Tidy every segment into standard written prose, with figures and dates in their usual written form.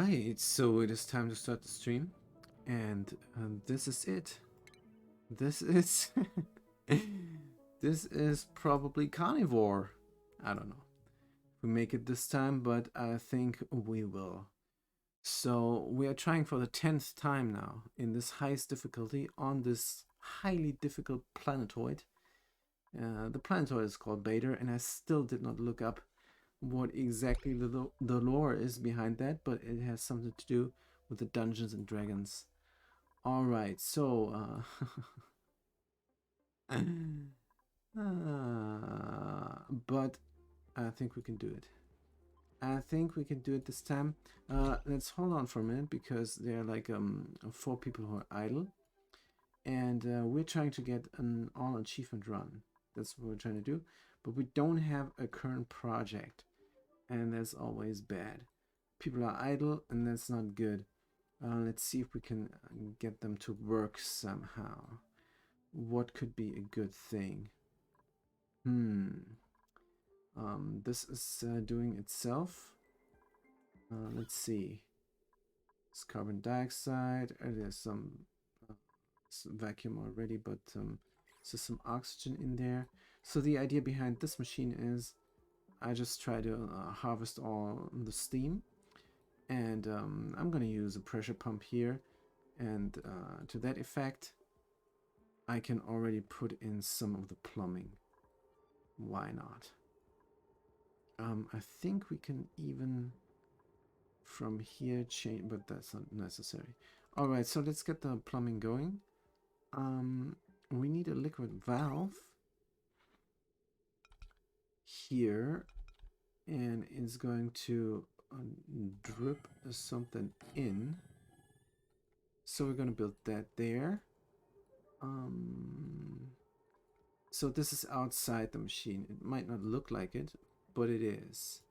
Alright, so it is time to start the stream, and this is it. This is this is probably carnivore. I don't know if we make it this time, but I think we will. So we are trying for the 10th time now in this highest difficulty on this highly difficult planetoid. The planetoid is called Beta, and I still did not look up what exactly the lore is behind that, but it has something to do with the Dungeons and Dragons. All right, so but I think we can do it. I think we can do it this time. Let's hold on for a minute because there are like 4 people who are idle, and we're trying to get an all achievement run. That's what we're trying to do, but we don't have a current project. And that's always bad. People are idle, and that's not good. Let's see if we can get them to work somehow. What could be a good thing? This is doing itself. Let's see. It's carbon dioxide. There's some vacuum already, but there's some oxygen in there. So the idea behind this machine is I just try to harvest all the steam, and I'm gonna use a pressure pump here, and to that effect I can already put in some of the plumbing. Why not? I think we can even from here change, but that's not necessary. Alright, so let's get the plumbing going. We need a liquid valve here, and it's going to drip something in. So we're going to build that there. So this is outside the machine. It might not look like it, but it is.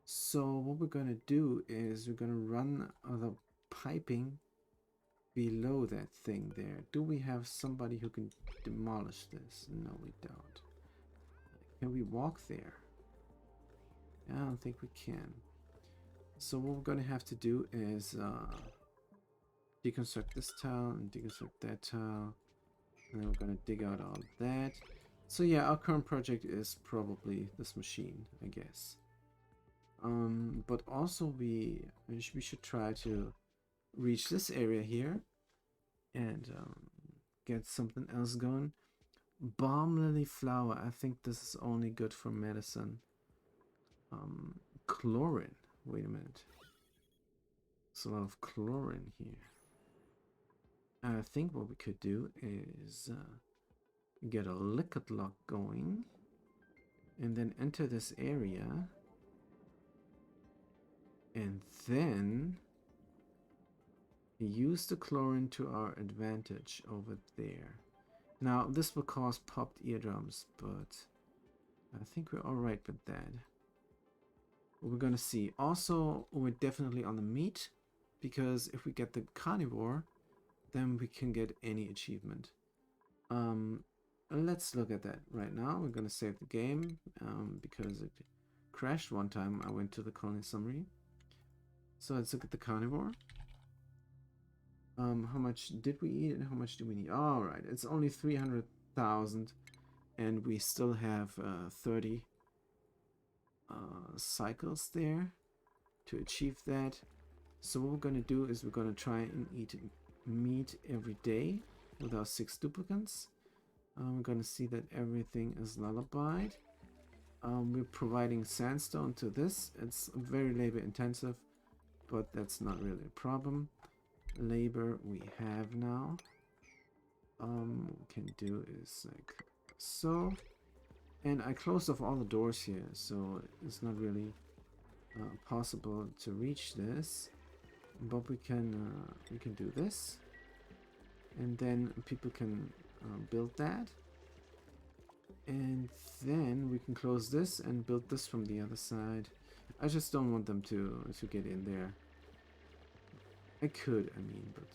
So what we're going to do is we're going to run the piping below that thing there. Do we have somebody who can demolish this? No, we don't. Can we walk there? I don't think we can. So what we're going to have to do is deconstruct this tile and deconstruct that tile. And then we're going to dig out all that. So yeah, our current project is probably this machine, I guess. But also we should try to reach this area here and get something else going. Balm lily flower. I think this is only good for medicine. Chlorine. Wait a minute. There's a lot of chlorine here. I think what we could do is get a liquid lock going and then enter this area and then use the chlorine to our advantage over there. Now this will cause popped eardrums, but I think we're alright with that. We're gonna see. Also, we're definitely on the meat, because if we get the carnivore, then we can get any achievement. Let's look at that right now. We're gonna save the game because it crashed one time. I went to the colony summary. So let's look at the carnivore. How much did we eat and how much do we need? All right, it's only 300,000, and we still have 30 cycles there to achieve that. So what we're going to do is we're going to try and eat meat every day with our 6 duplicants. We're going to see that everything is lullabied. We're providing sandstone to this. It's very labor intensive, but that's not really a problem. Labor we have now. What we can do is like so. And I closed off all the doors here, so it's not really possible to reach this. But we can do this, and then people can build that, and then we can close this and build this from the other side. I just don't want them to get in there. I could, I mean, but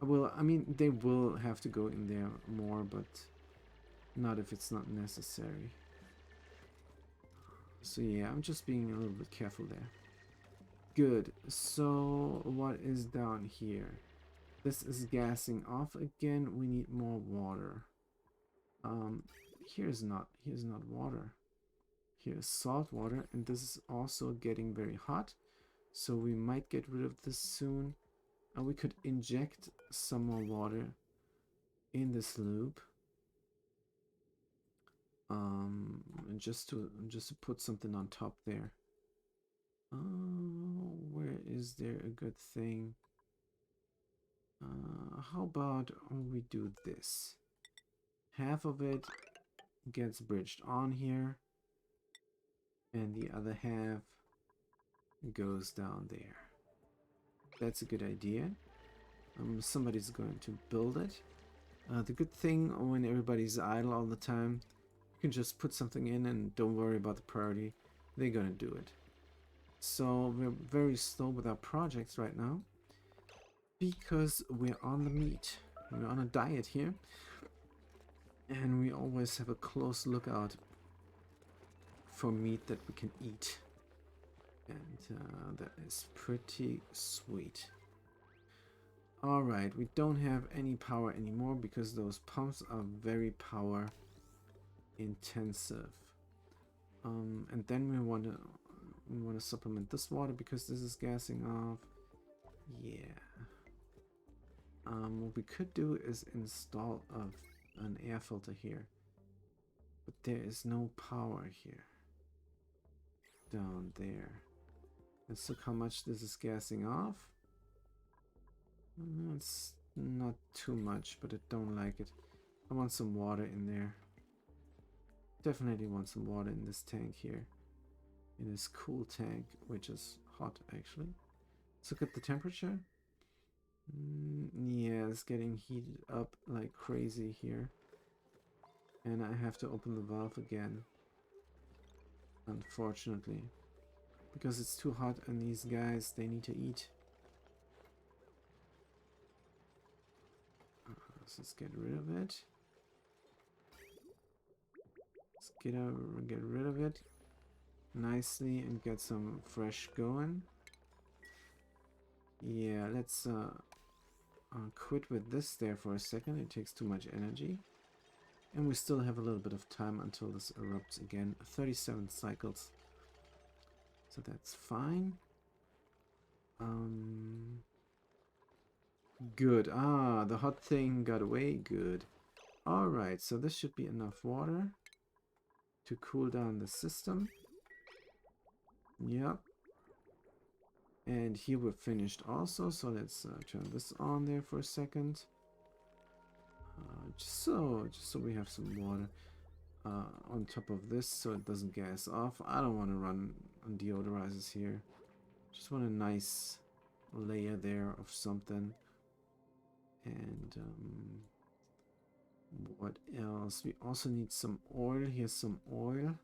well, I mean, they will have to go in there more, but not if it's not necessary. So yeah, I'm just being a little bit careful there. Good. So what is down here? This is gassing off again. We need more water. Um, here's not water. Here's salt water, and this is also getting very hot. So we might get rid of this soon. And we could inject some more water in this loop. Just to put something on top there. Where is there a good thing? How about we do this? Half of it gets bridged on here, and the other half goes down there. That's a good idea. Somebody's going to build it. The good thing when everybody's idle all the time, you can just put something in and don't worry about the priority. They're gonna do it. So we're very slow with our projects right now because we're on the meat. We're on a diet here, and we always have a close lookout for meat that we can eat, and that is pretty sweet. Alright, we don't have any power anymore because those pumps are very power intensive. And then we want to supplement this water because this is gassing off. Yeah. What we could do is install an air filter here, but there is no power here. Down there. Let's look how much this is gassing off. It's not too much, but I don't like it. I want some water in there. Definitely want some water in this tank here. In this cool tank, which is hot actually. Let's look at the temperature. Yeah, it's getting heated up like crazy here. And I have to open the valve again. Unfortunately. Because it's too hot and these guys, they need to eat. Let's get rid of it. Let's get rid of it nicely and get some fresh going. Yeah, let's quit with this there for a second. It takes too much energy. And we still have a little bit of time until this erupts again. 37 cycles. So that's fine. Good. The hot thing got away. Good. Alright, so this should be enough water to cool down the system. Yep. And here we're finished also, so let's turn this on there for a second. Just so we have some water on top of this so it doesn't gas off. I don't want to run on deodorizers here. Just want a nice layer there of something. And what else? We also need some oil. Here's some oil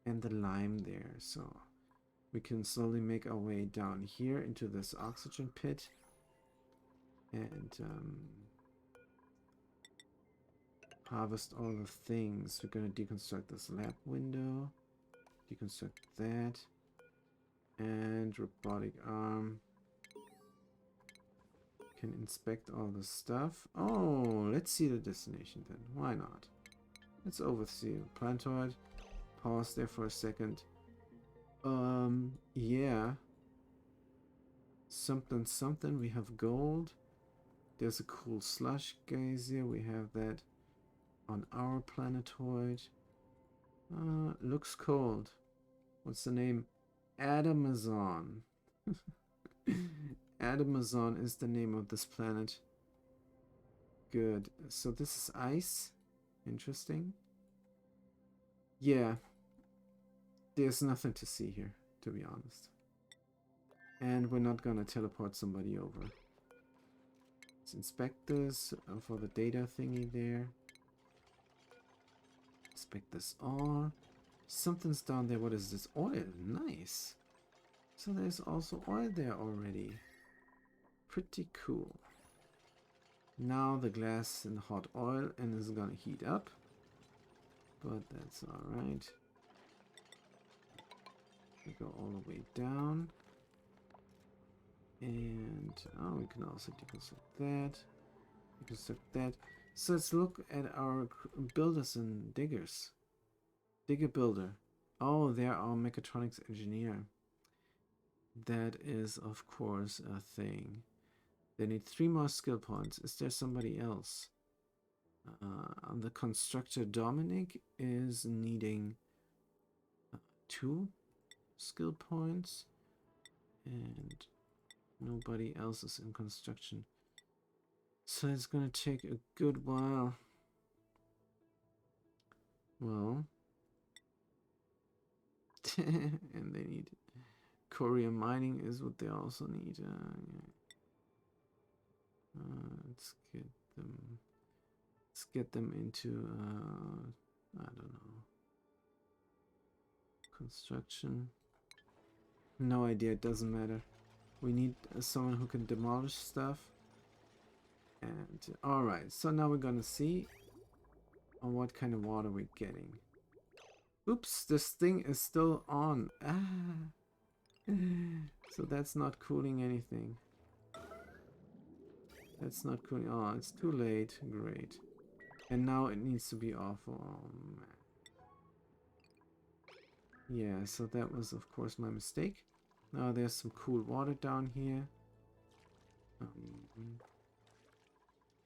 and the lime there. So we can slowly make our way down here into this oxygen pit. And harvest all the things. We're going to deconstruct this lab window. Deconstruct that. And robotic arm. Can inspect all the stuff. Oh, let's see the destination then. Why not? Let's oversee plantoid. Pause there for a second. Yeah. Something. We have gold. There's a cool slush geyser. We have that on our planetoid. Looks cold. What's the name? Adamazon. Adamazon is the name of this planet. Good. So this is ice. Interesting. Yeah. There's nothing to see here, to be honest. And we're not gonna teleport somebody over. Let's inspect this for the data thingy there. Inspect this all. Something's down there. What is this? Oil. Nice. So there's also oil there already. Pretty cool. Now the glass in hot oil and is gonna heat up. But that's alright. We go all the way down. And oh, we can also deconstruct that. Deconstruct that. So let's look at our builders and diggers. Digger builder. Oh, they're our mechatronics engineer. That is, of course, a thing. They need 3 more skill points. Is there somebody else? The constructor Dominic is needing 2 skill points, and nobody else is in construction. So it's gonna take a good while. Well, and they need Korea mining is what they also need. Let's get them. Let's get them into I don't know, construction. No idea. It doesn't matter. We need someone who can demolish stuff. And all right. So now we're gonna see on what kind of water we're getting. Oops, this thing is still on. So that's not cooling anything. That's not cooling. Oh, it's too late. Great. And now it needs to be off. Oh, man. Yeah, so that was, of course, my mistake. Now there's some cool water down here.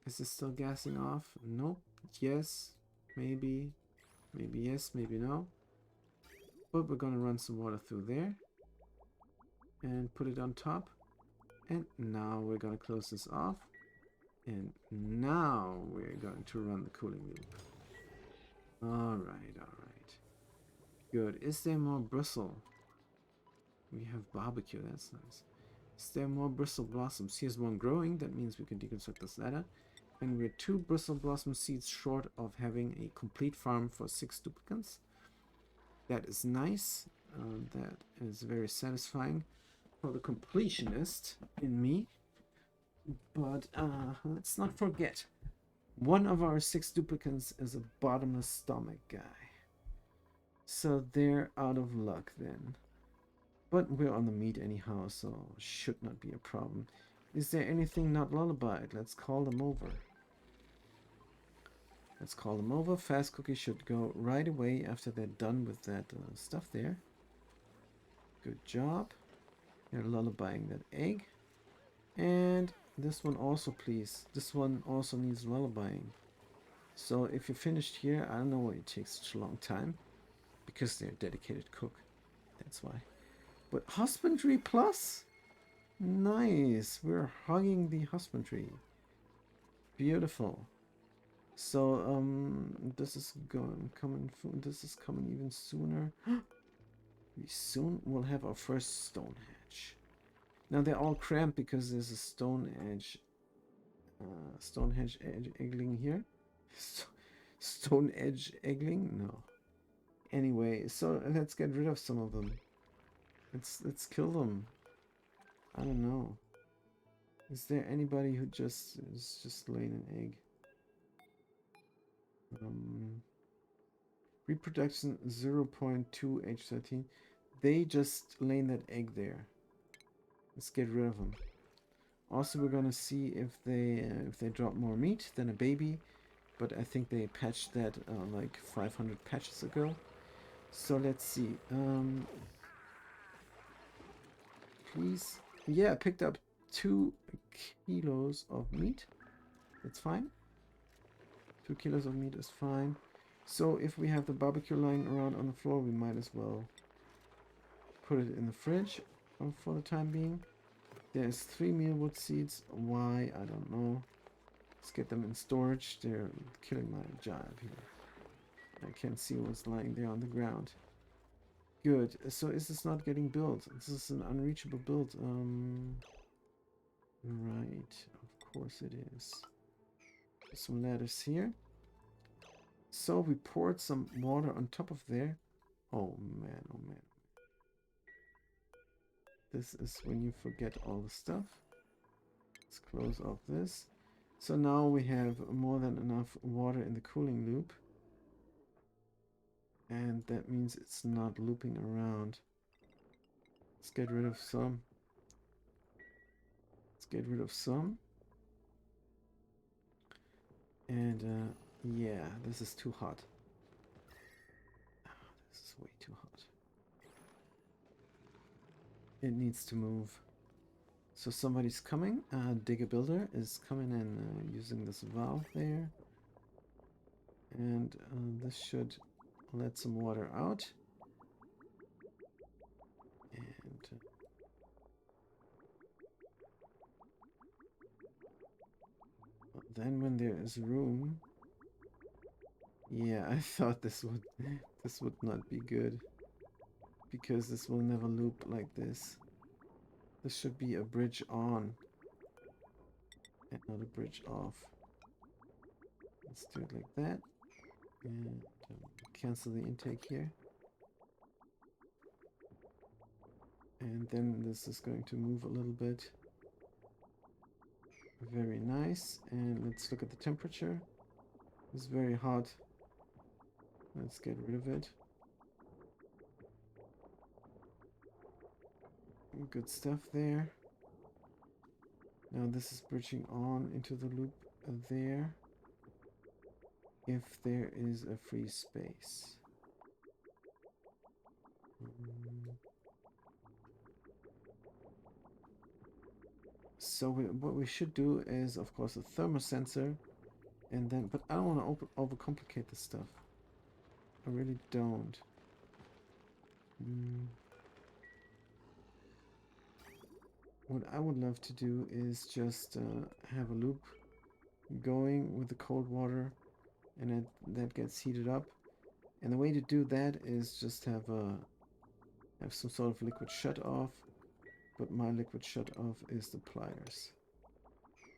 Is it still gassing off? Nope. Yes. Maybe. Maybe yes, maybe no. But we're gonna run some water through there. And put it on top. And now we're gonna close this off. And now we're going to run the cooling loop. Alright, alright. Good. Is there more bristle? We have barbecue, that's nice. Is there more bristle blossoms? Here's one growing, that means we can deconstruct this ladder. And we're 2 bristle blossom seeds short of having a complete farm for 6 duplicants. That is nice. That is very satisfying for the completionist in me. But let's not forget, one of our 6 duplicants is a bottomless stomach guy. So they're out of luck then. But we're on the meat anyhow, so should not be a problem. Is there anything not lullabied? Let's call them over. Let's call them over. Fast cookie should go right away after they're done with that stuff there. Good job. They're lullabying that egg. And this one also, please. This one also needs lullabying. So if you're finished here, I don't know why it takes such a long time. Because they're a dedicated cook. That's why. But husbandry plus? Nice. We're hugging the husbandry. Beautiful. So this is this is coming even sooner. We soon will have our first stone hatch. Now they're all cramped because there's a stone hedge eggling here. Stone edge eggling? No. Anyway, so let's get rid of some of them. Let's kill them. I don't know. Is there anybody who is just laying an egg? Reproduction 0.2 H13. They just laying that egg there. Let's get rid of them. Also, we're gonna see if they drop more meat than a baby, but I think they patched that like 500 patches ago. So let's see. Please, yeah, I picked up 2 kilos of meat. That's fine. 2 kilos of meat is fine. So if we have the barbecue lying around on the floor, we might as well put it in the fridge for the time being. There's 3 mealwood seeds. Why? I don't know. Let's get them in storage. They're killing my job here. I can't see what's lying there on the ground. Good. So is this not getting built? This is an unreachable build. Right. Of course it is. Some ladders here. So we poured some water on top of there. Oh man, oh man. This is when you forget all the stuff. Let's close off this. So now we have more than enough water in the cooling loop. And that means it's not looping around. Let's get rid of some. get rid of some. And yeah, this is too hot. This is way too hot. It needs to move. So somebody's coming. Digger Builder is coming and using this valve there. And this should let some water out. And then when there is room, yeah, I thought this would not be good, because this will never loop like this. This should be a bridge on and not a bridge off. Let's do it like that, and cancel the intake here. And then this is going to move a little bit. Very nice. And let's look at the temperature. It's very hot. Let's get rid of it. Good stuff there. Now this is bridging on into the loop there. If there is a free space. So what we should do is, of course, a thermosensor, and then, but I don't want to overcomplicate this stuff. I really don't. What I would love to do is just have a loop going with the cold water, and that gets heated up. And the way to do that is just have some sort of liquid shut off. But my liquid shut off is the pliers.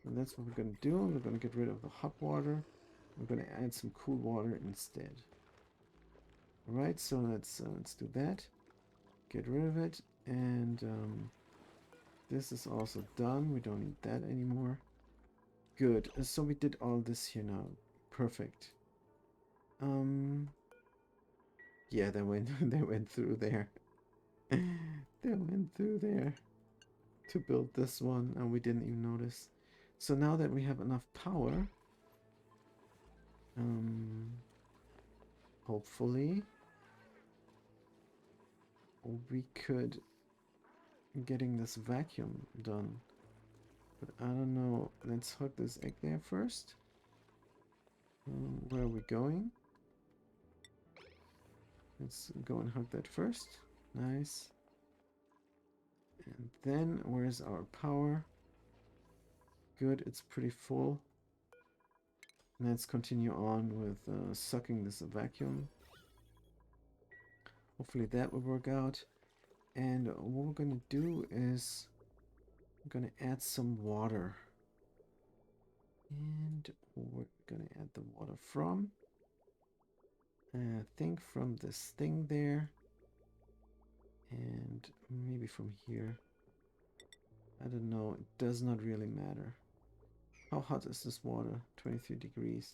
And that's what we're going to do. We're going to get rid of the hot water. We're going to add some cool water instead. Alright, so let's do that. Get rid of it. And this is also done. We don't need that anymore. Good. So we did all this here now. Perfect. Yeah, they went through there. They went through there to build this one, and we didn't even notice. So now that we have enough power, hopefully we could getting this vacuum done. But I don't know. Let's hook this egg there first. Where are we going? Let's go and hook that first. Nice. And then, where's our power? Good, it's pretty full. Let's continue on with sucking this vacuum. Hopefully that will work out. And what we're going to do is we're going to add some water. And we're going to add the water from, I think from this thing there. And maybe from here. I don't know. It does not really matter. How hot is this water? 23 degrees.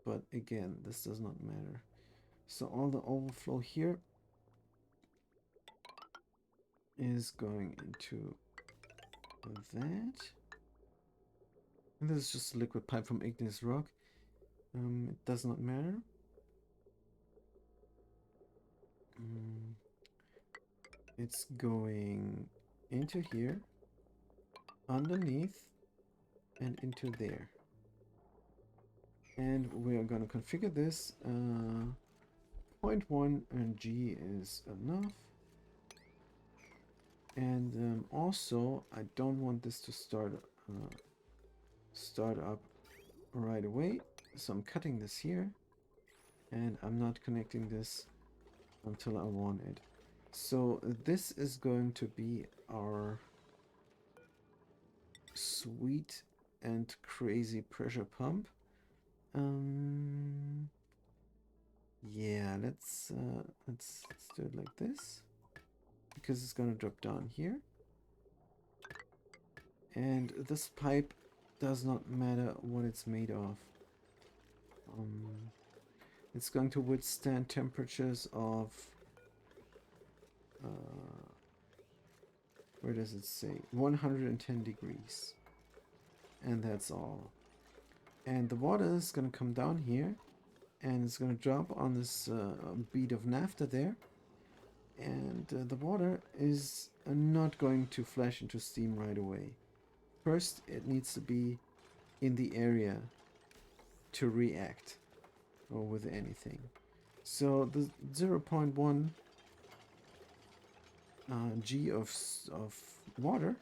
But again, this does not matter. So all the overflow here is going into that. And this is just a liquid pipe from igneous rock. It does not matter. It's going into here, underneath, and into there. And we are going to configure this. 0.1 G is enough. And also, I don't want this to start up right away. So I'm cutting this here. And I'm not connecting this until I want it. So this is going to be our sweet and crazy pressure pump. Yeah, let's do it like this, because it's gonna drop down here. And this pipe does not matter what it's made of. It's going to withstand temperatures of Where does it say? 110 degrees. And that's all. And the water is going to come down here. And it's going to drop on this bead of naphtha there. And the water is not going to flash into steam right away. First, it needs to be in the area to react or with anything. So the 0.1 G of water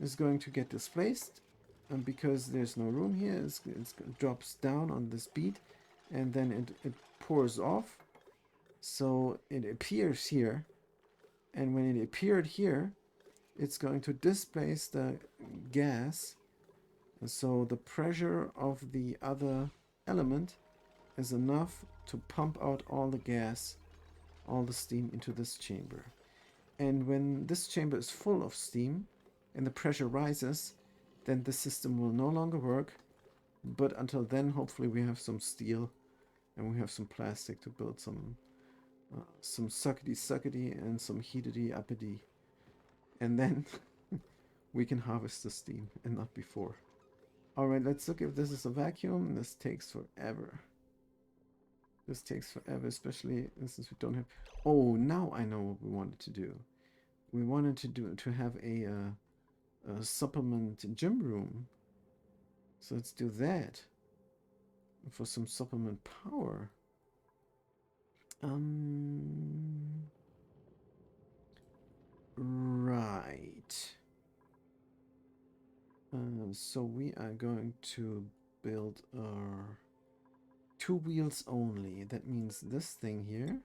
is going to get displaced, and because there's no room here, it drops down on this bead, and then it pours off. So it appears here, and when it appeared here, it's going to displace the gas. And so the pressure of the other element is enough to pump out all the gas, all the steam into this chamber. And when this chamber is full of steam and the pressure rises, then the system will no longer work. But until then, hopefully we have some steel and we have some plastic to build some suckety and some heatedy uppity. And then we can harvest the steam and not before. Alright, let's look if this is a vacuum. This takes forever. This takes forever, especially since we don't have... Oh, now I know what we wanted to do. We wanted to have a supplement gym room. So let's do that. For some supplement power. Right. So we are going to build our 2 wheels only. That means this thing here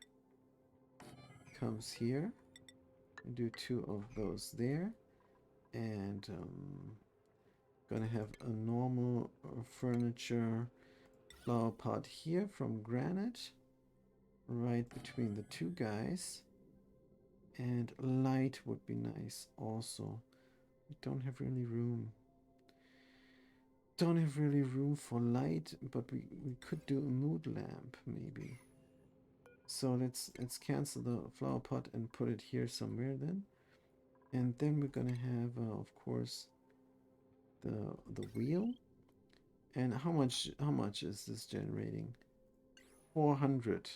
comes here. We do 2 of those there. And gonna have a normal furniture flower pot here from granite. Right between the 2 guys. And light would be nice also. We don't have really room. Don't have really room for light, but we could do a mood lamp maybe. So let's cancel the flower pot and put it here somewhere then. And then we're gonna have of course the wheel. And how much is this generating? 400.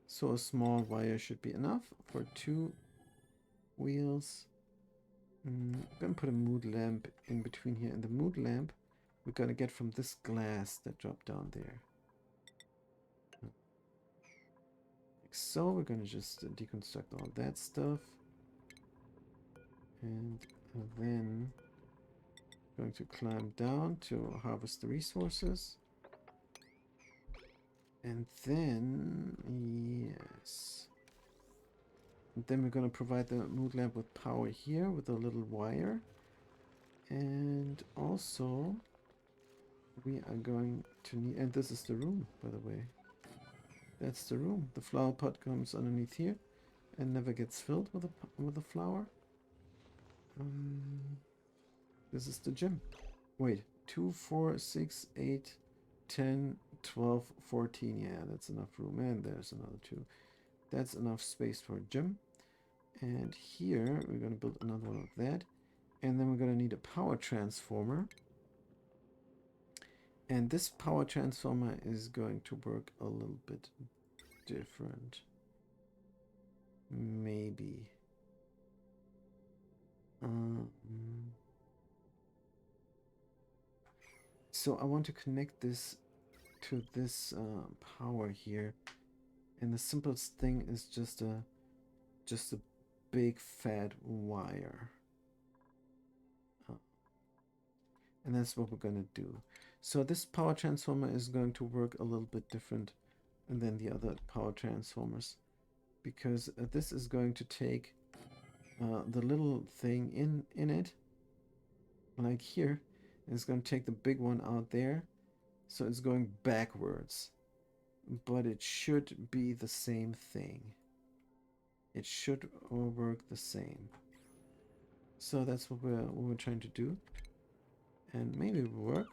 So a small wire should be enough for 2 wheels. I'm gonna put a mood lamp in between here, and the mood lamp we're gonna get from this glass that dropped down there. Like so, we're gonna just deconstruct all that stuff, and then going to climb down to harvest the resources, and then yes. And then we're going to provide the mood lamp with power here with a little wire. And also we are going to need, and this is the room, by the way. That's the room. The flower pot comes underneath here and never gets filled with a flower. This is the gym. Wait, 2, 4, 6, 8, 10, 12, 14. Yeah, that's enough room. And there's another 2. That's enough space for a gym. And here we're going to build another one of that. And then we're going to need a power transformer. And this power transformer is going to work a little bit different. Maybe. So I want to connect this to this power here. And the simplest thing is just a big fat wire. And that's what we're going to do. So this power transformer is going to work a little bit different than the other power transformers, because this is going to take the little thing in it, like here. It's going to take the big one out there, so it's going backwards, but it should be the same thing. It should work the same. So that's what we're trying to do. And maybe it will work,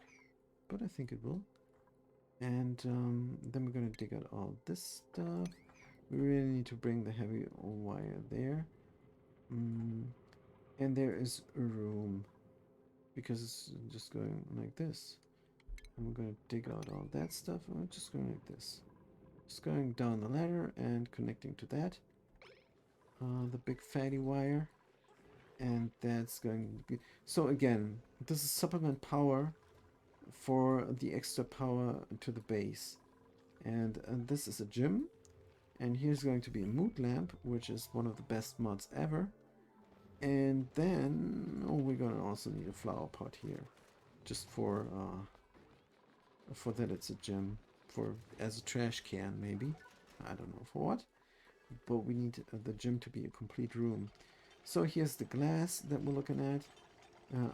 but I think it will. And then we're going to dig out all this stuff. We really need to bring the heavy wire there. And there is room because it's just going like this. And we're going to dig out all that stuff, and we're just going like this. Just going down the ladder and connecting to that. The big fatty wire. And that's going to be... So again, this is supplement power for the extra power to the base. And this is a gym. And here's going to be a mood lamp, which is one of the best mods ever. And then we're going to also need a flower pot here. Just for that it's a gym. For as a trash can, maybe. I don't know for what. But we need the gym to be a complete room. So here's the glass that we're looking at.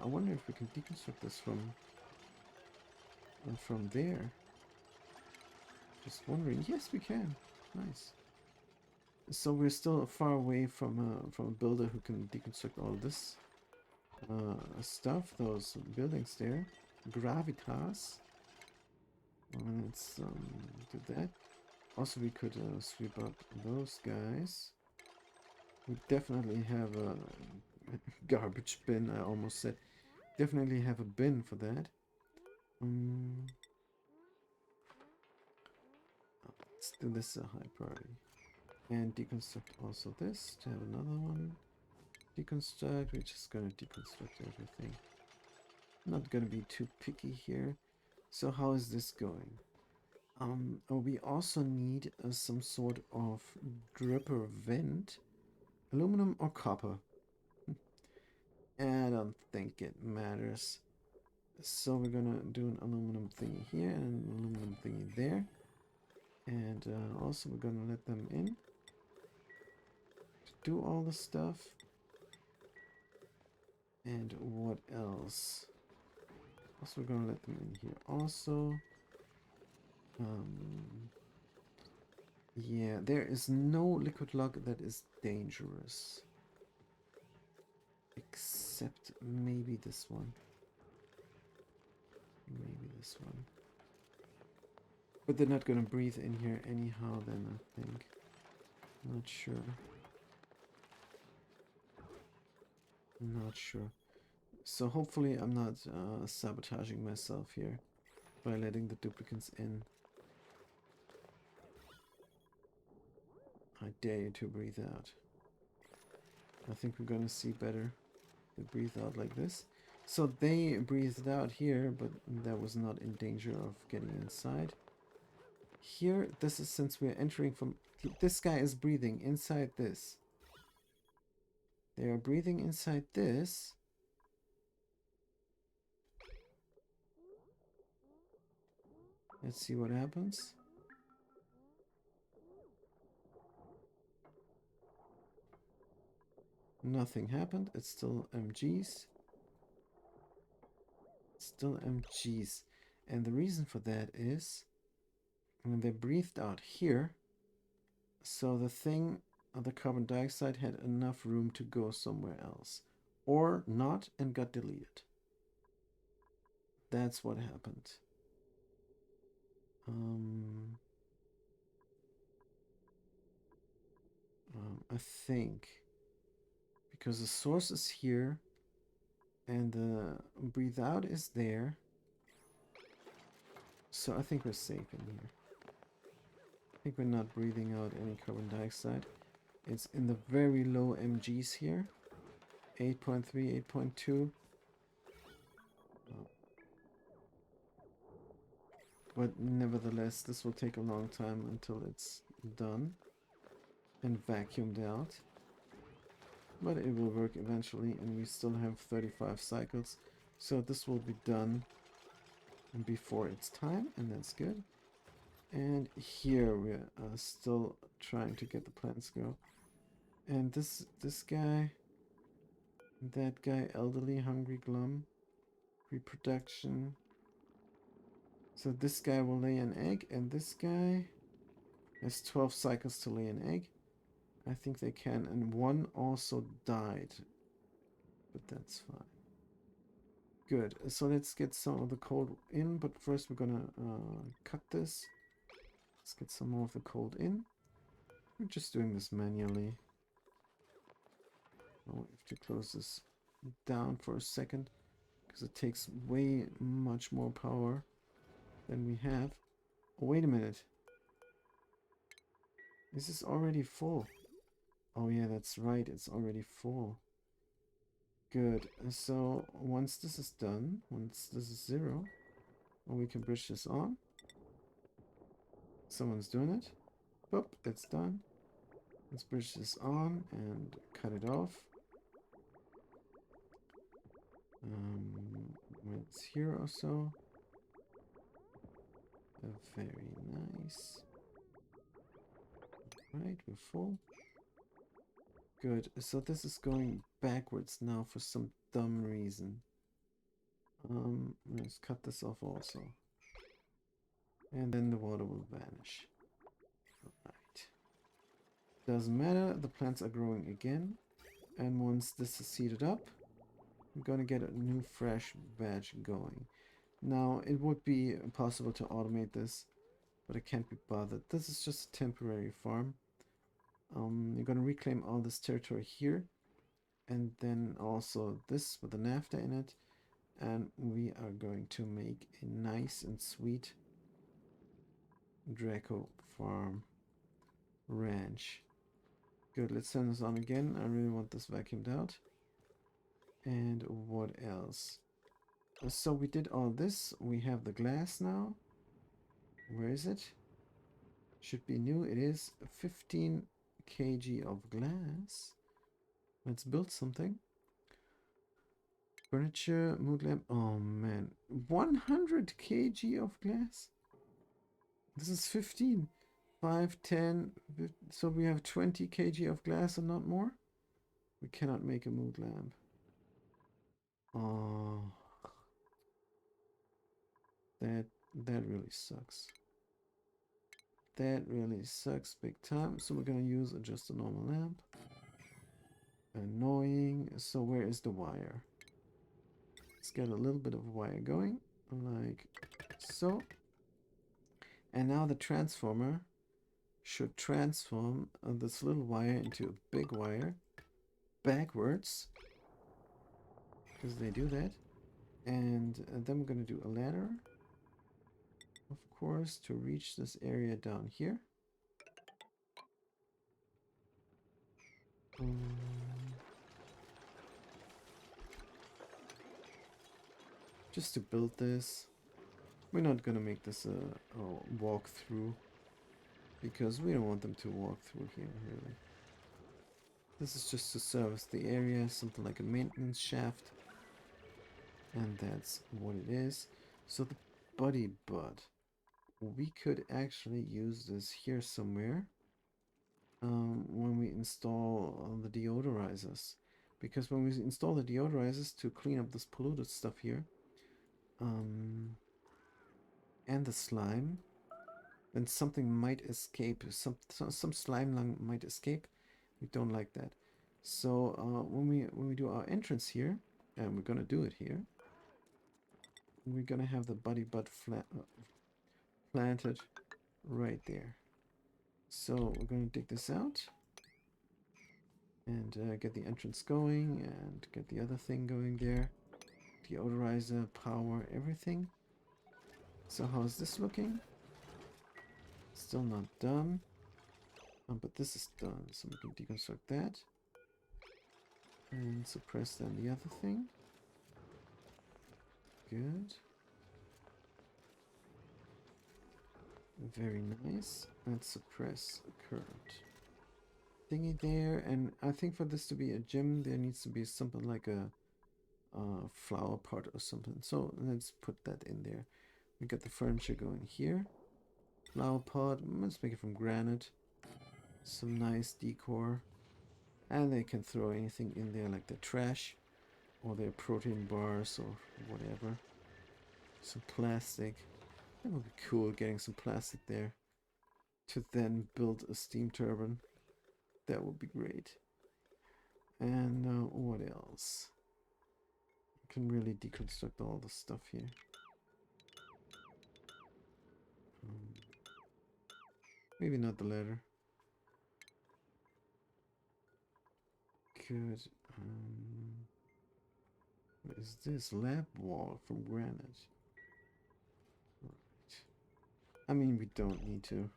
I wonder if we can deconstruct this from there. Just wondering. Yes, we can. Nice. So we're still far away from a builder who can deconstruct all this stuff. Those buildings there. Gravitas. Let's do that. Also, we could sweep up those guys. We definitely have a garbage bin, I almost said. Definitely have a bin for that. Let's do this a high priority. And deconstruct also this to have another one. Deconstruct, we're just gonna deconstruct everything. Not gonna be too picky here. So how is this going? We also need some sort of dripper vent. Aluminum or copper? I don't think it matters. So we're gonna do an aluminum thingy here and an aluminum thingy there. And also we're gonna let them in to do all the stuff. And what else? Also we're gonna let them in here also. Yeah, there is no liquid log that is dangerous. Except maybe this one. Maybe this one. But they're not gonna breathe in here anyhow then, I think. Not sure. Not sure. So hopefully I'm not sabotaging myself here by letting the duplicates in. I dare you to breathe out. I think we're gonna see better. They breathe out like this. So they breathed out here, but that was not in danger of getting inside. Here, this is since we're entering from... This guy is breathing inside this. They are breathing inside this. Let's see what happens. Nothing happened. It's still MGs. Still MGs. And the reason for that is when they breathed out here, so the thing, the carbon dioxide had enough room to go somewhere else. Or not and got deleted. That's what happened. I think because the source is here and the breathe out is there, so I think we're safe in here. I think we're not breathing out any carbon dioxide. It's in the very low mgs here, 8.3, 8.2. But nevertheless, this will take a long time until it's done and vacuumed out. But it will work eventually, and we still have 35 cycles. So this will be done before its time, and that's good. And here we're still trying to get the plants go. And this guy, that guy, elderly, hungry, glum, reproduction. So this guy will lay an egg, and this guy has 12 cycles to lay an egg. I think they can, and one also died, but that's fine. Good, so let's get some of the cold in, but first we're gonna cut this. Let's get some more of the cold in. We're just doing this manually. Oh, we have to close this down for a second because it takes way much more power than we have. Oh, wait a minute. This is already full. Oh yeah, that's right. It's already full. Good. So once this is done, once this is 0, we can bridge this on. Someone's doing it. Boop, it's done. Let's bridge this on and cut it off. When it's here or so. Very nice. Right, we're full. Good. So this is going backwards now for some dumb reason. Let's cut this off also. And then the water will vanish. Right. Doesn't matter, the plants are growing again. And once this is seeded up, I'm gonna get a new fresh batch going. Now, it would be possible to automate this, but I can't be bothered. This is just a temporary farm. You're gonna reclaim all this territory here, and then also this with the NAFTA in it. And we are going to make a nice and sweet Draco farm ranch. Good, let's turn this on again. I really want this vacuumed out. And what else? So we did all this. We have the glass now. Where is it? Should be new. It is 15 kg of glass. Let's build something. Furniture, mood lamp. Oh man, 100 kg of glass. This is 15. 5, 10, 15. So we have 20 kg of glass and not more. We cannot make a mood lamp. Oh, that really sucks. That really sucks big time. So we're gonna use just a normal lamp. Annoying. So where is the wire? Let's get a little bit of wire going, like so. And now the transformer should transform this little wire into a big wire backwards, because they do that. And then we're going to do a ladder, of course, to reach this area down here. Just to build this. We're not going to make this a walkthrough, because we don't want them to walk through here, really. This is just to service the area, something like a maintenance shaft. And that's what it is. So the buddy bud. We could actually use this here somewhere when we install the deodorizers. Because when we install the deodorizers to clean up this polluted stuff here, and the slime, then something might escape. Some slime lung might escape. We don't like that. So when we do our entrance here, and we're gonna do it here, we're gonna have the buddy bud planted right there. So we're gonna dig this out and get the entrance going and get the other thing going there. Deodorizer, power, everything. So how's this looking? Still not done. But this is done, so we can deconstruct that. And suppress then the other thing. Good. Very nice. Let's suppress current thingy there. And I think for this to be a gym, there needs to be something like a flower pot or something. So let's put that in there. We got the furniture going here. Flower pot. Let's make it from granite. Some nice decor. And they can throw anything in there, like the trash or their protein bars or whatever. Some plastic. That would be cool, getting some plastic there to then build a steam turbine. That would be great. And what else? I can really deconstruct all the stuff here. Maybe not the ladder. Good. What is this? Lab wall from granite. Right. I mean, we don't need to.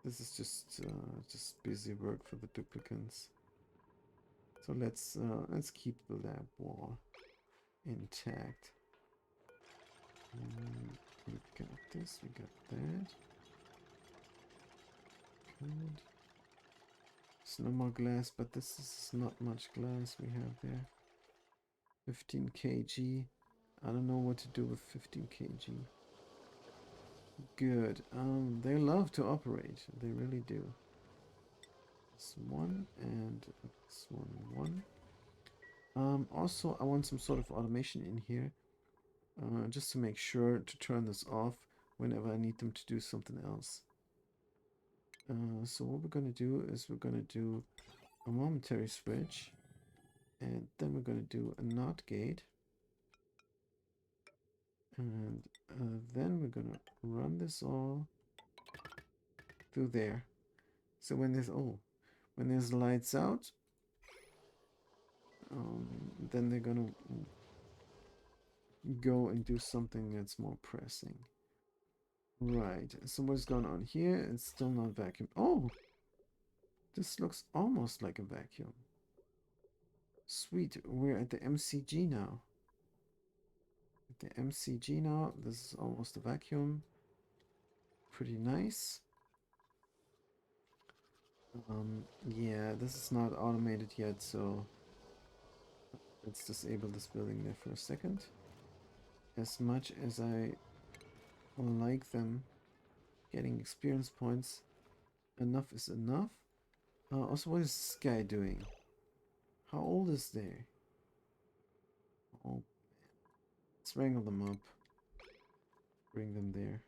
This is just busy work for the duplicants. So let's keep the lab wall intact. We got this, we got that. Good. There's no more glass, but this is not much glass we have there. 15 kg. I don't know what to do with 15 kg. Good. They love to operate. They really do. This one and this one. Also, I want some sort of automation in here, just to make sure to turn this off whenever I need them to do something else. So what we're gonna do is we're gonna do a momentary switch, and then we're gonna do a NOT gate, and then we're gonna run this all through there. So when there's lights out, then they're gonna go and do something that's more pressing. Right, so what's going on here? It's still not vacuum. Oh! This looks almost like a vacuum. Sweet, we're at the MCG now. At the MCG now, this is almost a vacuum. Pretty nice. Yeah, this is not automated yet, so let's disable this building there for a second. As much as I like them getting experience points, enough is enough. Also, what is this guy doing? How old is they? Oh, let's wrangle them up. Bring them there.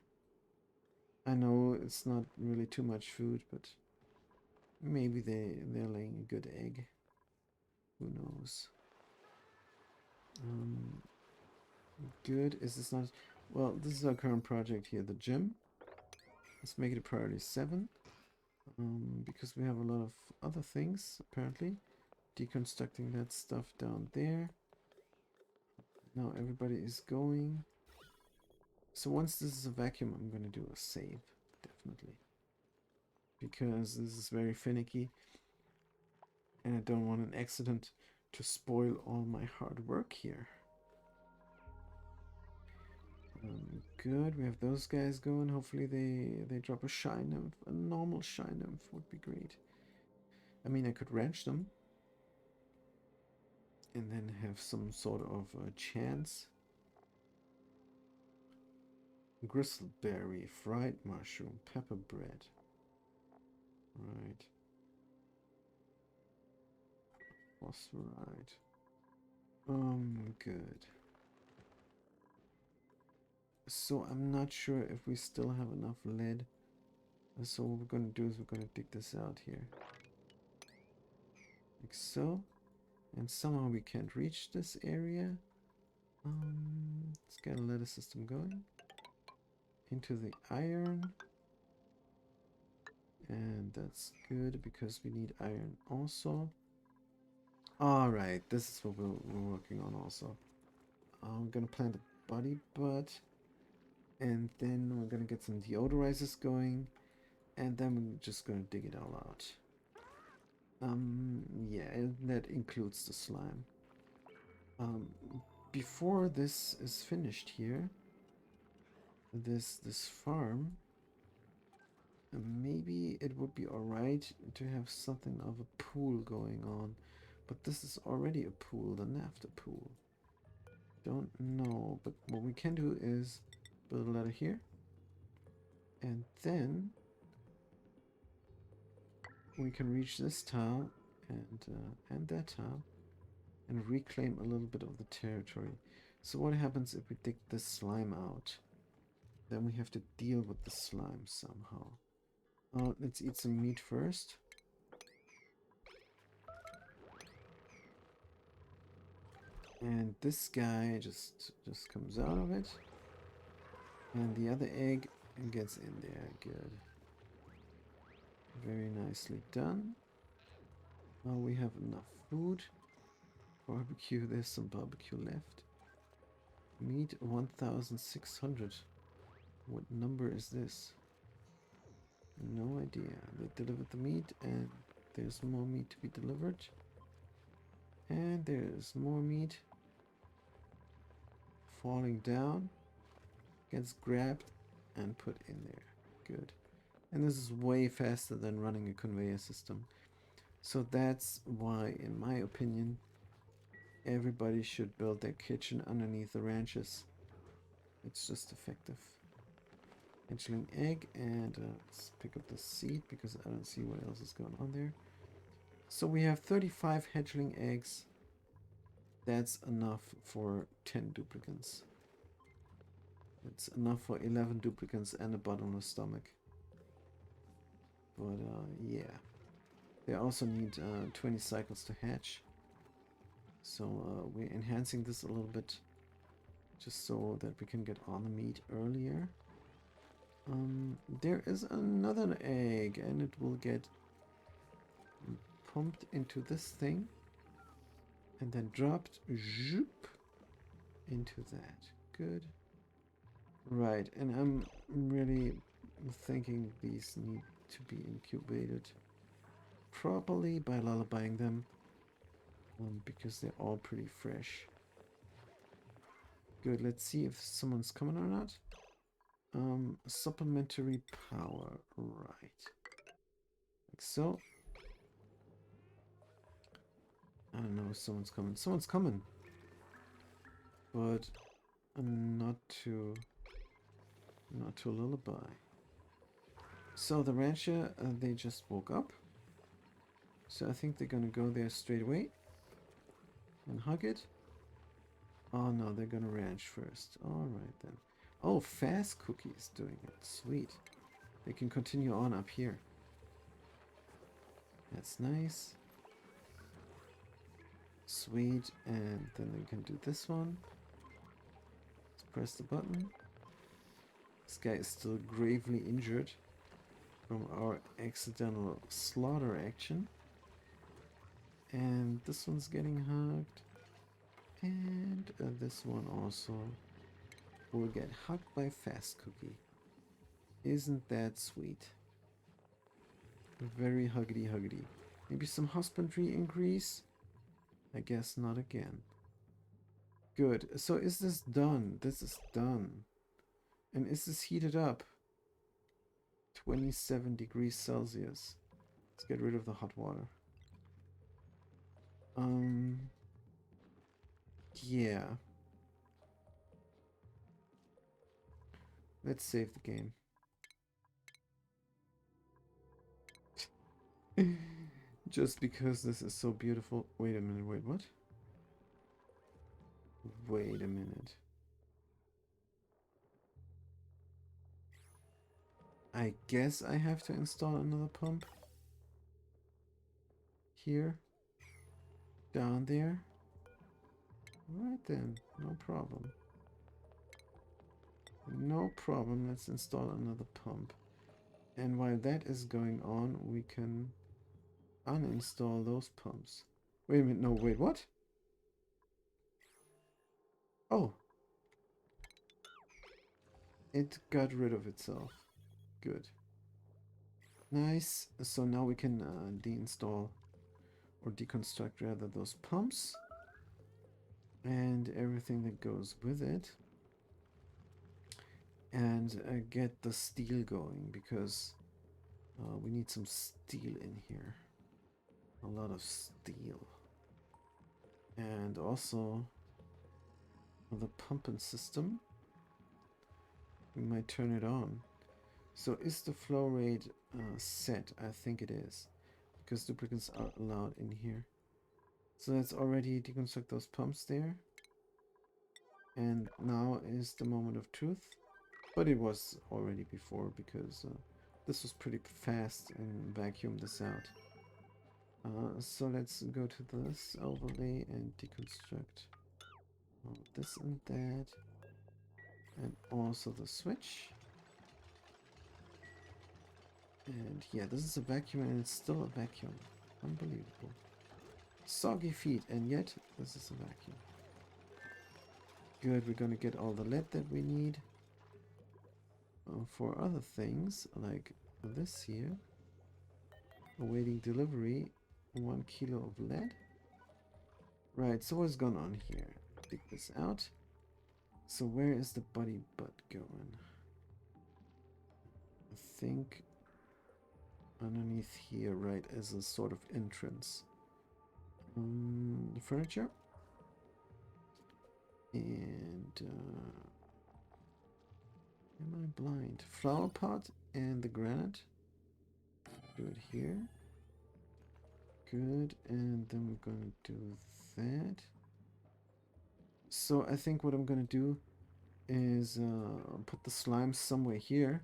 I know it's not really too much food, but maybe they're laying a good egg. Who knows? Good. Is this not... Well, this is our current project here, the gym. Let's make it a priority 7. Because we have a lot of other things, apparently. Deconstructing that stuff down there. Now everybody is going. So once this is a vacuum, I'm going to do a save. Definitely. Because this is very finicky. And I don't want an accident to spoil all my hard work here. Good, we have those guys going. Hopefully they drop a shine nymph. A normal shine nymph would be great. I mean, I could ranch them. And then have some sort of a chance. Gristleberry, fried mushroom, pepper bread. Right. Phosphorite. Good. So I'm not sure if we still have enough lead. So what we're going to do is we're going to dig this out here. Like so. And somehow we can't reach this area. Let's get a ladder system going. Into the iron. And that's good because we need iron also. Alright, this is what we're working on also. I'm gonna plant a body butt. And then we're gonna get some deodorizers going. And then we're just gonna dig it all out. Yeah, and that includes the slime. Before this is finished here, this farm, maybe it would be alright to have something of a pool going on. But this is already a pool, the NAFTA pool. Don't know, but what we can do is build a ladder here. And then we can reach this tile and that tile and reclaim a little bit of the territory. So what happens if we dig this slime out? Then we have to deal with the slime somehow. Let's eat some meat first. And this guy just comes out of it. And the other egg gets in there. Good. Very nicely done. Now we have enough food. Barbecue, there's some barbecue left. Meat 1600. What number is this? No idea. They delivered the meat and there's more meat to be delivered. And there's more meat falling down. Gets grabbed and put in there. Good. And this is way faster than running a conveyor system. So that's why, in my opinion, everybody should build their kitchen underneath the ranches. It's just effective. Hatchling egg, and let's pick up the seed because I don't see what else is going on there. So we have 35 hatchling eggs. That's enough for 10 duplicants. It's enough for 11 duplicants and a bottomless stomach. But yeah. They also need 20 cycles to hatch. So we're enhancing this a little bit just so that we can get on the meat earlier. There is another egg and it will get pumped into this thing and then dropped zoop, into that. Good. Right, and I'm really thinking these need to be incubated properly by lullabying them because they're all pretty fresh. Good, let's see if someone's coming or not. Supplementary power, right. Like so. I don't know if someone's coming. Someone's coming. But not to lullaby. So the rancher, they just woke up. So I think they're gonna go there straight away and hug it. Oh no, they're gonna ranch first. Alright then. Oh, Fast Cookie's doing it. Sweet. They can continue on up here. That's nice. Sweet. And then they can do this one. Let's press the button. This guy is still gravely injured from our accidental slaughter action. And this one's getting hugged. And this one also will get hugged by Fast Cookie. Isn't that sweet? Very huggity huggity. Maybe some husbandry increase? I guess not again. Good. So is this done? This is done. And is this heated up? 27 degrees Celsius. Let's get rid of the hot water. Yeah. Let's save the game. Just because this is so beautiful. Wait a minute, wait, what? Wait a minute. I guess I have to install another pump. Here. Down there. Right then, no problem. No problem, let's install another pump. And while that is going on, we can uninstall those pumps. Wait a minute, no, wait, what? Oh. It got rid of itself. Good. Nice. So now we can deinstall or deconstruct rather those pumps and everything that goes with it. And get the steel going because we need some steel in here. A lot of steel. And also the pumping system. We might turn it on. So is the flow rate set? I think it is. Because duplicates are allowed in here. So let's already deconstruct those pumps there. And now is the moment of truth. But it was already before because this was pretty fast and vacuum this out. So let's go to this overlay and deconstruct this and that. And also the switch. And yeah, this is a vacuum and it's still a vacuum. Unbelievable. Soggy feet, and yet this is a vacuum. Good, we're gonna get all the lead that we need for other things, like this here. Awaiting delivery, 1 kilo of lead. Right, so what's going on here? Dig this out. So where is the body butt going? I think underneath here, right, as a sort of entrance. The furniture. And am I blind? Flower pot and the granite. Do it here. Good, and then we're gonna do that. So I think what I'm gonna do is put the slime somewhere here,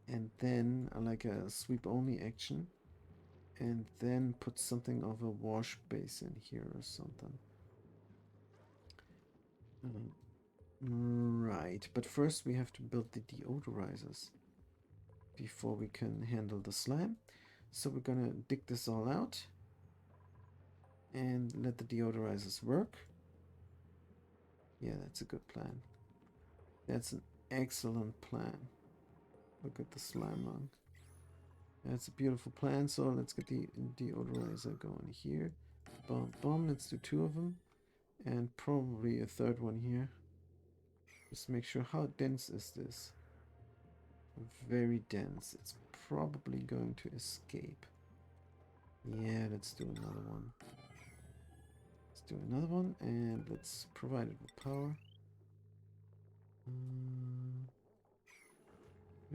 and then like a sweep only action, and then put something of a wash basin here or something. Right, but first we have to build the deodorizers before we can handle the slime. So we're gonna dig this all out and let the deodorizers work. Yeah, that's a good plan. That's an excellent plan. Look at the slime lung. That's a beautiful plan. So let's get the deodorizer going here. Boom, boom. Let's do 2 of them. And probably a 3rd one here. Just make sure, how dense is this? Very dense. It's probably going to escape. Yeah, let's do another one. Let's do another one, and let's provide it with power. Can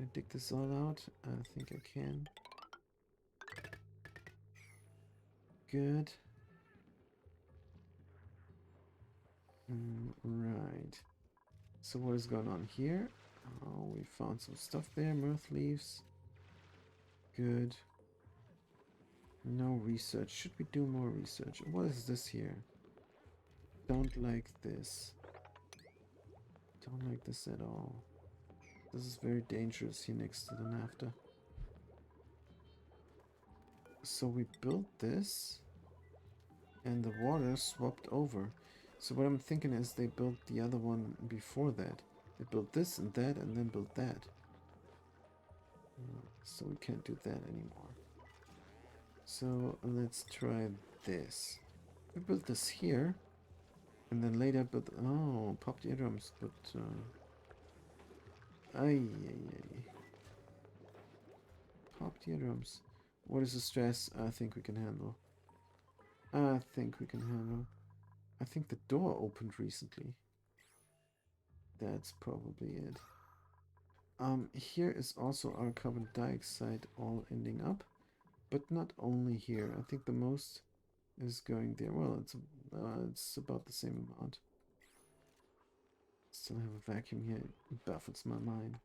I dig this all out? I think I can. Good. Right. So what is going on here? Oh, we found some stuff there. Mirth leaves. Good. No research. Should we do more research? What is this here? Don't like this. Don't like this at all. This is very dangerous here next to the naphtha. So we built this, and the water swapped over. So what I'm thinking is they built the other one before that. They built this and that, and then built that. So we can't do that anymore. So let's try this. We built this here, and then later built... Oh, popped eardrums, but... Ay. Popped eardrums. What is the stress? I think we can handle. I think we can handle. I think the door opened recently. That's probably it. Here is also our carbon dioxide all ending up, but not only here. I think the most is going there. Well, it's about the same amount. Still have a vacuum here. It baffles my mind.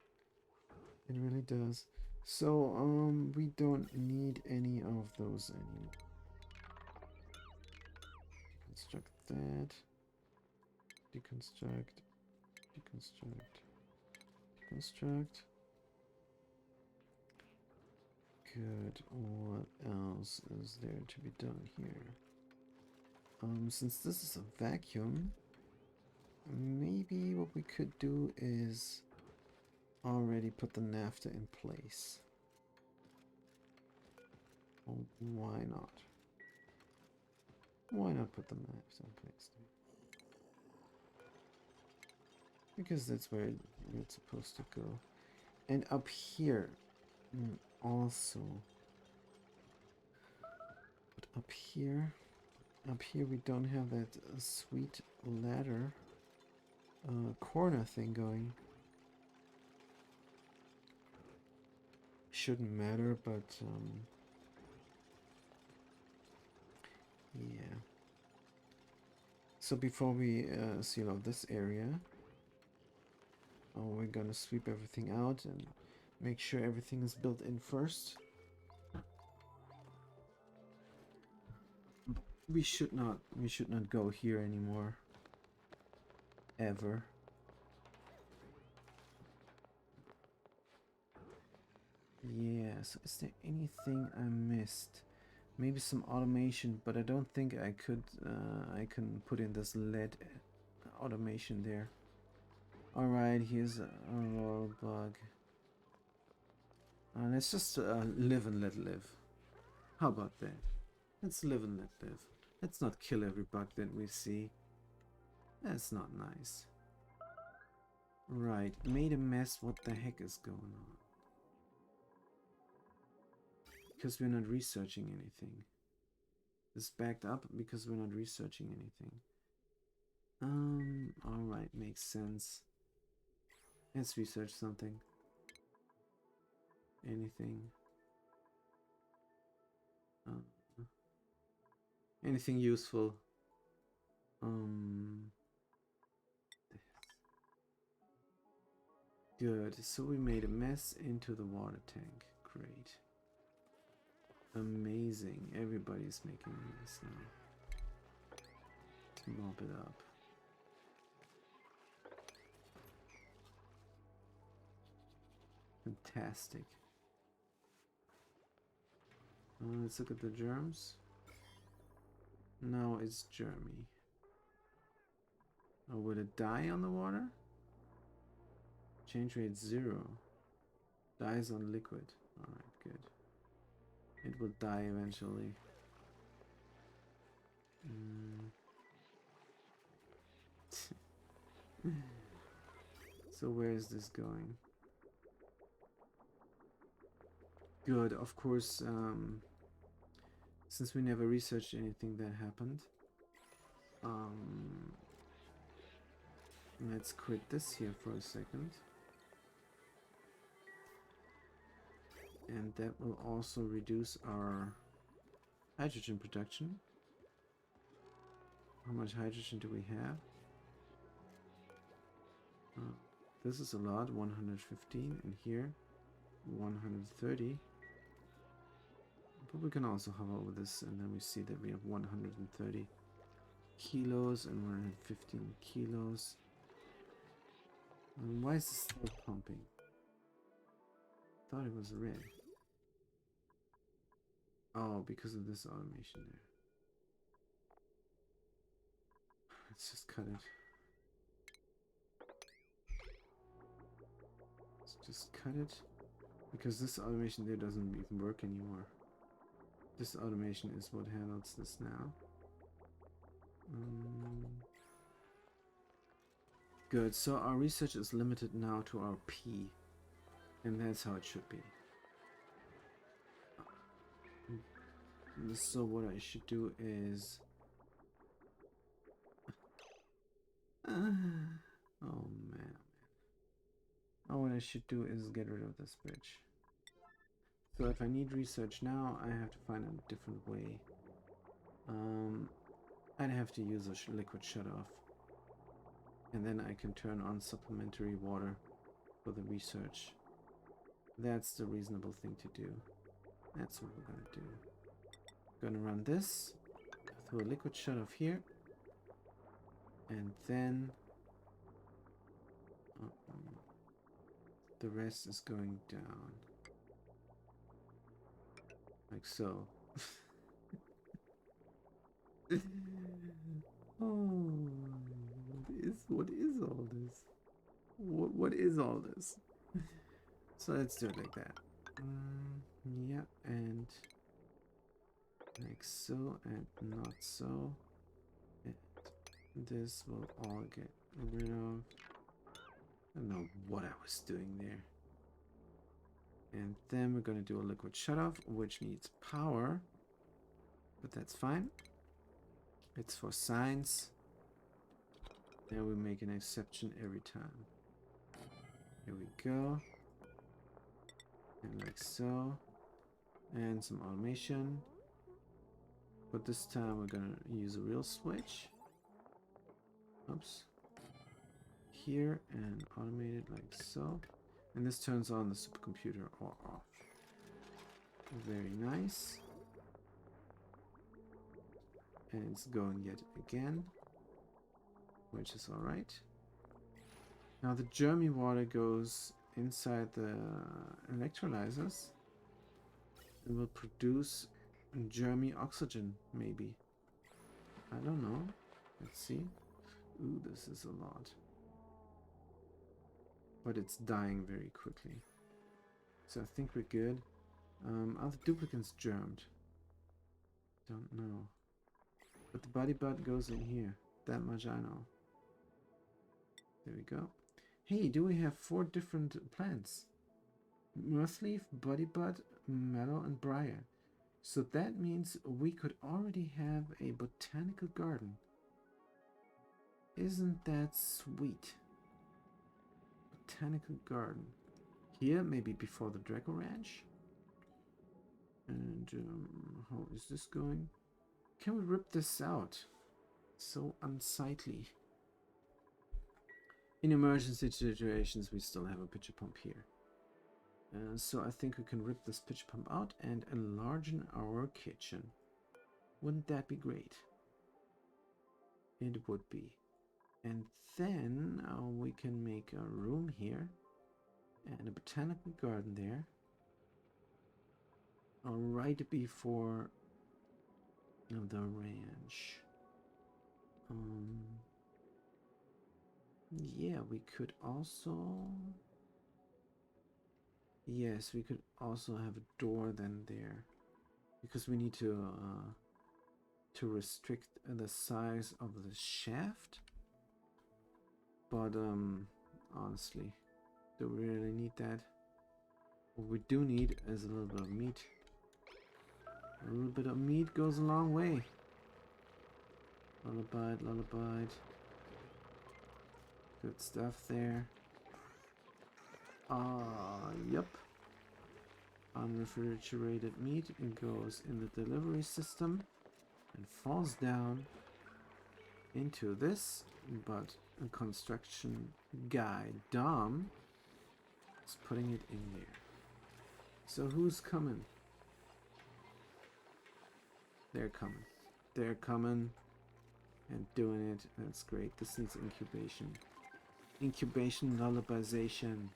It really does. So, we don't need any of those anymore. Deconstruct that. Deconstruct. Deconstruct. Deconstruct. Good. What else is there to be done here? Since this is a vacuum, maybe what we could do is already put the naphtha in place. Well, why not? Why not put the naphtha in place? Because that's where it's supposed to go. And up here, also. But up here we don't have that sweet ladder corner thing going. Shouldn't matter, but yeah. So before we seal off this area, we're gonna sweep everything out and make sure everything is built in first. We should not go here anymore. Ever. Yes. Is there anything I missed? Maybe some automation, but I don't think I could. I can put in this LED automation there. All right, here's a roll bug. Let's just live and let live. How about that? Let's live and let live. Let's not kill every bug that we see. That's not nice. Right, made a mess. What the heck is going on? Because we're not researching anything. This backed up because we're not researching anything. Alright, makes sense. Let's research something. Anything. Anything useful. Good, so we made a mess into the water tank. Great. Amazing, everybody's making a mess now. Let's mop it up. Fantastic. Let's look at the germs. No, it's germy. Oh, will it die on the water? Change rate 0. Dies on liquid. Alright, good. It will die eventually. So where is this going? Good, of course, since we never researched anything that happened, let's quit this here for a second. And that will also reduce our hydrogen production. How much hydrogen do we have? This is a lot, 115, and here 130. But we can also hover over this, and then we see that we have 130 kilos and 115 kilos. And why is this still pumping? Thought it was red. Oh, because of this automation there. Let's just cut it. Let's just cut it. Because this automation there doesn't even work anymore. This automation is what handles this now. Good, so our research is limited now to our P. And that's how it should be. So what I should do is... oh man. Oh, what I should do is get rid of this bitch. So if I need research now, I have to find a different way. I'd have to use a liquid shutoff. And then I can turn on supplementary water for the research. That's the reasonable thing to do. That's what we're gonna do. Gonna run this through a liquid shutoff here. And then the rest is going down. Like so. Oh, what is all this? What is all this? So let's do it like that. Yeah, and like so, and not so. And this will all get rid of. I don't know what I was doing there. And then we're going to do a liquid shutoff, which needs power. But that's fine. It's for science. And we make an exception every time. Here we go. And like so. And some automation. But this time we're going to use a real switch. Oops. Here and automate it like so. And this turns on the supercomputer or off. Very nice. And it's going yet again, which is alright. Now the Germy water goes inside the electrolyzers and will produce germy oxygen, maybe. I don't know. Let's see. Ooh, this is a lot. But it's dying very quickly. So I think we're good. Are the duplicants germed? Don't know. But the body bud goes in here. That much I know. There we go. Hey, do we have 4 different plants? Mirthleaf, body bud, mallow, and briar. So that means we could already have a botanical garden. Isn't that sweet? Botanical garden. Here, maybe before the Draco Ranch. And how is this going? Can we rip this out? So unsightly. In emergency situations, we still have a pitcher pump here. So I think we can rip this pitcher pump out and enlarge our kitchen. Wouldn't that be great? It would be. And then we can make a room here and a botanical garden there. Right before the ranch. Yeah, we could also... Yes, we could also have a door then there. Because we need to restrict the size of the shaft. But honestly, do we really need that? What we do need is a little bit of meat. A little bit of meat goes a long way. Lullaby, lullaby. Good stuff there. Yep. Unrefrigerated meat goes in the delivery system and falls down into this, but a construction guy, Dom, is putting it in there. So who's coming? They're coming. They're coming and doing it. That's great. This needs incubation. Incubation, lullabyization.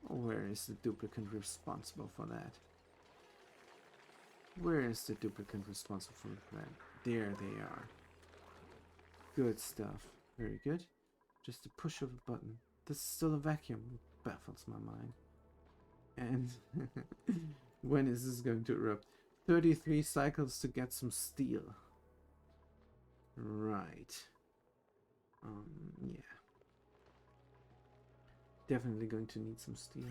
Where is the duplicant responsible for that? Where is the duplicant responsible for that? There they are. Good stuff. Very good. Just a push of a button. This is still a vacuum. It baffles my mind. And when is this going to erupt? 33 cycles to get some steel. Right. Yeah. Definitely going to need some steel.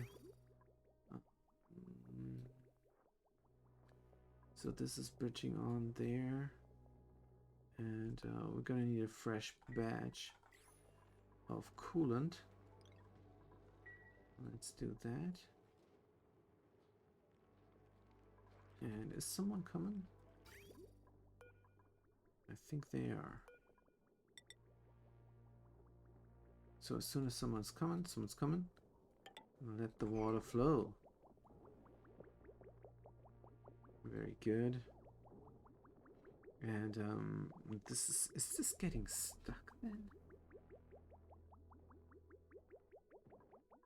So this is bridging on there. And we're gonna need a fresh batch of coolant. Let's do that. And is someone coming? I think they are. So as soon as someone's coming. Let the water flow. Very good. And is this getting stuck then?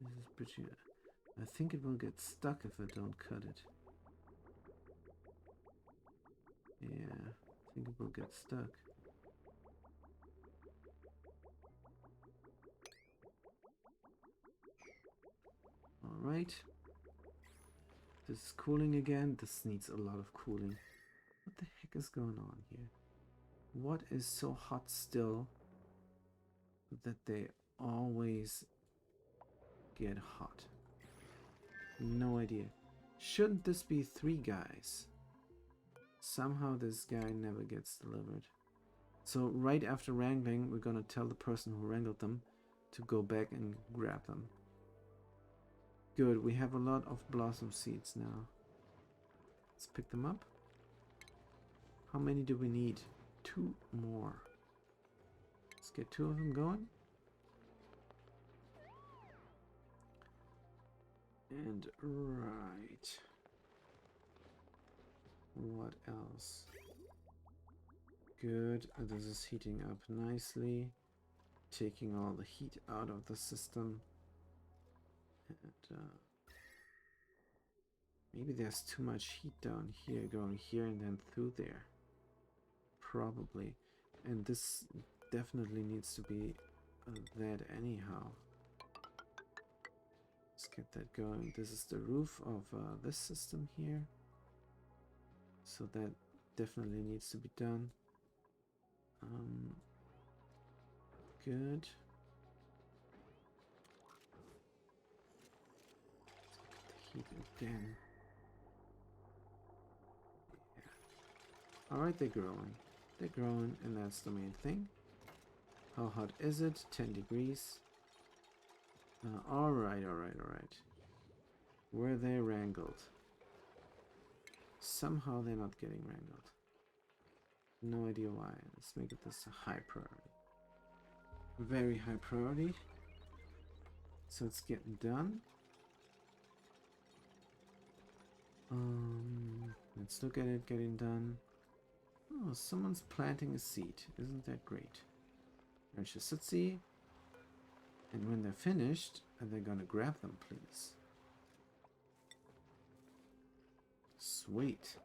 This is pretty. I think it will get stuck if I don't cut it. Yeah, I think it will get stuck. Alright. This is cooling again. This needs a lot of cooling. What the heck is going on here? What is so hot still that they always get hot? No idea. Shouldn't this be 3 guys? Somehow this guy never gets delivered. So right after wrangling, we're gonna tell the person who wrangled them to go back and grab them. Good, we have a lot of blossom seeds now. Let's pick them up. How many do we need? 2 more. Let's get 2 of them going. And right. What else? Good. This is heating up nicely. Taking all the heat out of the system. And Maybe there's too much heat down here, going here and then through there. Probably. And this definitely needs to be that anyhow. Let's get that going. This is the roof of this system here. So that definitely needs to be done. Good. Heat again. Yeah. Alright, they're growing. They're growing, and that's the main thing. How hot is it? 10 degrees. Alright. Were they wrangled? Somehow they're not getting wrangled. No idea why. Let's make it this a high priority. Very high priority. So it's getting done. Let's look at it getting done. Oh, someone's planting a seed. Isn't that great? There's your Sitsi. And when they're finished, they're gonna grab them, please. Sweet.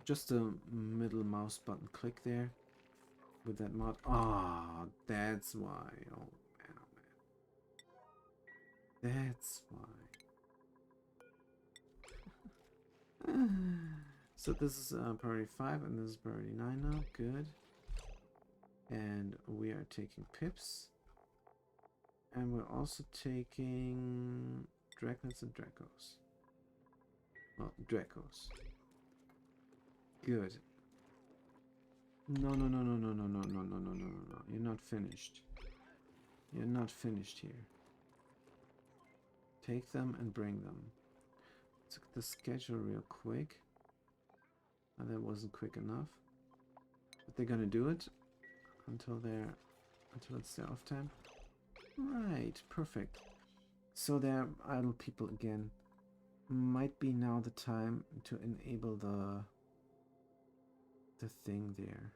Just a middle mouse button click there with that mod. Ah, oh, that's why. Oh man, that's why. So this is priority 5 and this is priority 9 now. Good. And we are taking pips. And we're also taking Dragons and Dracos. Well, Dracos. Good. No. You're not finished. You're not finished here. Take them and bring them. Let's look at the schedule real quick. Oh, that wasn't quick enough. But they're gonna do it until it's their off time. Right, perfect. So they're idle people again. Might be now the time to enable the thing there.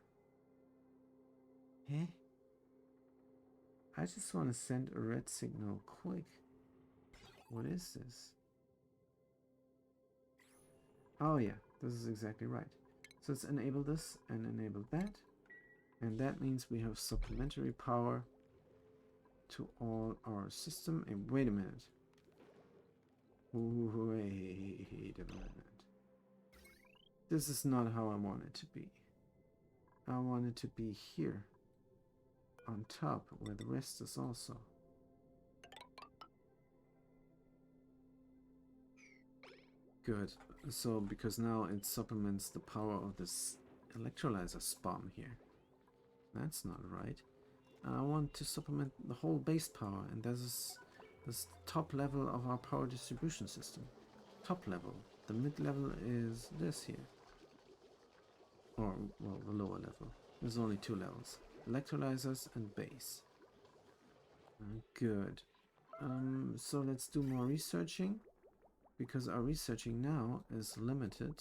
Eh? I just want to send a red signal quick. What is this? Oh yeah, this is exactly right. So let's enable this and enable that. And that means we have supplementary power to all our system. And wait a minute. Wait a minute. This is not how I want it to be. I want it to be here. On top, where the rest is also. Good. So, because now it supplements the power of this electrolyzer spawn here. That's not right. I want to supplement the whole base power, and this is this top level of our power distribution system. Top level. The mid level is this here. Or, well, the lower level. There's only 2 levels. Electrolyzers and base. Good. So let's do more researching. Because our researching now is limited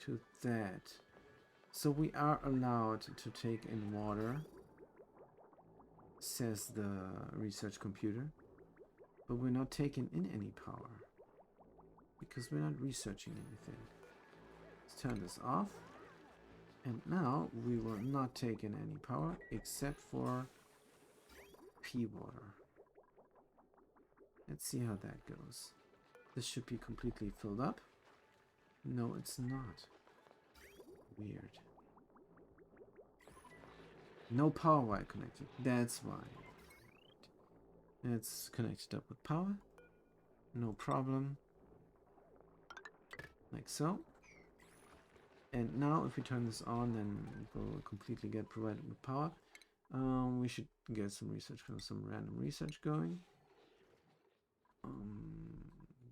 to that. So we are allowed to take in water, says the research computer, but we're not taking in any power because we're not researching anything. Let's turn this off, and now we will not take in any power except for pea water. Let's see how that goes. This should be completely filled up. No, it's not. Weird. No power wire connected. That's why. It's connected up with power. No problem. Like so. And now if we turn this on, then it will completely get provided with power. We should get some research, some random research going.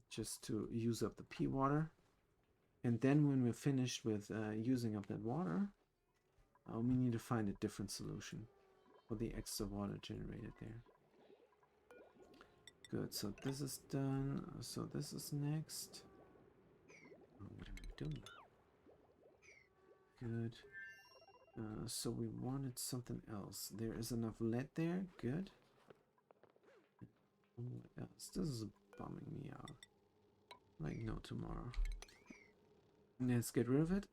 Just to use up the pea water. And then when we're finished with using up that water, we need to find a different solution for the extra water generated there. Good, so this is done. So this is next. Oh, what am I doing? Good. So we wanted something else. There is enough lead there. Good. What else? This is bumming me out. Like no tomorrow. Let's get rid of it.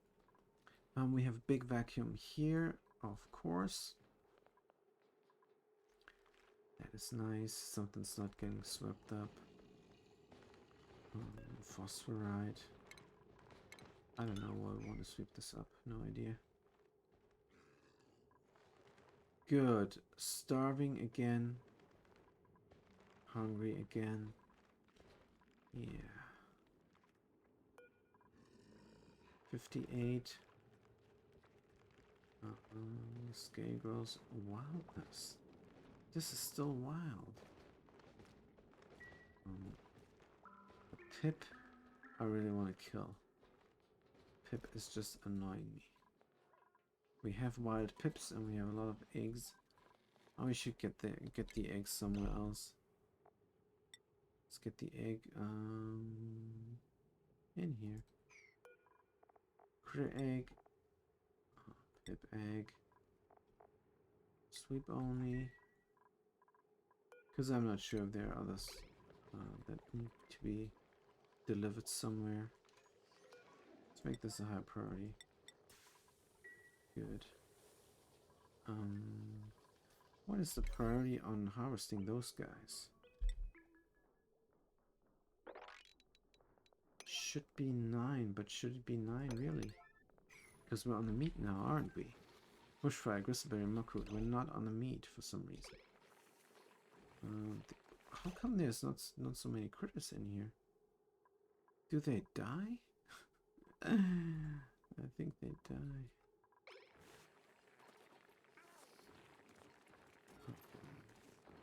We have a big vacuum here, of course. That is nice. Something's not getting swept up. Phosphorite. I don't know why I want to sweep this up. No idea. Good. Starving again. Hungry again. Yeah. 58. Scarecrow's wildness. This is still wild. Pip, I really want to kill. Pip is just annoying me. We have wild pips and we have a lot of eggs. Oh, we should get the eggs somewhere else. Let's get the egg in here. Critter egg. Pip egg. Sweep only. Because I'm not sure if there are others that need to be delivered somewhere. Let's make this a high priority. Good. What is the priority on harvesting those guys? Should be 9, but should it be 9 really? Because we're on the meat now, aren't we? Bushfire, gristleberry, muckroot. We're not on the meat for some reason. How come there's not so many critters in here? Do they die? I think they die.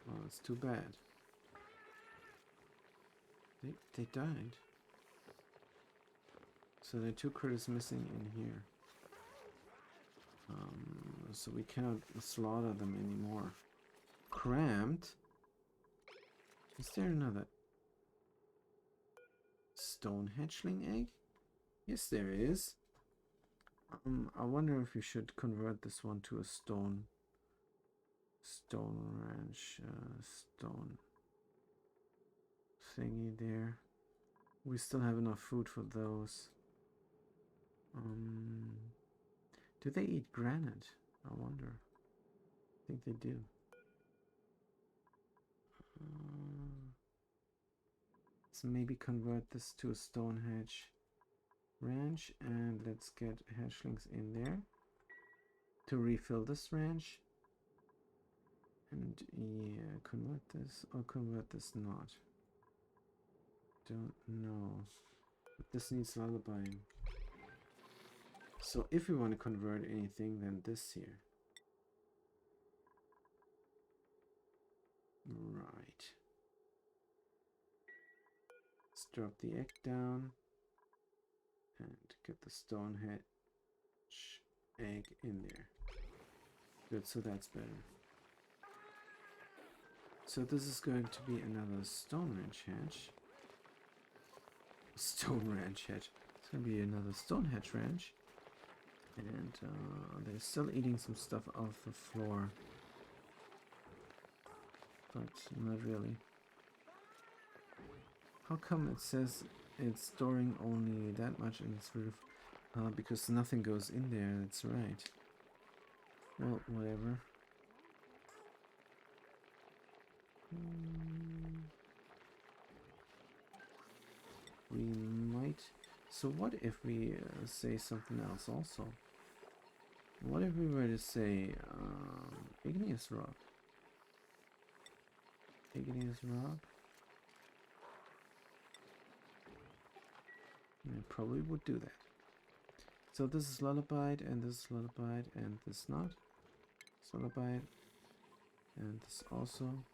Well, it's too bad. They died. So there are 2 critters missing in here. So we cannot slaughter them anymore. Cramped? Is there another stone hatchling egg? Yes, there is. I wonder if we should convert this one to a stone ranch, stone thingy there. We still have enough food for those. Do they eat granite? I wonder. I think they do. Let's maybe convert this to a stone ranch, and let's get hatchlings in there to refill this ranch. And yeah, convert this or convert this not. Don't know. But this needs lullabying. So if we want to convert anything, then this here. Right. Let's drop the egg down and get the stone egg in there. Good, so that's better. So this is going to be another stone ranch hatch. Stone ranch hatch. It's going to be another stone hatch ranch. And they're still eating some stuff off the floor. But not really. How come it says it's storing only that much in its roof? Because nothing goes in there, that's right. Well, whatever. We might... So what if we say something else also? What if we were to say igneous rock? Igneous rock? I probably would do that. So this is lullabyed, and this is lullabyed, and this not. It's lullabyed, and this also.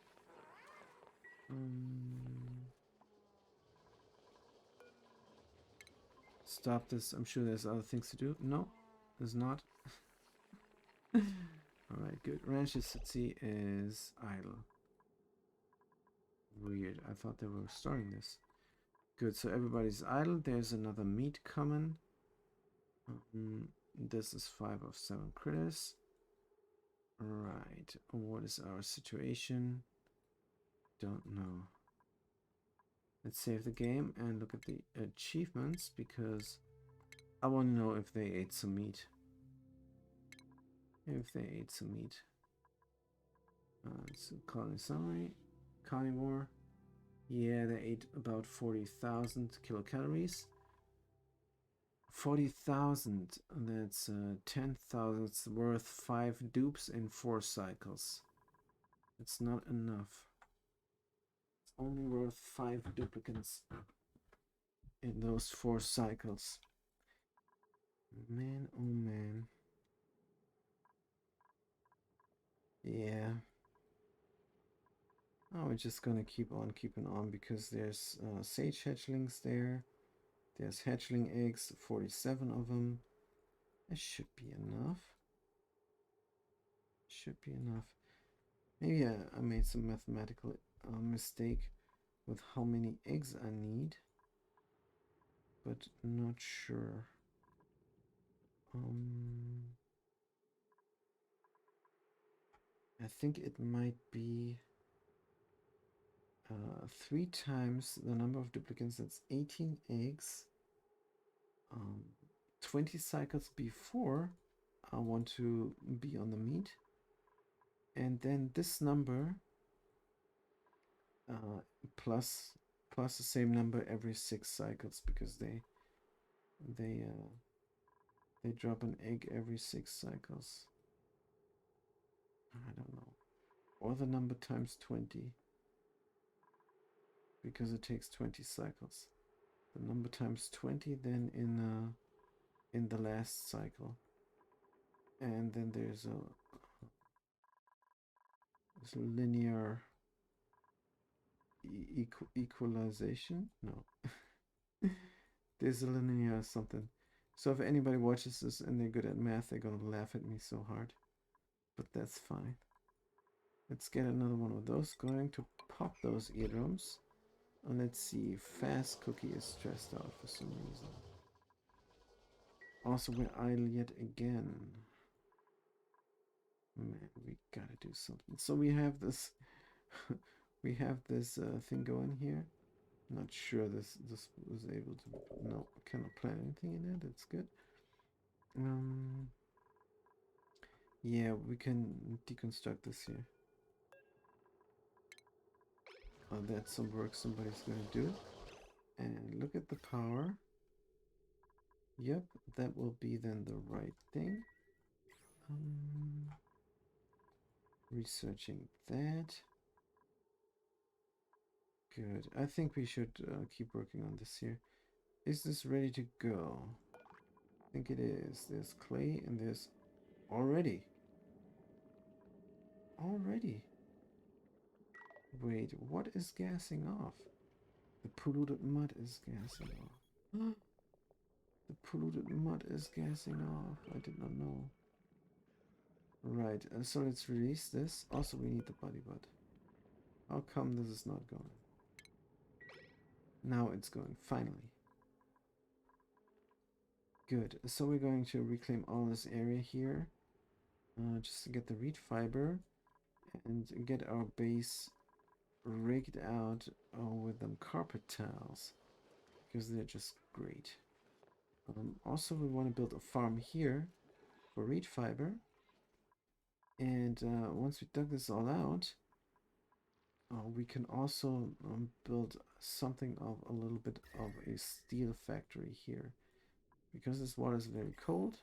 Stop this. I'm sure there's other things to do. No, there's not. Alright, good. Ranch's City is idle. Weird. I thought they were restoring this. Good, so everybody's idle. There's another meat coming. This is 5 of 7 critters. Right. What is our situation? Don't know. Let's save the game and look at the achievements because I want to know if they ate some meat. If they ate some meat. So colony summary. Carnivore. Yeah, they ate about 40,000 kilocalories. 40,000. That's 10,000. It's worth 5 dupes in 4 cycles. It's not enough. It's only worth 5 duplicants in those 4 cycles. Man, oh man. Yeah. Oh, we're just gonna keep on keeping on because there's sage hatchlings there. There's hatchling eggs, 47 of them. It should be enough. Should be enough. Maybe I made some mathematical mistake with how many eggs I need, but not sure. I think it might be 3 times the number of duplicates. That's 18 eggs. 20 cycles before I want to be on the meat, and then this number plus the same number every 6 cycles because they drop an egg every 6 cycles. I don't know. Or the number times 20 because it takes 20 cycles. The number times 20 then in the last cycle. And then there's a linear equalization. No. There's a linear something. So if anybody watches this and they're good at math, they're gonna laugh at me so hard. But that's fine. Let's get another one of those. Going to pop those eardrums. And let's see. Fast Cookie is stressed out for some reason. Also, we're idle yet again. Man, we gotta do something. So we have this we have this thing going here. Not sure this was able to. No, cannot plant anything in it. That's good. Yeah, we can deconstruct this here. That's some work somebody's gonna do. And look at the power. Yep, that will be then the right thing. Researching that. Good. I think we should keep working on this here. Is this ready to go? I think it is. There's clay and there's already. Wait, what is gassing off? The polluted mud is gassing off. The polluted mud is gassing off. I did not know. Right, so let's release this. Also, we need the body bud. How come this is not going? Now it's going, finally. Good, so we're going to reclaim all this area here. Just to get the reed fiber and get our base rigged out with them carpet tiles. Because they're just great. Also, we want to build a farm here for reed fiber. And once we dug this all out, we can also build something of a little bit of a steel factory here. Because this water is very cold,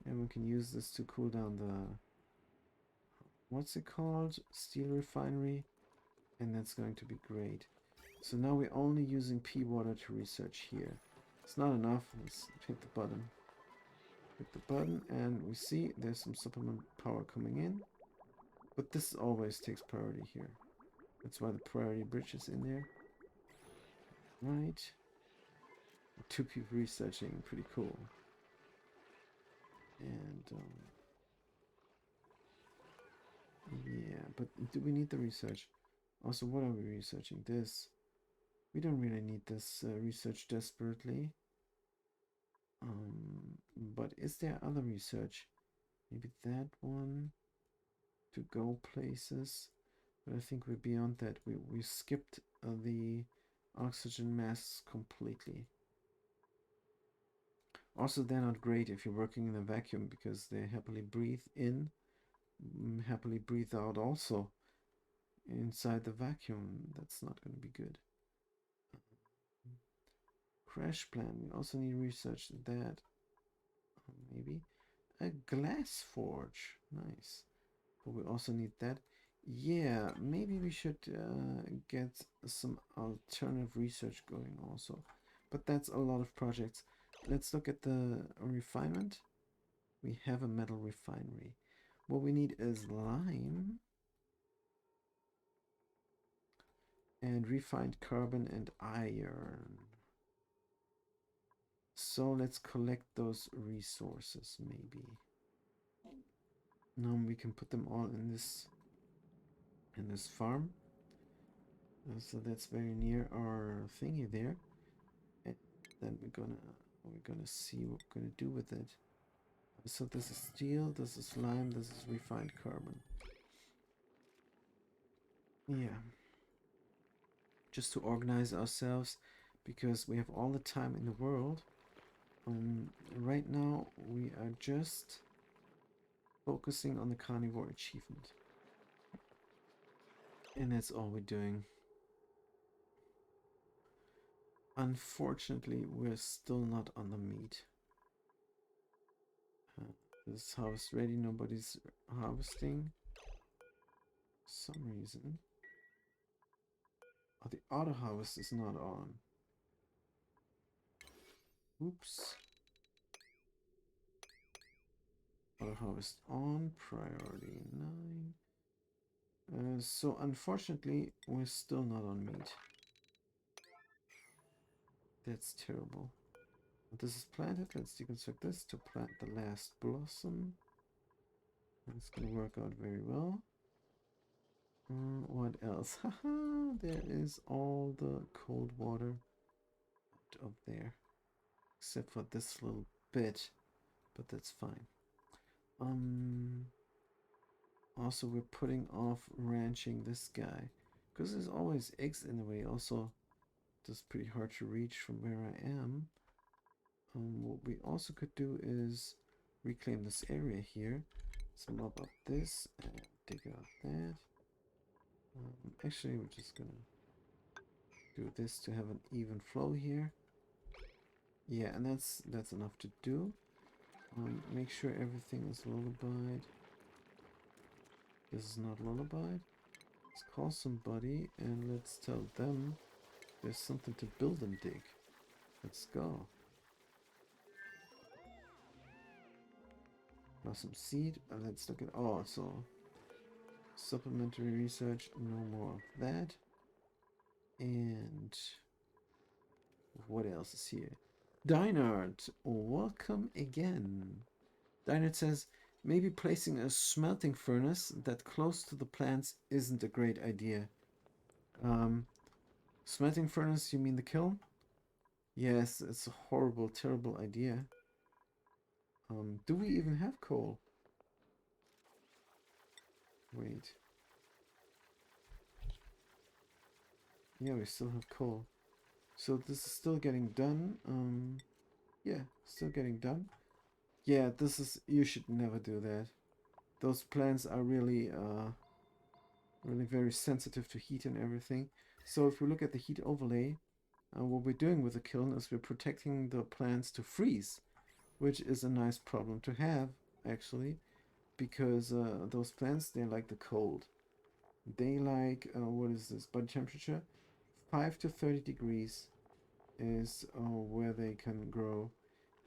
and we can use this to cool down the, what's it called? Steel refinery. And that's going to be great. So now we're only using P water to research here. It's not enough. Let's hit the button. Hit the button and we see there's some supplement power coming in. But this always takes priority here. That's why the priority bridge is in there. Right. 2 people researching. Pretty cool. And yeah, but do we need the research? Also, what are we researching? This. We don't really need this research desperately. But is there other research? Maybe that one to go places. But I think we're beyond that. We skipped the oxygen masks completely. Also, they're not great if you're working in a vacuum because they happily breathe in, happily breathe out also inside the vacuum. That's not going to be good. Crash plan. We also need research that. Maybe a glass forge. Nice. But we also need that. Yeah, maybe we should get some alternative research going also. But that's a lot of projects. Let's look at the refinement. We have a metal refinery. What we need is lime and refined carbon and iron. So let's collect those resources maybe. Now we can put them all in this farm. So that's very near our thingy there. And then we're gonna see what we're gonna do with it. So this is steel, this is lime, this is refined carbon. Yeah. Just to organize ourselves because we have all the time in the world. Right now we are just focusing on the carnivore achievement. And that's all we're doing. Unfortunately, we're still not on the meat. This harvest ready, nobody's harvesting. For some reason. Oh, the auto harvest is not on. Oops. Auto harvest on, priority 9. So unfortunately, we're still not on meat. That's terrible. This is planted. Let's deconstruct this to plant the last blossom. It's gonna work out very well. What else? Haha, there is all the cold water up there. Except for this little bit. But that's fine. Also, we're putting off ranching this guy. Because there's always eggs in the way. Also, it's pretty hard to reach from where I am. What we also could do is reclaim this area here. So mop up this and dig out that. Actually, we're just gonna do this to have an even flow here. Yeah, and that's enough to do. Make sure everything is lullabied. This is not lullabied. Let's call somebody and let's tell them there's something to build and dig. Let's go. Now some seed. Let's look at so supplementary research. No more of that. And what else is here? Dinard, welcome again. Dinard says maybe placing a smelting furnace that close to the plants isn't a great idea. Smelting furnace, you mean the kiln? Yes, it's a horrible, terrible idea. Do we even have coal? Wait. Yeah, we still have coal. So this is still getting done. Yeah, still getting done. Yeah, this is, you should never do that. Those plants are really, really very sensitive to heat and everything. So if we look at the heat overlay, what we're doing with the kiln is we're protecting the plants to freeze, which is a nice problem to have, actually, because those plants, they like the cold. They like, what is this, body temperature? 5 to 30 degrees is where they can grow.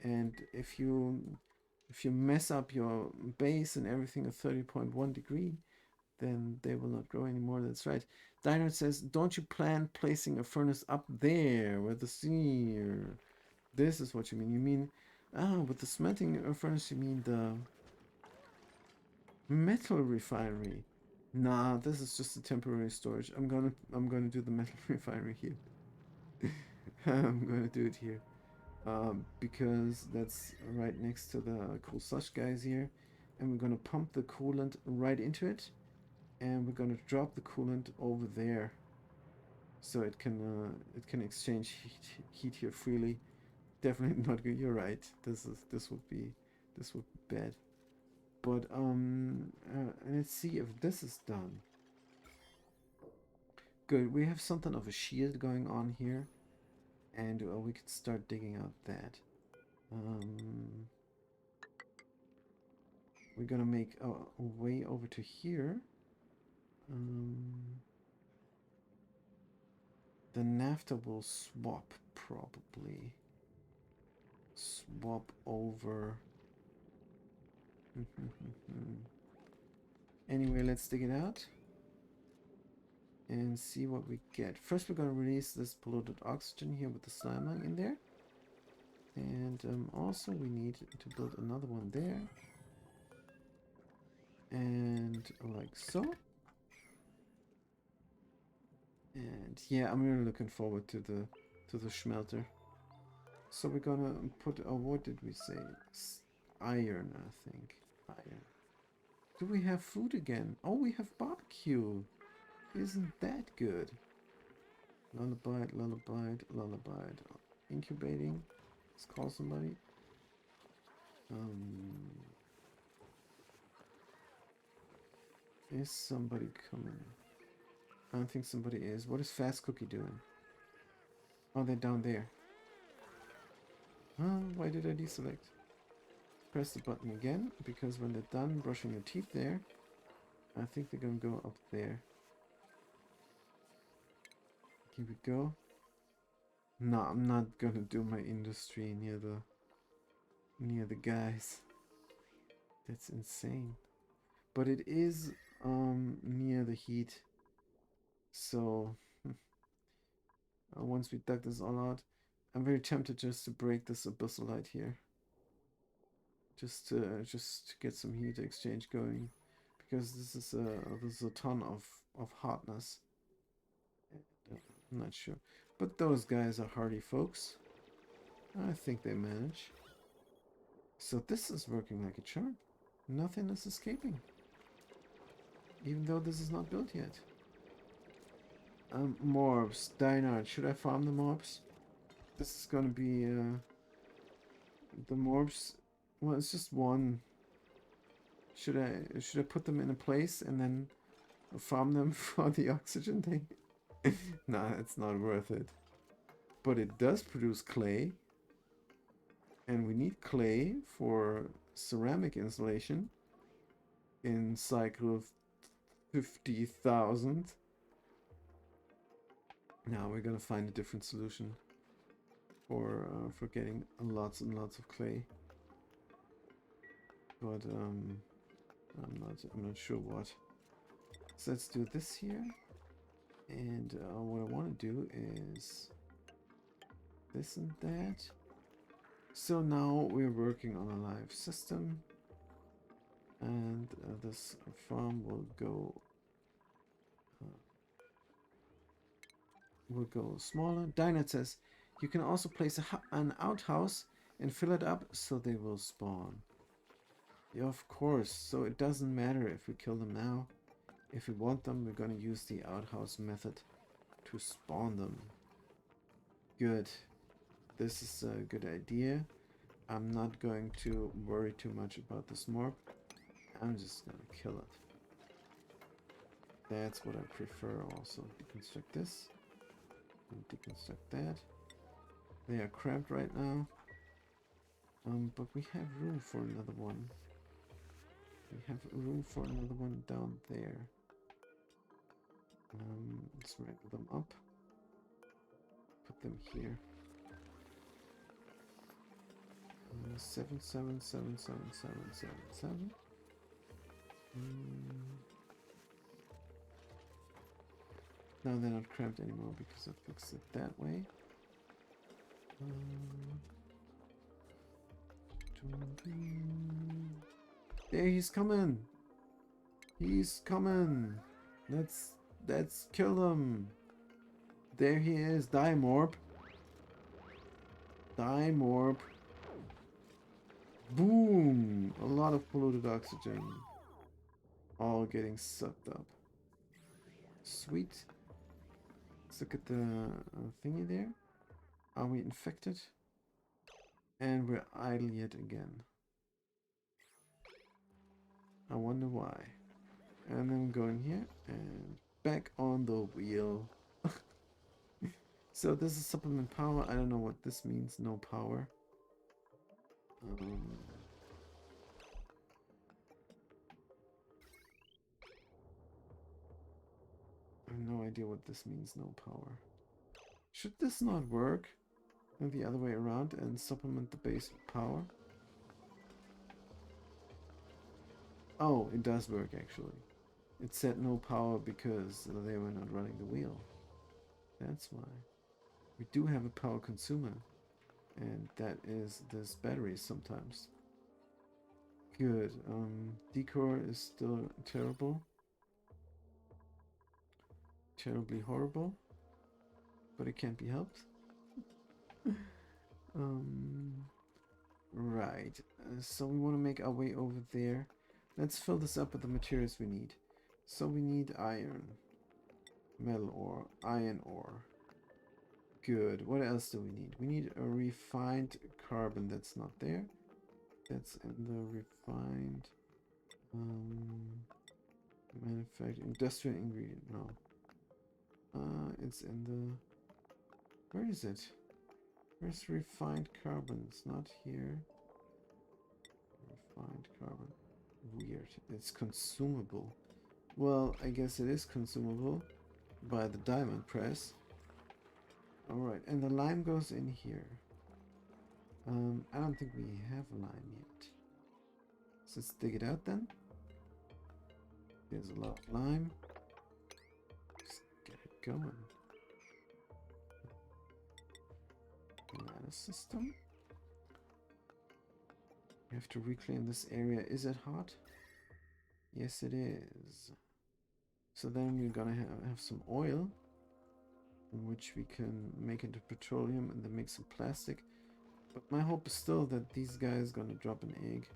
And if you mess up your base and everything at 30.1 degree, then they will not grow anymore. That's right. Diner says, don't you plan placing a furnace up there where the sea? This is what you mean. You mean, with the smelting furnace, you mean the metal refinery. Nah, this is just a temporary storage. I'm gonna do the metal refinery here. I'm gonna do it here. Because that's right next to the cool slush guys here. And we're gonna pump the coolant right into it. And we're gonna drop the coolant over there. so it can exchange heat here freely. Definitely not good. You're right. This would be bad. But let's see if this is done. Good. We have something of a shield going on here, and we can start digging out that. We're gonna make a way over to here. The NAFTA will swap, probably. Swap over. Anyway, let's dig it out and see what we get. First, we're gonna release this polluted oxygen here with the slime in there. And also we need to build another one there. And like so. And yeah, I'm really looking forward to the smelter. So we're gonna put, what did we say? Iron, I think. Iron. Do we have food again? Oh, we have barbecue. Isn't that good? Lullaby, lullaby, lullaby. Incubating. Let's call somebody. Is somebody coming? I don't think somebody is. What is Fast Cookie doing? Oh, they're down there. Why did I deselect? Press the button again, because when they're done brushing their teeth there, I think they're gonna go up there. Here we go. No, I'm not gonna do my industry near the guys. That's insane. But it is near the heat. So once we dug this all out, I'm very tempted just to break this abyssalite here. Just to get some heat exchange going, because this is a ton of hotness. I'm not sure, but those guys are hardy folks. I think they manage. So this is working like a charm. Nothing is escaping, even though this is not built yet. Morbs, Dynard. Should I farm the mobs? This is gonna be the morbs. Well, it's just one. Should I put them in a place and then farm them for the oxygen thing? Nah, it's not worth it. But it does produce clay. And we need clay for ceramic insulation in cycle of 50,000. Now we're gonna find a different solution for getting lots and lots of clay. But I'm not sure what. So let's do this here. And what I want to do is this and that. So now we're working on a live system, and this farm will go smaller. Dynat says you can also place an outhouse and fill it up so they will spawn. Yeah, of course. So it doesn't matter if we kill them now. If we want them, we're gonna use the outhouse method to spawn them. Good. This is a good idea. I'm not going to worry too much about this morb. I'm just gonna kill it. That's what I prefer also. Deconstruct this. And deconstruct that. They are cramped right now. But we have room for another one. We have room for another one down there. Let's wrangle them up. Put them here. 7, 7, 7, 7, 7, 7, 7. Now they're not cramped anymore because I fixed it that way. There, he's coming. He's coming. Let's kill him. There he is. Die, Morb. Die, Morb. Boom! A lot of polluted oxygen. All getting sucked up. Sweet. Let's look at the thingy there. Are we infected? And we're idle yet again. I wonder why. And then go in here and back on the wheel. So this is supplement power. I don't know what this means. No power. I have no idea what this means. No power. Should this not work? And the other way around and supplement the base with power? Oh, it does work actually. It said no power because they were not running the wheel. That's why. We do have a power consumer. And that is this battery sometimes. Good. Decor is still terrible. Terribly horrible. But it can't be helped. Right. So we want to make our way over there. Let's fill this up with the materials we need. So we need iron. Metal ore. Iron ore. Good. What else do we need? We need a refined carbon. That's not there. That's in the refined manufacturing industrial ingredient. No. It's in the... Where is it? Where's refined carbon? It's not here. Refined carbon. Weird. It's consumable. Well, I guess it is consumable by the diamond press. Alright, and the lime goes in here. I don't think we have lime yet. So let's dig it out then. There's a lot of lime. Just get it going. Ladder system. We have to reclaim this area. Is it hot? Yes, it is. So then we're gonna have some oil, which we can make into petroleum and then make some plastic. But my hope is still that these guys gonna drop an egg.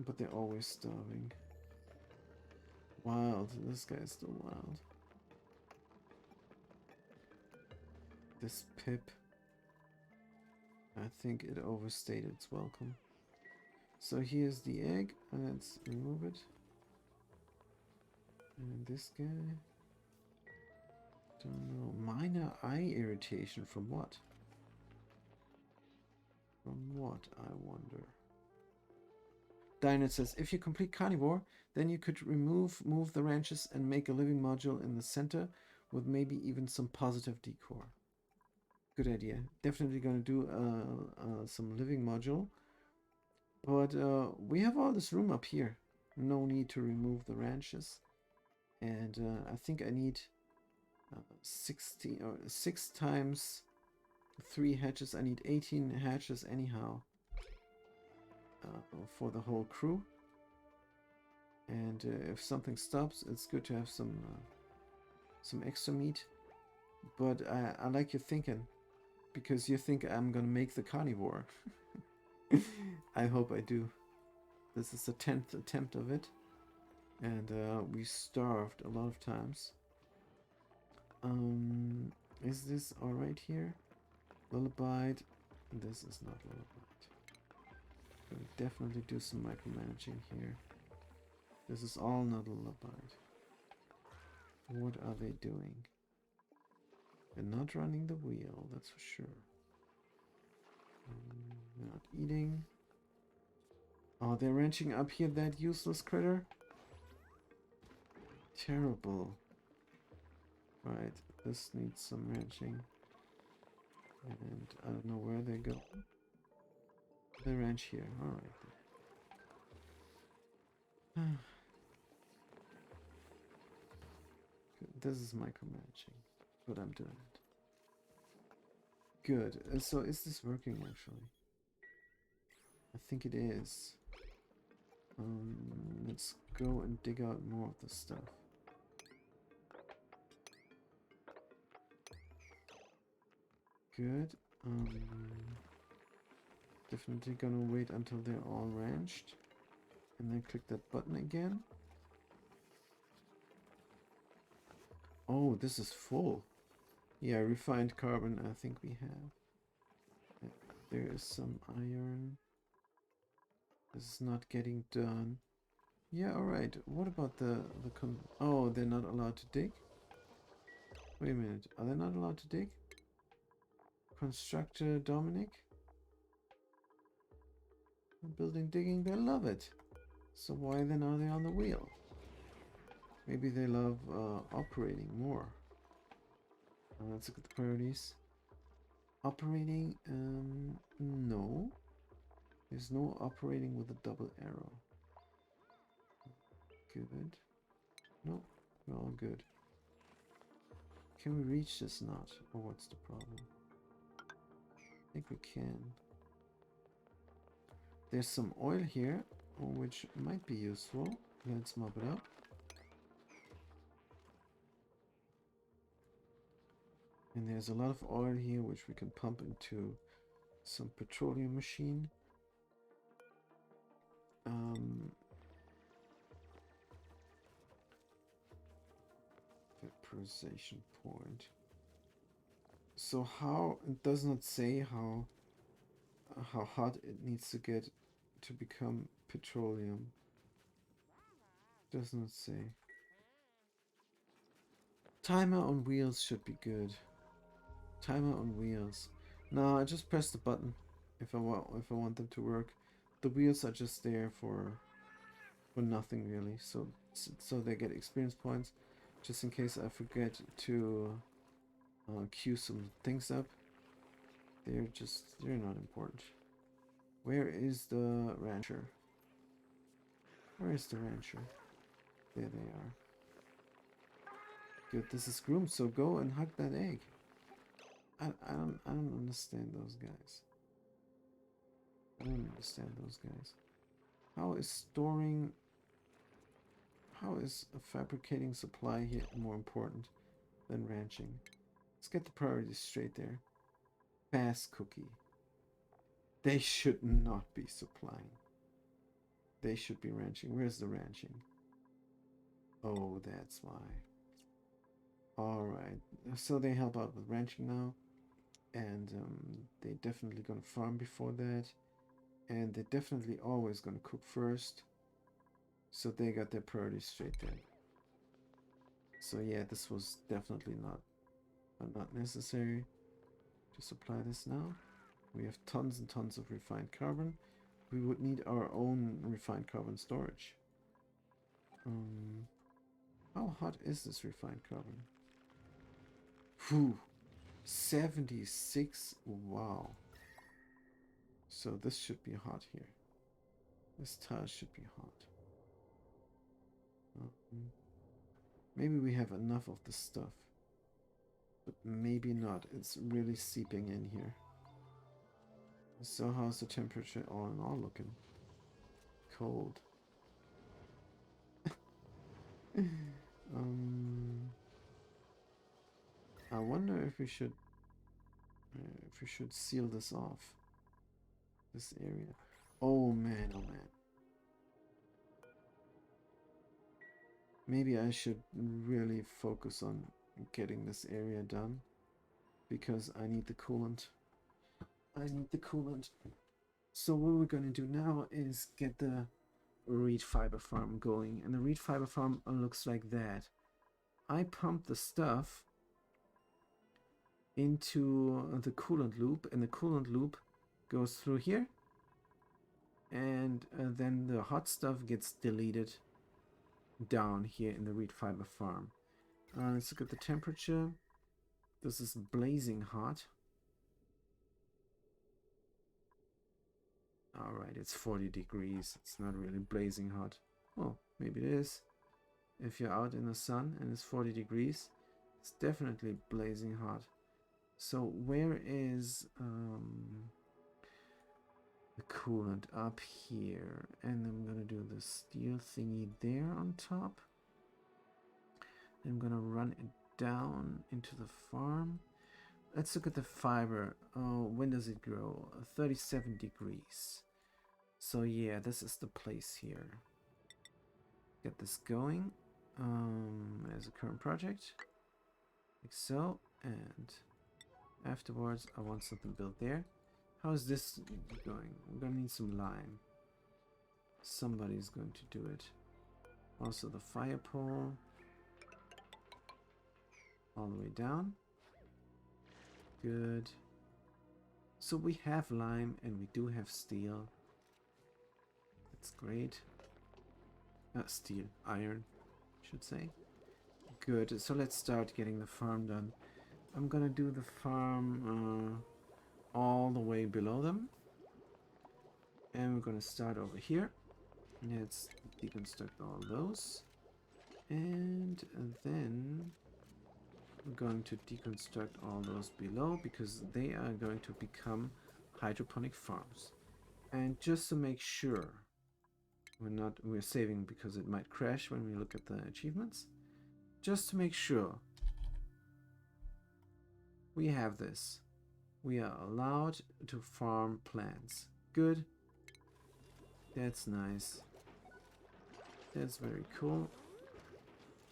But they're always starving. Wild. This guy is still wild. This pip. I think it overstayed its welcome. So here's the egg. Let's remove it. And this guy. Don't know. Minor eye irritation from what? From what, I wonder. Dinah says, if you complete carnivore, then you could move the ranches and make a living module in the center with maybe even some positive decor. Good idea. Definitely gonna do some living module. But we have all this room up here. No need to remove the ranches. And I think I need 6 times 3 hatches. I need 18 hatches anyhow for the whole crew. And if something stops, it's good to have some extra meat. But I like your thinking, because you think I'm gonna make the carnivore. I hope I do. This is the 10th attempt of it, and we starved a lot of times. Is this alright here? Lullaby. This is not lullaby. Gonna definitely do some micromanaging here. This is all not lullaby. What are they doing? They're not running the wheel, that's for sure. They're not eating. Oh, they're ranching up here, that useless critter. Terrible. Right, this needs some ranching. And I don't know where they go. They ranch here, alright. This is micromanaging, but I'm doing it. Good. So is this working actually? I think it is. Let's go and dig out more of the stuff. Good. Definitely gonna wait until they're all ranched. And then click that button again. Oh, this is full. Yeah, refined carbon I think we have. There is some iron. This is not getting done. Yeah, alright. What about the oh, they're not allowed to dig? Wait a minute. Are they not allowed to dig? Constructor Dominic? Building digging, they love it. So why then are they on the wheel? Maybe they love operating more. Let's look at the priorities. Operating, no. There's no operating with a double arrow. Good. No, we're all good. Can we reach this knot? Or what's the problem? I think we can. There's some oil here, which might be useful. Let's mop it up. And there's a lot of oil here, which we can pump into some petroleum machine. Vaporization point. So how, it does not say how hot it needs to get to become petroleum. Does not say. Timer on wheels should be good. Timer on wheels. No, I just press the button if I want them to work. The wheels are just there for nothing really. So they get experience points, just in case I forget to queue some things up. They're not important. Where is the rancher? Where is the rancher? There they are. Good, this is groomed, so go and hug that egg. I don't understand those guys. I don't understand those guys. How is fabricating supply here more important than ranching? Let's get the priorities straight there. Fast cookie. They should not be supplying. They should be ranching. Where's the ranching? Oh, that's why. Alright. So they help out with ranching now. And they're definitely gonna farm before that. And they're definitely always gonna cook first. So they got their priorities straight there. So yeah, this was definitely not necessary to supply this now. We have tons and tons of refined carbon. We would need our own refined carbon storage. How hot is this refined carbon? Whew, 76. Wow. So this should be hot here. This tile should be hot. Maybe we have enough of this stuff. But maybe not. It's really seeping in here. So how's the temperature all in all looking? Cold. I wonder if we should seal this off. This area. Oh man, oh man. Maybe I should really focus on getting this area done, because I need the coolant. I need the coolant. So what we're going to do now is get the reed fiber farm going, and the reed fiber farm looks like that. I pump the stuff into the coolant loop, and the coolant loop goes through here, and then the hot stuff gets deleted down here in the reed fiber farm. Let's look at the temperature. This is blazing hot. Alright, it's 40 degrees. It's not really blazing hot. Well, maybe it is. If you're out in the sun and it's 40 degrees, it's definitely blazing hot. So where is the coolant? Up here. And I'm gonna do the steel thingy there on top. I'm gonna run it down into the farm. Let's look at the fiber. Oh, when does it grow? 37 degrees. So yeah, this is the place here. Get this going as a current project. like so, and afterwards I want something built there. How is this going? We're gonna need some lime. Somebody's going to do it. Also the fire pole. All the way down. Good. So we have lime and we do have steel. That's great. Steel. Iron, I should say. Good. So let's start getting the farm done. I'm gonna do the farm all the way below them. And we're gonna start over here. Let's deconstruct all those. And then we're going to deconstruct all those below because they are going to become hydroponic farms. And just to make sure we're saving because it might crash when we look at the achievements. Just to make sure we have this. We are allowed to farm plants. Good. That's nice. That's very cool.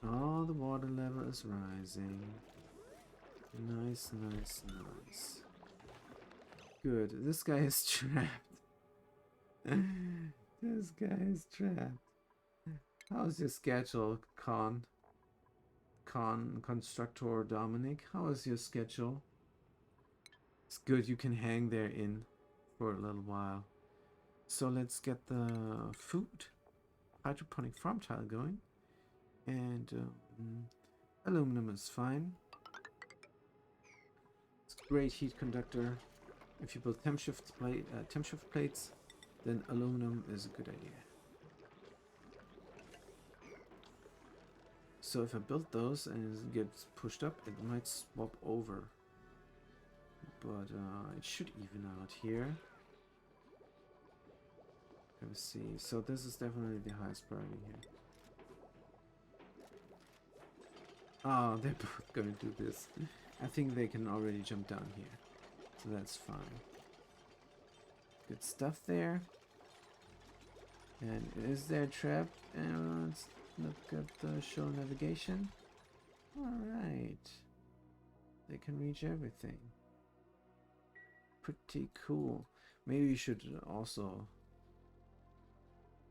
Oh, the water level is rising. Nice, nice, nice. Good. This guy is trapped. This guy is trapped. How's your schedule, Constructor Dominic? How is your schedule? It's good, you can hang there in for a little while. So let's get the food hydroponic farm tile going. And aluminum is fine. It's a great heat conductor. If you build temp shift plates, then aluminum is a good idea. So if I build those and it gets pushed up, it might swap over. But it should even out here. Let's see. So this is definitely the highest priority here. Oh, they're both gonna do this. I think they can already jump down here. So that's fine. Good stuff there. And is there a trap? And let's look at the show navigation. Alright. They can reach everything. Pretty cool. Maybe we should also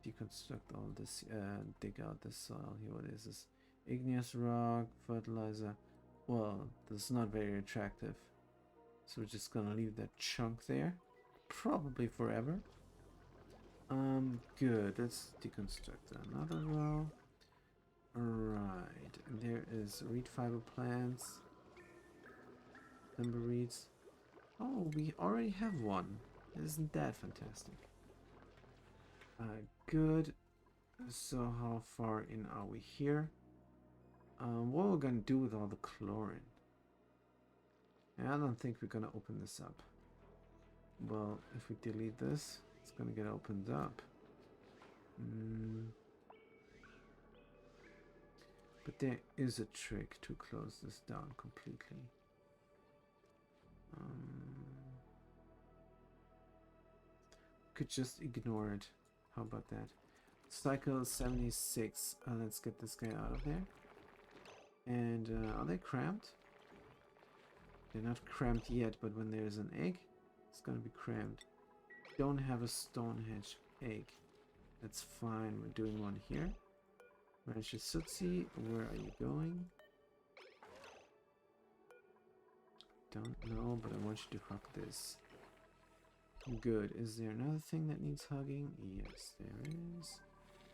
deconstruct all this, dig out this soil here. What is this? Igneous rock, fertilizer. Well, this is not very attractive. So we're just gonna leave that chunk there. Probably forever. Good. Let's deconstruct another row. Alright. And there is reed fiber plants. Timber reeds. Oh, we already have one. Isn't that fantastic? Good. So how far in are we here? What we're gonna do with all the chlorine? I don't think we're gonna open this up. Well, if we delete this, it's gonna get opened up. But there is a trick to close this down completely. Could just ignore it. How about that? Cycle 76. Let's get this guy out of there. And are they cramped? They're not cramped yet, but when there's an egg, it's gonna be cramped. Don't have a Stonehenge egg. That's fine. We're doing one here. Sutsi, where are you going? Don't know, but I want you to hug this. Good. Is there another thing that needs hugging? Yes, there is.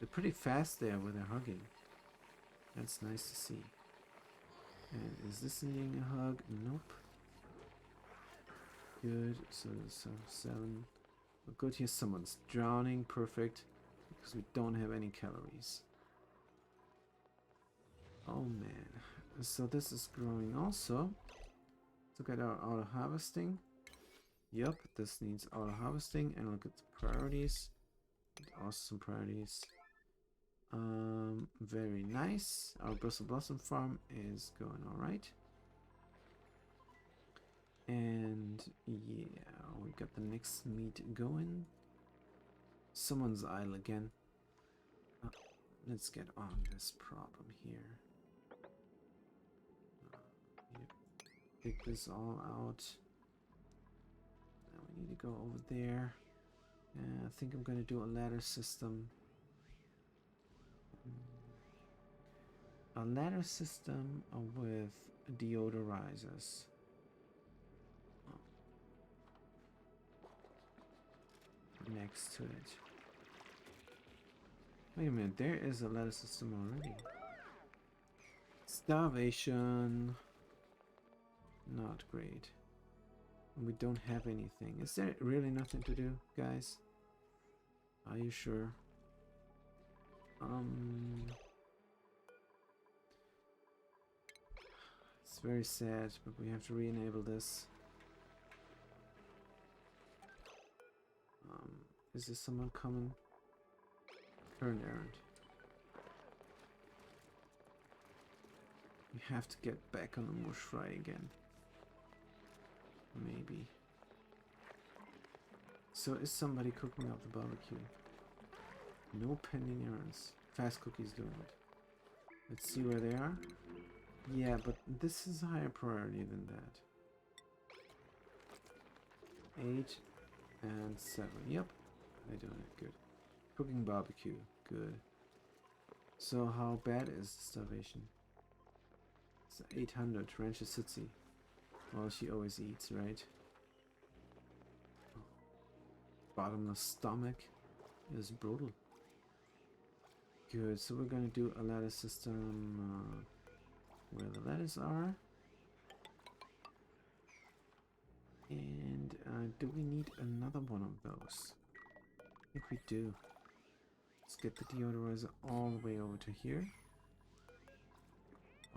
They're pretty fast there when they're hugging. That's nice to see. And is this needing a hug? Nope. Good. So 7. We're good here. Someone's drowning. Perfect. Because we don't have any calories. Oh man. So this is growing also. Look at our auto harvesting. Yep, this needs auto harvesting. And look at the priorities. Awesome priorities. Very nice. Our Brussels Blossom farm is going alright. And yeah, we got the next meat going. Someone's idle again. Let's get on this problem here. Pick this all out. Now we need to go over there. I think I'm gonna do a ladder system. A ladder system with deodorizers. Next to it. Wait a minute, there is a ladder system already. Starvation. Not great. We don't have anything. Is there really nothing to do, guys? Are you sure? It's very sad, but we have to re-enable this. Is there someone coming? Turn errand. We have to get back on the mush fry again. Maybe. So is somebody cooking up the barbecue? No pending errands. Fast Cookie's doing it. Let's see where they are. Yeah, but this is a higher priority than that. 8 and 7. Yep. They're doing it. Good. Cooking barbecue. Good. So how bad is the starvation? It's 800. Rancher Sitsi. Well, she always eats, right? Bottomless stomach is brutal. Good. So we're gonna do a ladder system where the ladders are. And do we need another one of those? I think we do. Let's get the deodorizer all the way over to here.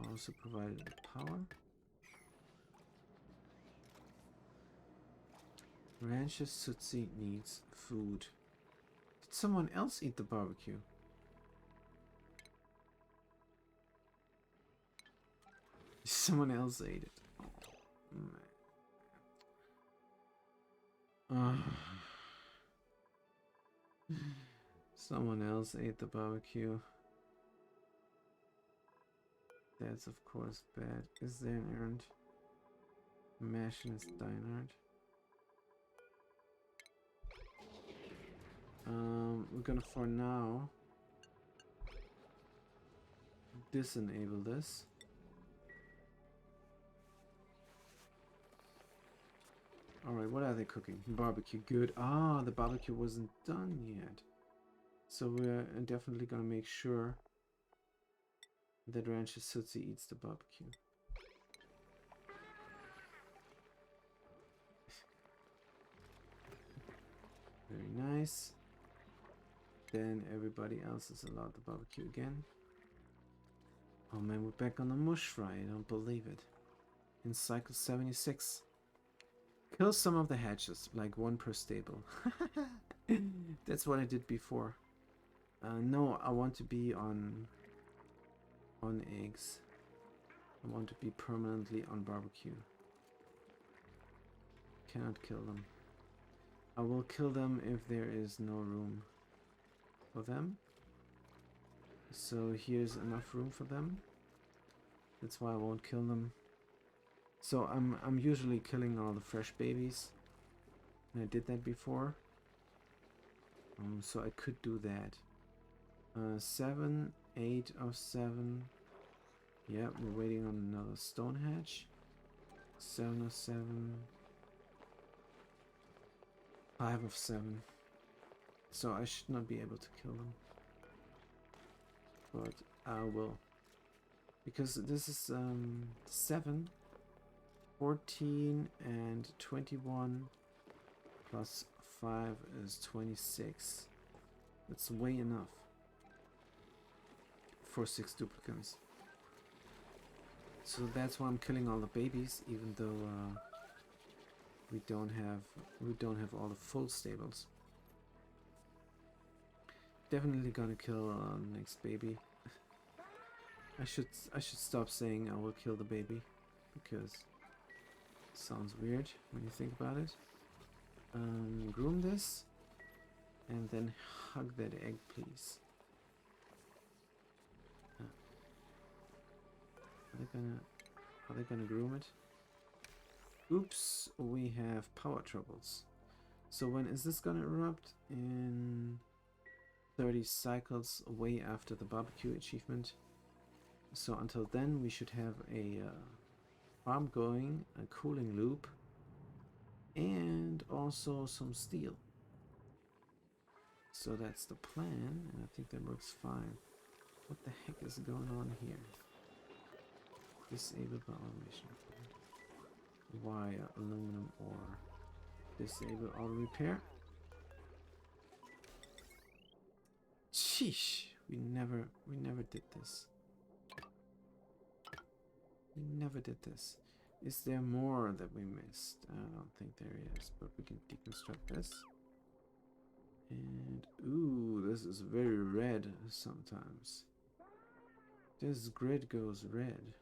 Also provided the power. Rancher Sutsi needs food. Did someone else eat the barbecue? Someone else ate it. Oh, man. Someone else ate the barbecue. That's of course bad. Is there an errand? Machinist Dinard. We're gonna for now disable this. Alright, what are they cooking? Barbecue, good. Ah, the barbecue wasn't done yet. So we're definitely gonna make sure that Rancher Sutsi eats the barbecue. Very nice. Then everybody else is allowed the barbecue again. Oh man, we're back on the mush fry. I don't believe it. In cycle 76. Kill some of the hatches, like one per stable. That's what I did before. No, I want to be on eggs. I want to be permanently on barbecue. Cannot kill them. I will kill them if there is no room for them. So here's enough room for them. That's why I won't kill them. So I'm usually killing all the fresh babies. And I did that before. So I could do that. 7, 8 of 7. Yeah, we're waiting on another stone hatch. 7 of 7. 5 of 7. So I should not be able to kill them. But I will. Because this is 7, 14 and 21 plus 5 is 26. That's way enough for 6 duplicants. So that's why I'm killing all the babies, even though we don't have all the full stables. Definitely gonna kill the next baby. I should stop saying I will kill the baby, because it sounds weird when you think about it. Groom this, and then hug that egg, please. Are they gonna groom it? Oops, we have power troubles. So when is this gonna erupt? In 30 cycles, way after the barbecue achievement. So until then we should have a farm going, a cooling loop, and also some steel. So that's the plan, and I think that works fine. What the heck is going on here? Disabled by automation. Wire, aluminum ore. Disable auto repair. Sheesh, we never did this. We never did this. Is there more that we missed? I don't think there is, but we can deconstruct this. And ooh, this is very red sometimes. This grid goes red.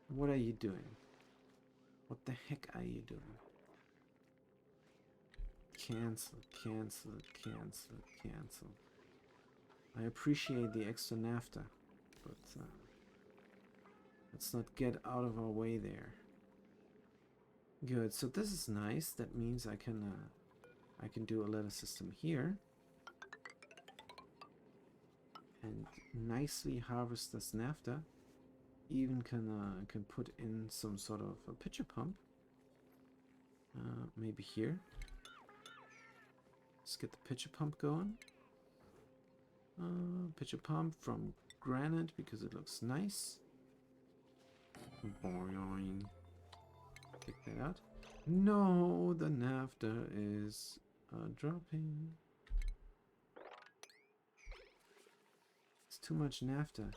What are you doing? What the heck are you doing? Cancel, cancel, cancel, cancel. I appreciate the extra naphtha, but let's not get out of our way there. Good, so this is nice. That means I can do a letter system here. And nicely harvest this naphtha. Even can put in some sort of a pitcher pump. Maybe here. Let's get the pitcher pump going. Pitcher pump from granite because it looks nice. Boing. Take that out. No, the naphtha is dropping. It's too much naphtha.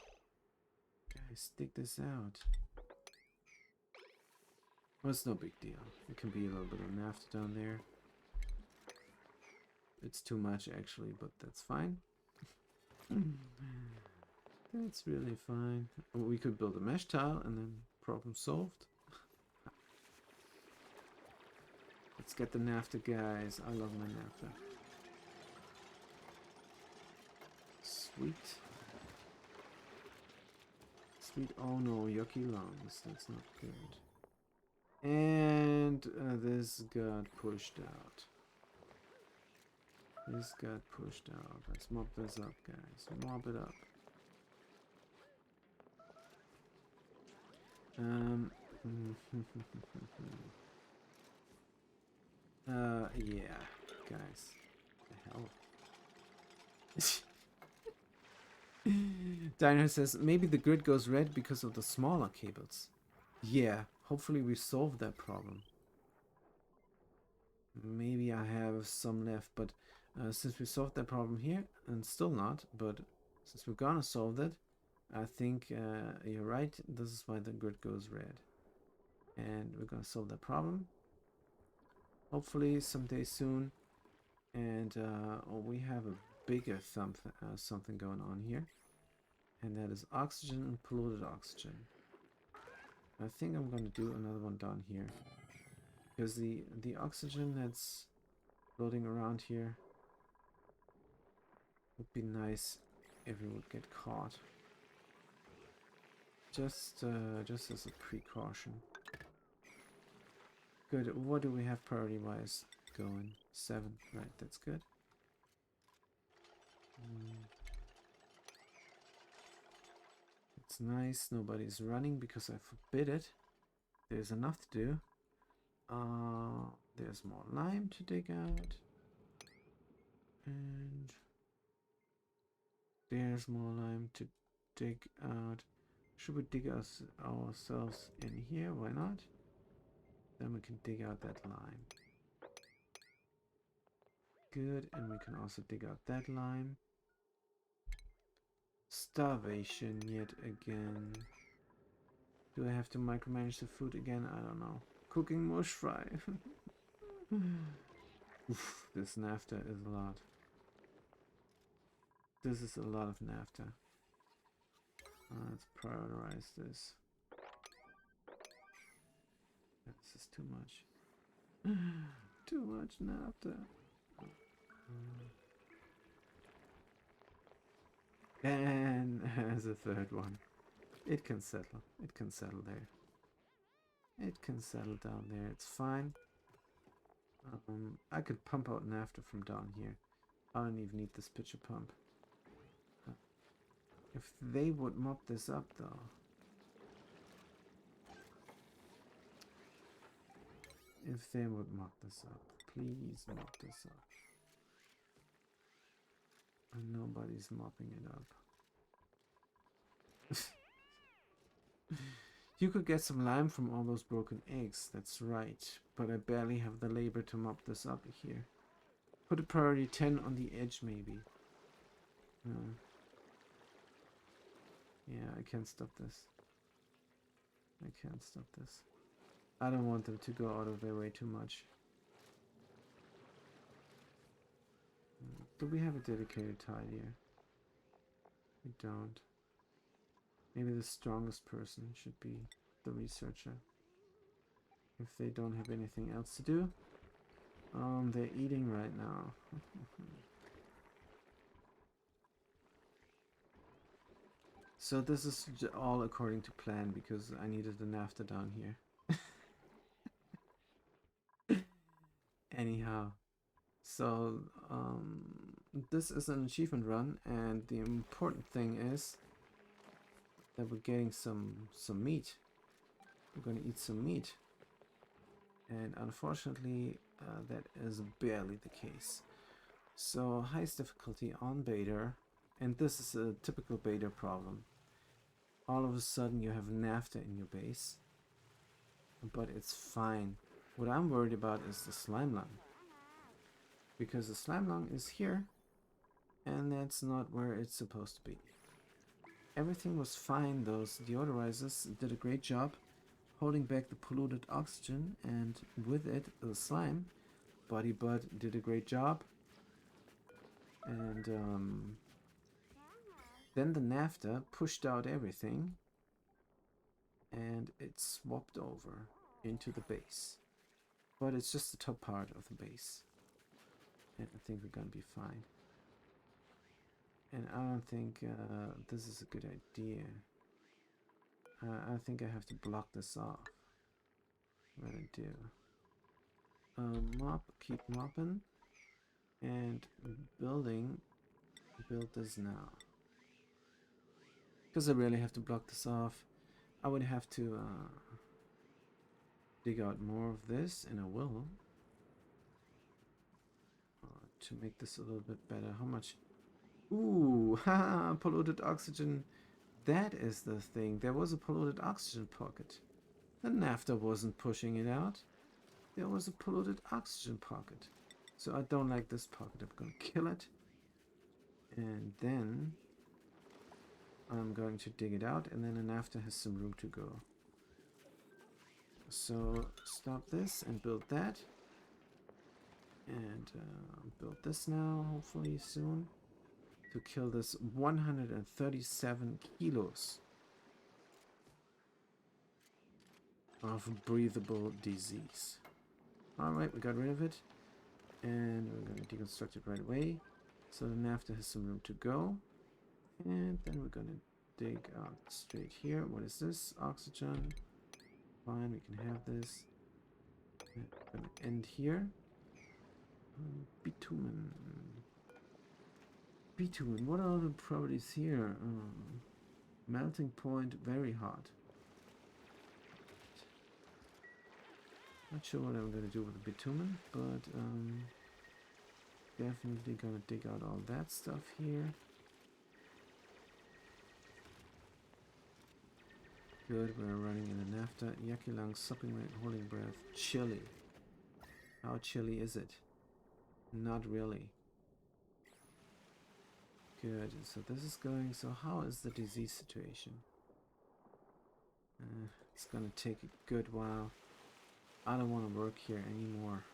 Guys, dig this out. Well, it's no big deal. It can be a little bit of naphtha down there. It's too much actually, but that's fine. That's really fine. We could build a mesh tile and then problem solved. Let's get the naphtha, guys. I love my naphtha. Sweet. Sweet. Oh no, yucky lungs. That's not good. And this got pushed out. This got pushed out. Let's mop this up, guys. Mop it up. Yeah, guys. The hell? Diner says, maybe the grid goes red because of the smaller cables. Yeah, hopefully we solved that problem. Maybe I have some left, but since we solved that problem here, and still not, but since we're gonna solve it, I think you're right. This is why the grid goes red. And we're gonna solve that problem. Hopefully someday soon. And we have a bigger something going on here. And that is oxygen and polluted oxygen. I think I'm gonna do another one down here. Because the oxygen that's floating around here would be nice if it would get caught. Just as a precaution. Good. What do we have priority-wise going? 7. Right, that's good. It's nice. Nobody's running because I forbid it. There's enough to do. There's more lime to dig out. And there's more lime to dig out. Should we dig ourselves in here? Why not? Then we can dig out that lime. Good, and we can also dig out that lime. Starvation yet again. Do I have to micromanage the food again? I don't know. Cooking mush fry. Oof, this naphtha is a lot. This is a lot of naphtha. Let's prioritize this. This is too much. Too much naphtha. And as a third one. It can settle. It can settle there. It can settle down there. It's fine. I could pump out naphtha from down here. I don't even need this pitcher pump. If they would mop this up, though. If they would mop this up. Please mop this up. And nobody's mopping it up. You could get some lime from all those broken eggs, that's right. But I barely have the labor to mop this up here. Put a priority 10 on the edge, maybe. Yeah, I can't stop this. I can't stop this. I don't want them to go out of their way too much. Do we have a dedicated tidier? We don't. Maybe the strongest person should be the researcher. If they don't have anything else to do. They're eating right now. So this is all according to plan because I needed the naphtha down here. Anyhow, so this is an achievement run, and the important thing is that we're getting some meat. We're going to eat some meat, and unfortunately that is barely the case. So highest difficulty on beta, and this is a typical beta problem. All of a sudden you have naphtha in your base, but it's fine. What I'm worried about is the slime lung, because the slime lung is here and that's not where it's supposed to be. Everything was fine. Those deodorizers did a great job holding back the polluted oxygen, and with it the slime. Body Bud did a great job, and then the naphtha pushed out everything and it swapped over into the base. But it's just the top part of the base. And I think we're gonna be fine. And I don't think this is a good idea. I think I have to block this off. What I do. Mop, keep mopping. And building, build this now. Because I really have to block this off. I would have to dig out more of this, and I will. To make this a little bit better. How much? Ooh, haha, polluted oxygen. That is the thing. There was a polluted oxygen pocket. The naphtha wasn't pushing it out. There was a polluted oxygen pocket. So I don't like this pocket. I'm going to kill it. And then I'm going to dig it out, and then the naphtha has some room to go. So stop this and build that. And build this now, hopefully soon. To kill this 137 kilos of breathable disease. Alright, we got rid of it. And we're going to deconstruct it right away. So the naphtha has some room to go. And then we're going to dig out straight here. What is this? Oxygen. Fine, we can have this. We're going to end here. Bitumen. Bitumen, what are the properties here? Melting point, very hot. Not sure what I'm going to do with the bitumen, but definitely going to dig out all that stuff here. Good, we're running in a naphtha. Yucky lung, supping rate, holding breath. Chilly. How chilly is it? Not really. Good, so this is going. So how is the disease situation? It's gonna take a good while. I don't want to work here anymore.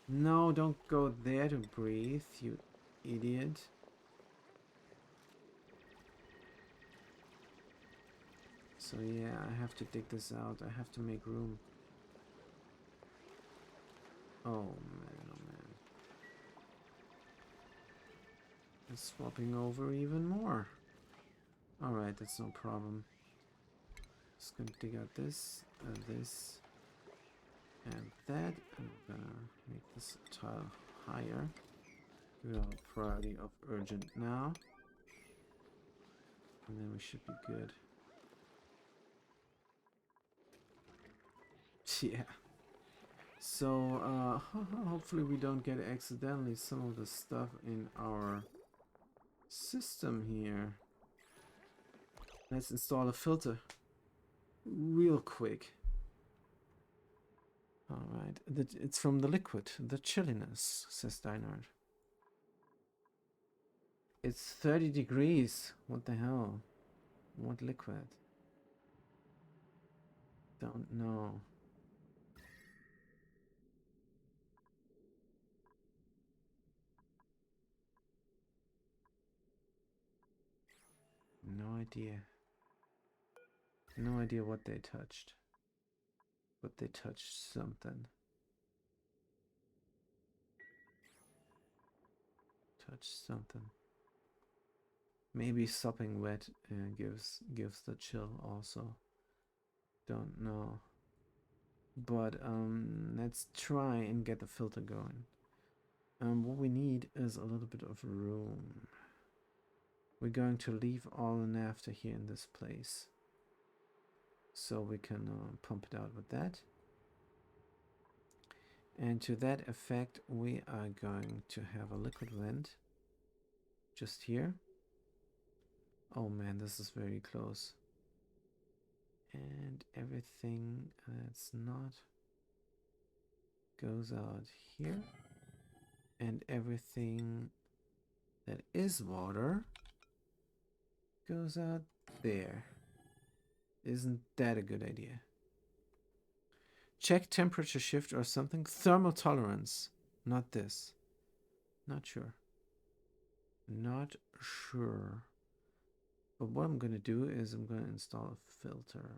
No, don't go there to breathe, you idiot. So yeah, I have to dig this out. I have to make room. Oh man, oh man. It's swapping over even more. Alright, that's no problem. Just gonna dig out this, this, and that. I'm gonna make this tile higher. We have a priority of urgent now. And then we should be good. Yeah. So, hopefully we don't get accidentally some of the stuff in our system here. Let's install a filter real quick. Alright, it's from the liquid, the chilliness, says Dinard. It's 30 degrees. What the hell? What liquid? Don't know. No idea. No idea what they touched. But they touched something. Touched something. Maybe sopping wet gives the chill also. Don't know. But let's try and get the filter going. What we need is a little bit of room. We're going to leave all the naphtha here in this place, so we can pump it out with that. And to that effect, we are going to have a liquid vent just here. Oh man, this is very close. And everything that's not goes out here. And everything that is water goes out there. Isn't that a good idea? Check temperature shift or something. Thermal tolerance. Not this. Not sure. Not sure. But what I'm going to do is I'm going to install a filter.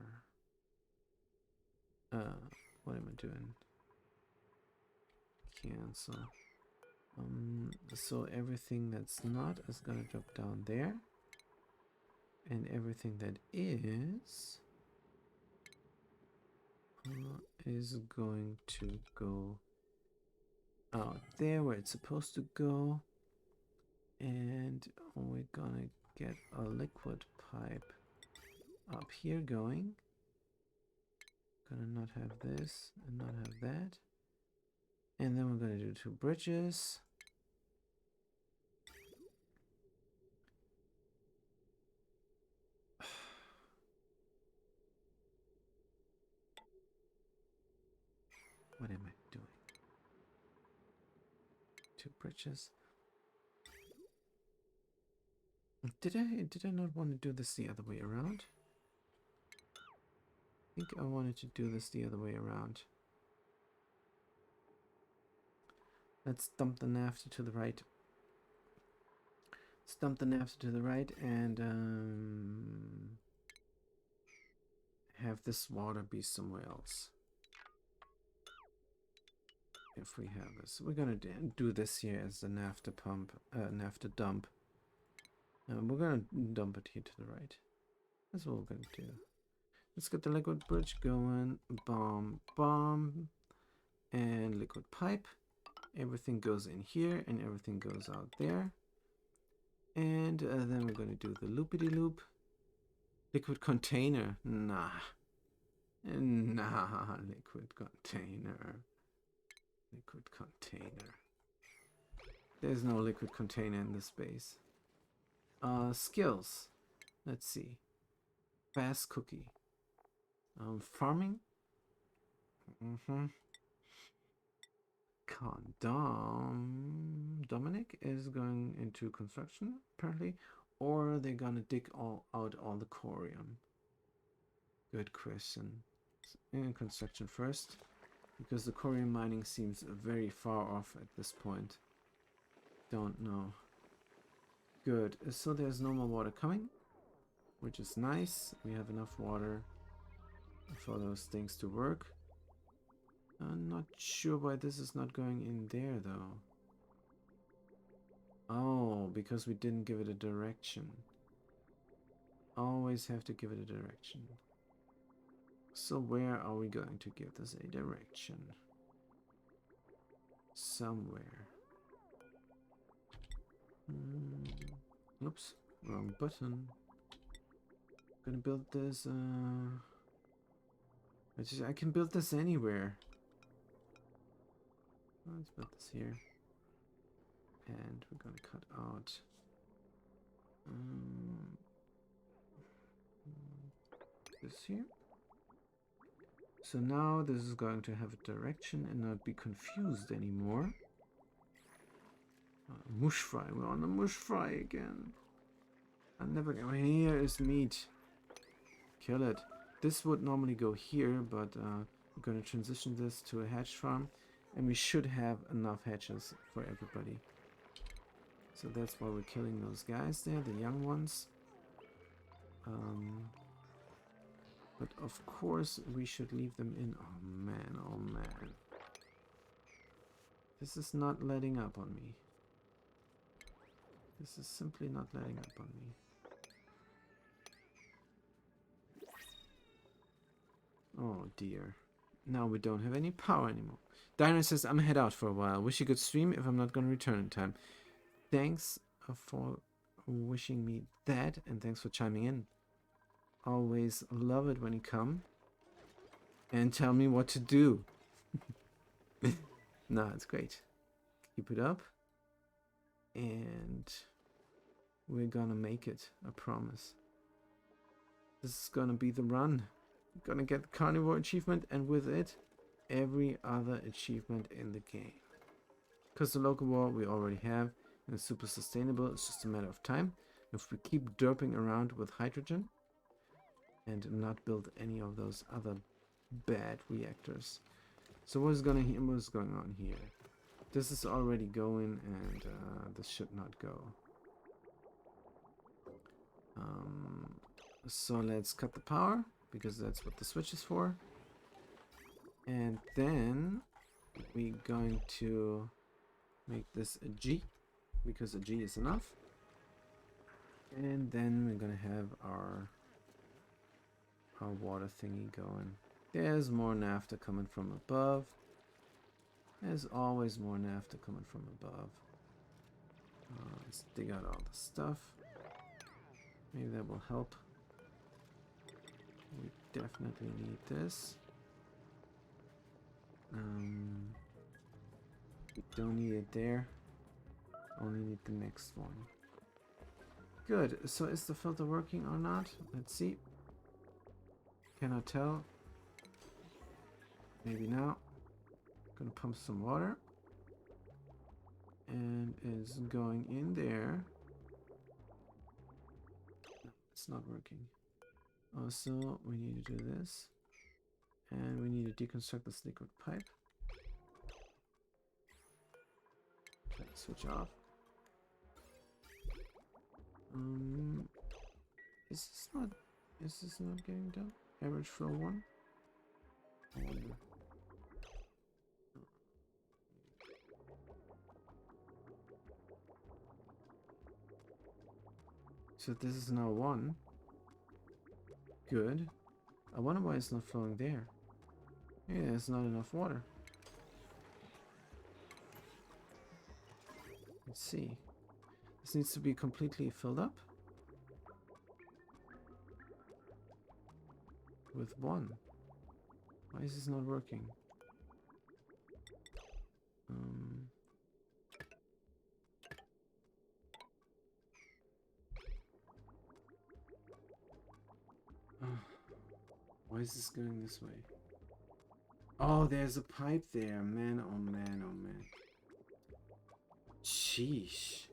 What am I doing? Cancel. So everything that's not is going to drop down there. And everything that is going to go out there where it's supposed to go. And we're gonna get a liquid pipe up here going. Gonna not have this and not have that. And then we're gonna do 2 bridges. What am I doing? 2 bridges. Did I not want to do this the other way around? I think I wanted to do this the other way around. Let's dump the naphtha to the right. Let's dump the naphtha to the right and have this water be somewhere else. If we have this, we're gonna do this here as the naphtha pump, naphtha dump. We're gonna dump it here to the right. That's what we're gonna do. Let's get the liquid bridge going. Bomb, bomb, and liquid pipe. Everything goes in here, and everything goes out there. And then we're gonna do the loopity loop. Liquid container, nah, liquid container. Liquid container. There's no liquid container in this space. Skills. Let's see. Fast cookie. Farming. Condom. Dominic is going into construction, apparently. Or they're gonna dig out all the corium. Good question. In construction first. Because the corium mining seems very far off at this point. Don't know. Good. So there's no more water coming, which is nice. We have enough water for those things to work. I'm not sure why this is not going in there though. Oh, because we didn't give it a direction. Always have to give it a direction. So where are we going to give this a direction? Somewhere. Oops, wrong button. Gonna build this, I can build this anywhere. Let's build this here. And we're gonna cut out this here. So now this is going to have a direction and not be confused anymore. Mush fry, we're on the mush fry again. I'm never gonna. Here is meat. Kill it. This would normally go here, but we're gonna transition this to a hatch farm, and we should have enough hatches for everybody. So that's why we're killing those guys there, the young ones. But of course we should leave them in. Oh man, oh man. This is not letting up on me. This is simply not letting up on me. Oh dear. Now we don't have any power anymore. Dino says, I'm head out for a while. Wish you could stream if I'm not going to return in time. Thanks for wishing me that, and thanks for chiming in. Always love it when you come and tell me what to do. No, it's great. Keep it up. And we're gonna make it, I promise. This is gonna be the run. We're gonna get the carnivore achievement, and with it, every other achievement in the game. Because the local war we already have, and it's super sustainable, it's just a matter of time. If we keep derping around with hydrogen, and not build any of those other bad reactors. So what's going on here? This is already going, and this should not go. So let's cut the power, because that's what the switch is for. And then we're going to make this a G, because a G is enough. And then we're going to have our water thingy going. There's more naphtha coming from above. There's always more naphtha coming from above. Let's dig out all the stuff. Maybe that will help. We definitely need this. We don't need it there. Only need the next one. Good. So is the filter working or not? Let's see. Cannot tell. Maybe now. Gonna pump some water. And it's going in there. No, it's not working. Also, we need to do this. And we need to deconstruct this liquid pipe. Okay, switch off. Is this not getting done? Average flow 1. So this is now 1. Good. I wonder why it's not flowing there. Yeah, there's not enough water. Let's see. This needs to be completely filled up. With 1. Why is this not working? Why is this going this way? Oh, there's a pipe there. Man, oh man, oh man. Sheesh.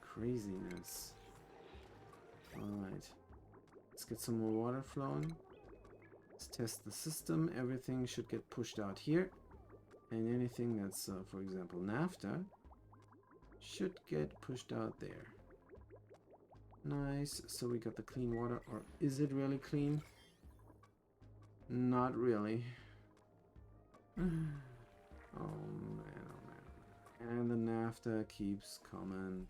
Craziness. Alright. Let's get some more water flowing. Let's test the system. Everything should get pushed out here. And anything that's, for example, naphtha, should get pushed out there. Nice. So we got the clean water. Or is it really clean? Not really. Oh man, oh man. And the naphtha keeps coming.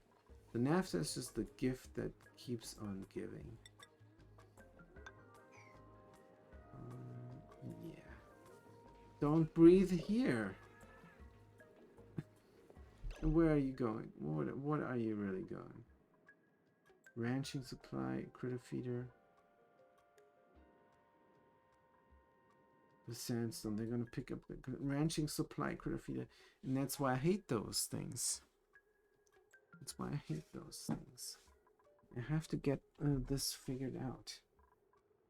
The naphtha is just the gift that keeps on giving. Don't breathe here. Where are you going? What are you really going? Ranching supply, critter feeder. The sandstone. They're gonna pick up the ranching supply, critter feeder, and that's why I hate those things. That's why I hate those things. I have to get this figured out.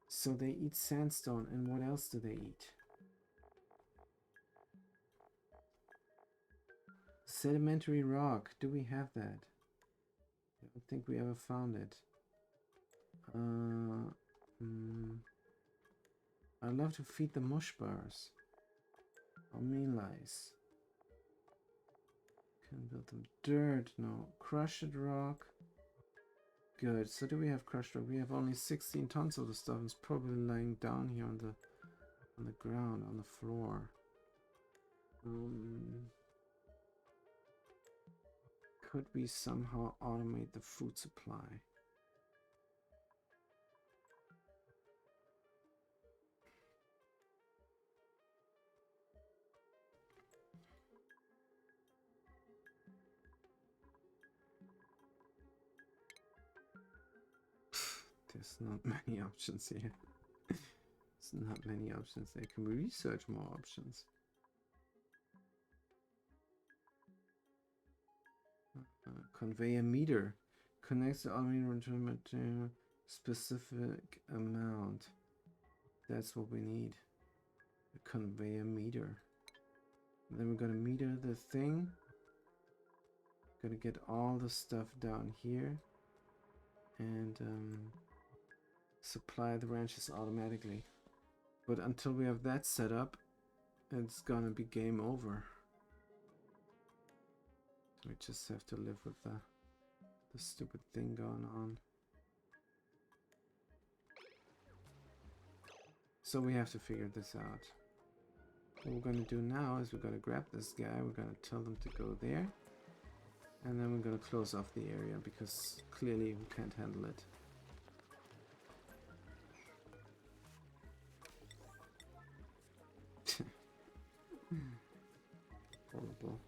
So they eat sandstone, and what else do they eat? Sedimentary rock. Do we have that? I don't think we ever found it. I'd love to feed the mush bars. Or mean lice. Can build them. Dirt, no. Crushed rock. Good. So do we have crushed rock? We have only 16 tons of the stuff. It's probably lying down here on the ground, on the floor. Could we somehow automate the food supply? There's not many options here. There's not many options there. Can we research more options? Conveyor meter connects the aluminum to a specific amount. That's what we need. A conveyor meter. And then we're gonna meter the thing. Gonna get all the stuff down here and supply the ranches automatically. But until we have that set up, it's gonna be game over. We just have to live with the stupid thing going on. So we have to figure this out. What we're gonna do now is we're gonna grab this guy, we're gonna tell them to go there, and then we're gonna close off the area because clearly we can't handle it. Horrible.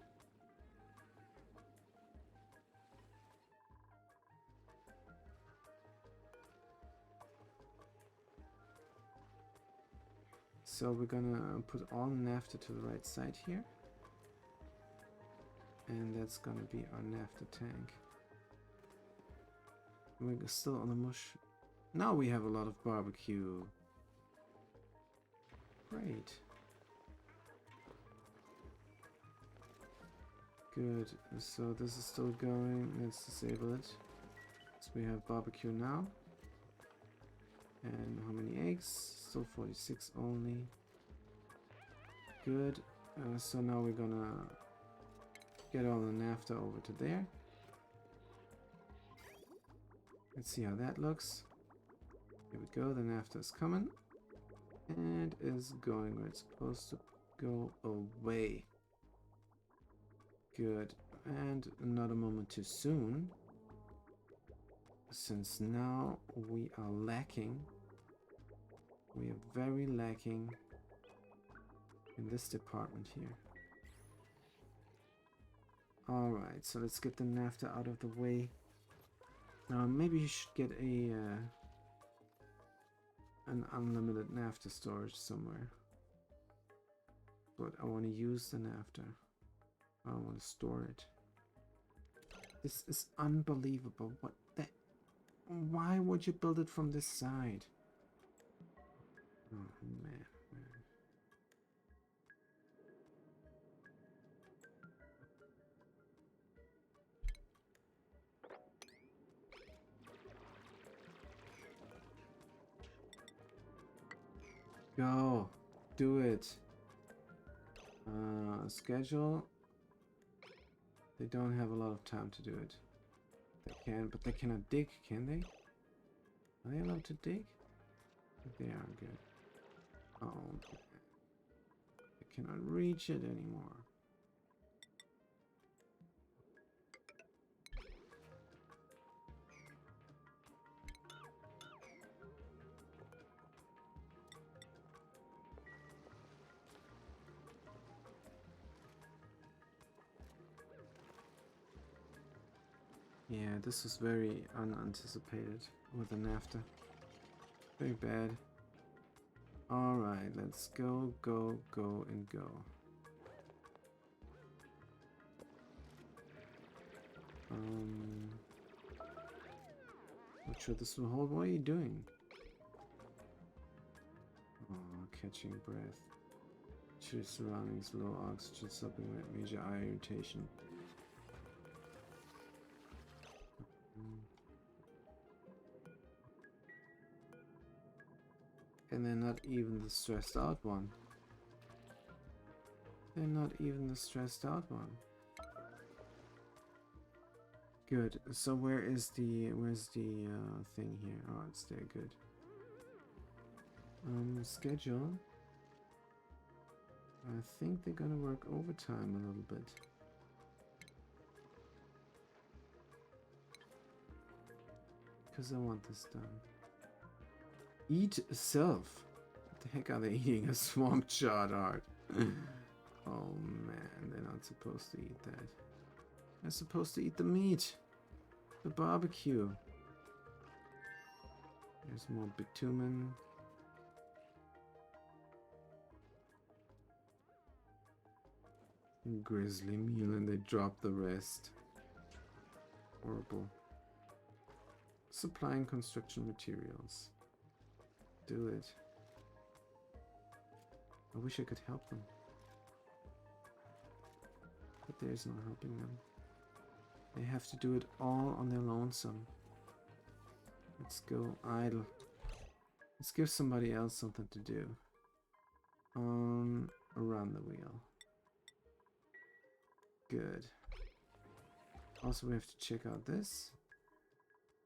So we're gonna put all NAFTA to the right side here. And that's gonna be our NAFTA tank. We're still on the mush. Now we have a lot of barbecue. Great. Good. So this is still going. Let's disable it. So we have barbecue now. And how many eggs? Still 46 only. Good. So now we're gonna get all the NAFTA over to there. Let's see how that looks. Here we go. The NAFTA is coming. And is going where it's supposed to go away. Good. And not a moment too soon. Since now we are lacking. We are very lacking in this department here. Alright, so let's get the NAFTA out of the way. Maybe you should get a an unlimited NAFTA storage somewhere. But I want to use the NAFTA. I don't want to store it. This is unbelievable. What the? Why would you build it from this side? Oh man. Go. Do it. Schedule. They don't have a lot of time to do it. They can, but they cannot dig, can they? Are they allowed to dig? They are good. Oh, man. They cannot reach it anymore. Yeah, this was very unanticipated with the NAFTA. Very bad. Alright, let's go, go, go, and go. Not sure this will hold. What are you doing? Oh, catching breath. To surroundings, low oxygen, supplement major eye irritation. And they're not even the stressed out one. They're not even the stressed out one. Good. So where's the thing here? Oh, it's there. Good. Schedule. I think they're gonna work overtime a little bit. Because I want this done. Eat self. What the heck are they eating? A swamp chard art. Oh man, they're not supposed to eat that. They're supposed to eat the meat. The barbecue. There's more bitumen. Grizzly meal, and they drop the rest. Horrible. Supplying construction materials. Do it. I wish I could help them. But there's no helping them. They have to do it all on their lonesome. Let's go idle. Let's give somebody else something to do. Around the wheel. Good. Also, we have to check out this.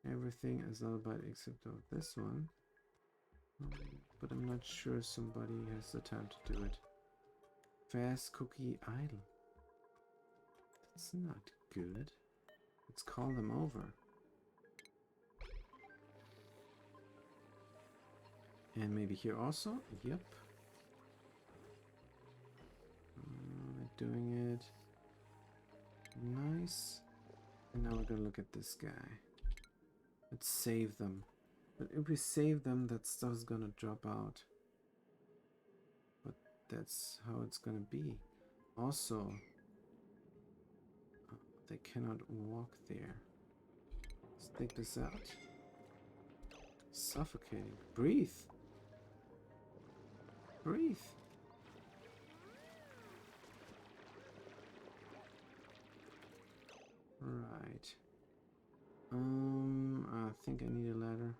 Everything is not bad except of this one. But I'm not sure somebody has the time to do it. Fast cookie idle. That's not good. Let's call them over. And maybe here also? Yep. Doing it. Nice. And now we're gonna look at this guy. Let's save them. But if we save them, that stuff's gonna drop out. But that's how it's gonna be. Also, they cannot walk there. Let's take this out. Suffocating. Breathe. Breathe. Right. I think I need a ladder.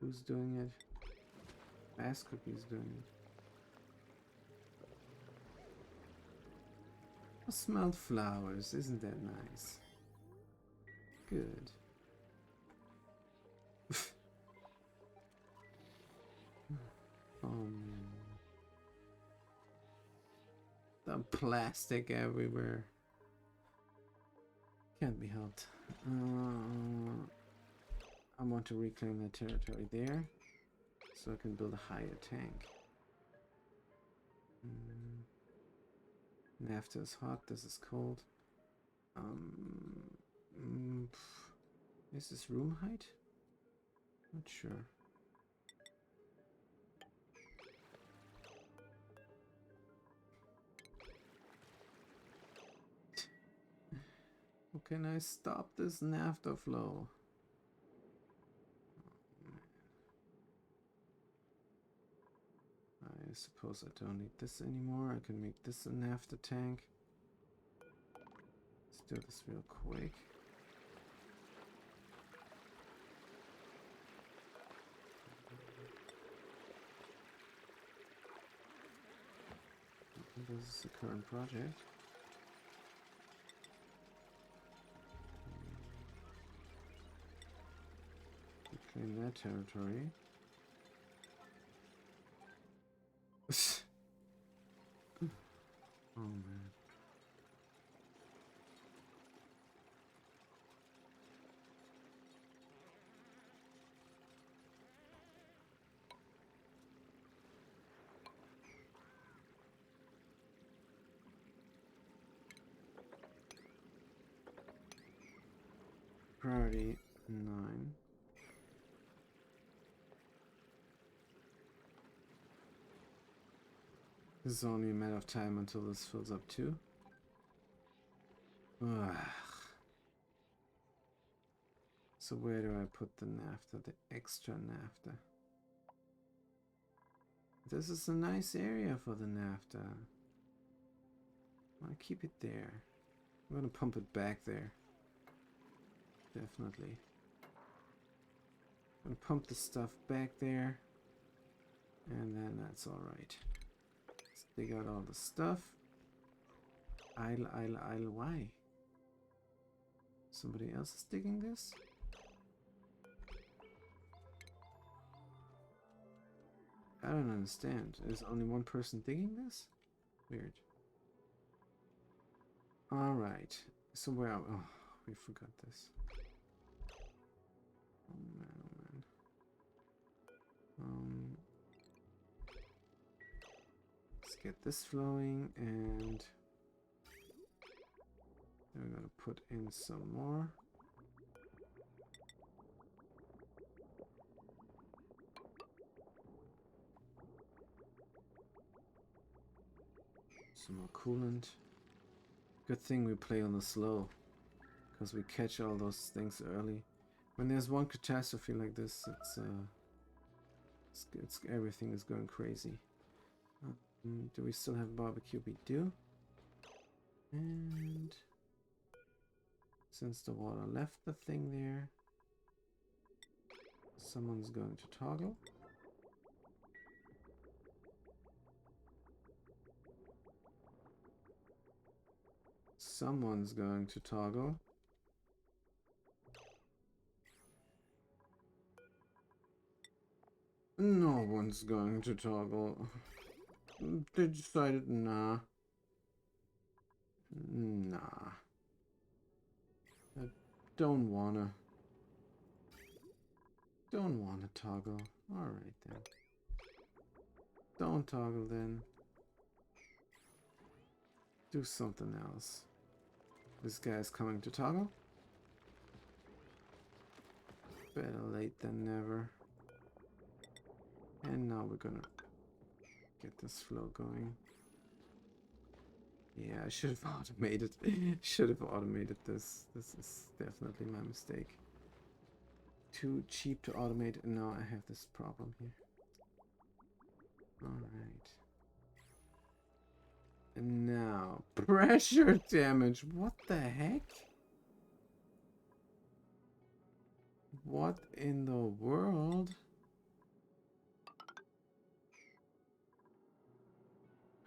Who's doing it? Fast Cookie's doing it. I smelled flowers, isn't that nice? Good. The plastic everywhere. Can't be helped. I want to reclaim the territory there, so I can build a higher tank. NAFTA is hot, this is cold. Is this room height? Not sure. How can I stop this NAFTA flow? I suppose I don't need this anymore. I can make this a NAFTA tank. Let's do this real quick. This is the current project. Reclaim that territory. Oh man. Priority 9. This is only a matter of time until this fills up too. Ugh. So where do I put the naphtha, the extra naphtha? This is a nice area for the naphtha. I want to keep it there. I'm gonna pump it back there. Definitely. I'm gonna pump the stuff back there. And then that's alright. Let's dig out all the stuff. Idle. Why? Somebody else is digging this? I don't understand. Is only one person digging this? Weird. Alright. So where are we? Oh, we forgot this. Oh man, oh man. Let's get this flowing, and then we're gonna put in some more. Some more coolant. Good thing we play on the slow, because we catch all those things early. When there's one catastrophe like this, it's everything is going crazy. Do we still have barbecue? We do. And since the water left the thing there, someone's going to toggle. Someone's going to toggle. No one's going to toggle. They decided, nah. Nah. I don't wanna toggle. Alright then. Don't toggle then. Do something else. This guy's coming to toggle. Better late than never. And now we're gonna get this flow going. Yeah, I should have automated. Should have automated this. This is definitely my mistake. Too cheap to automate, and now I have this problem here. Alright. And now, pressure damage. What the heck? What in the world?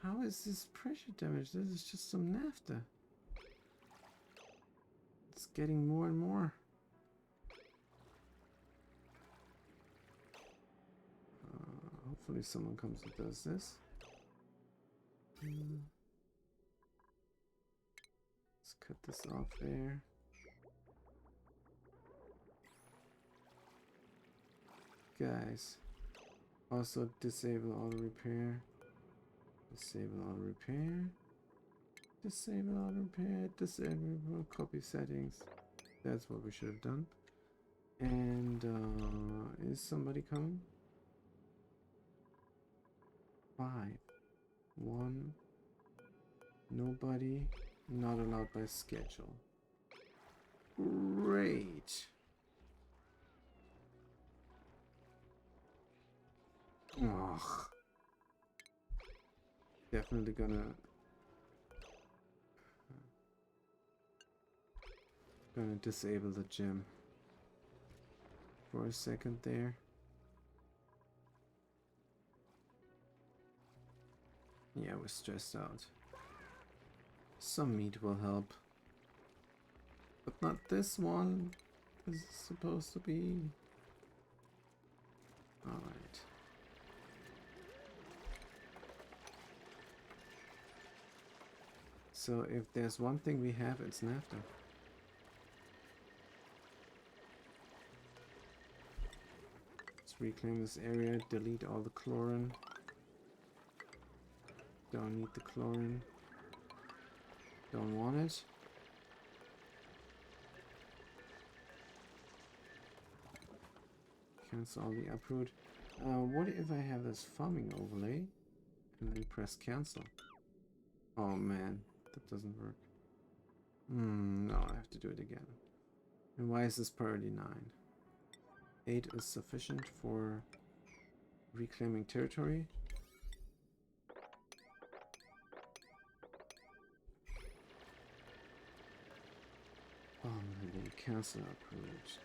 How is this pressure damage? This is just some naphtha. It's getting more and more. Hopefully someone comes and does this. Let's cut this off there. Guys, also disable auto repair. Disable auto repair. Disable auto repair. Disable copy settings. That's what we should have done. And is somebody coming? 5. 1. Nobody. Not allowed by schedule. Great. Ugh. Definitely gonna disable the gym for a second there. Yeah, we're stressed out. Some meat will help, but not this one. This is supposed to be. All right. So if there's one thing we have, it's naphtha. Let's reclaim this area, delete all the chlorine. Don't need the chlorine. Don't want it. Cancel all the uproot. What if I have this farming overlay and then press cancel? Oh man, that doesn't work. No, I have to do it again. And why is this priority 9? 8 is sufficient for reclaiming territory. Cancel uproot.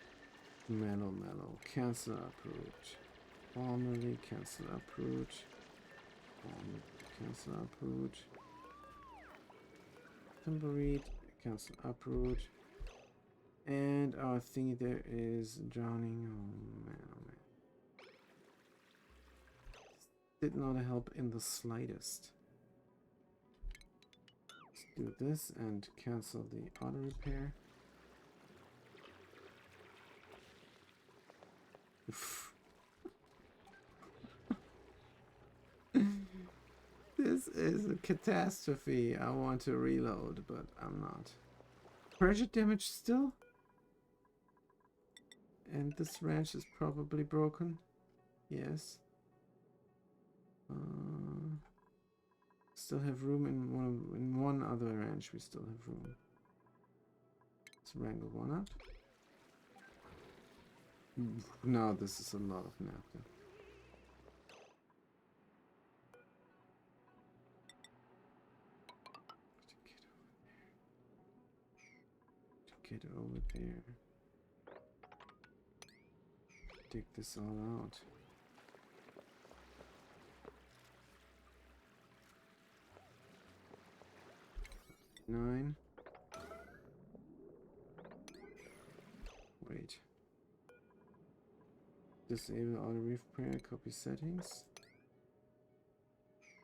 Mellow, cancel uproot. Formerly cancel uproot. Cancel uproot. Tumbleweed, cancel uproot. And our thingy there is drowning. Oh man, oh man. Did not help in the slightest. Let's do this and cancel the auto repair. This is a catastrophe. I want to reload, but I'm not. Pressure damage still? And this ranch is probably broken. Yes. Still have room in one other ranch. We still have room. Let's wrangle one up. No, this is a lot of napkin. To get over there. Dig this all out. Nine. Wait. Disable auto repair, copy settings.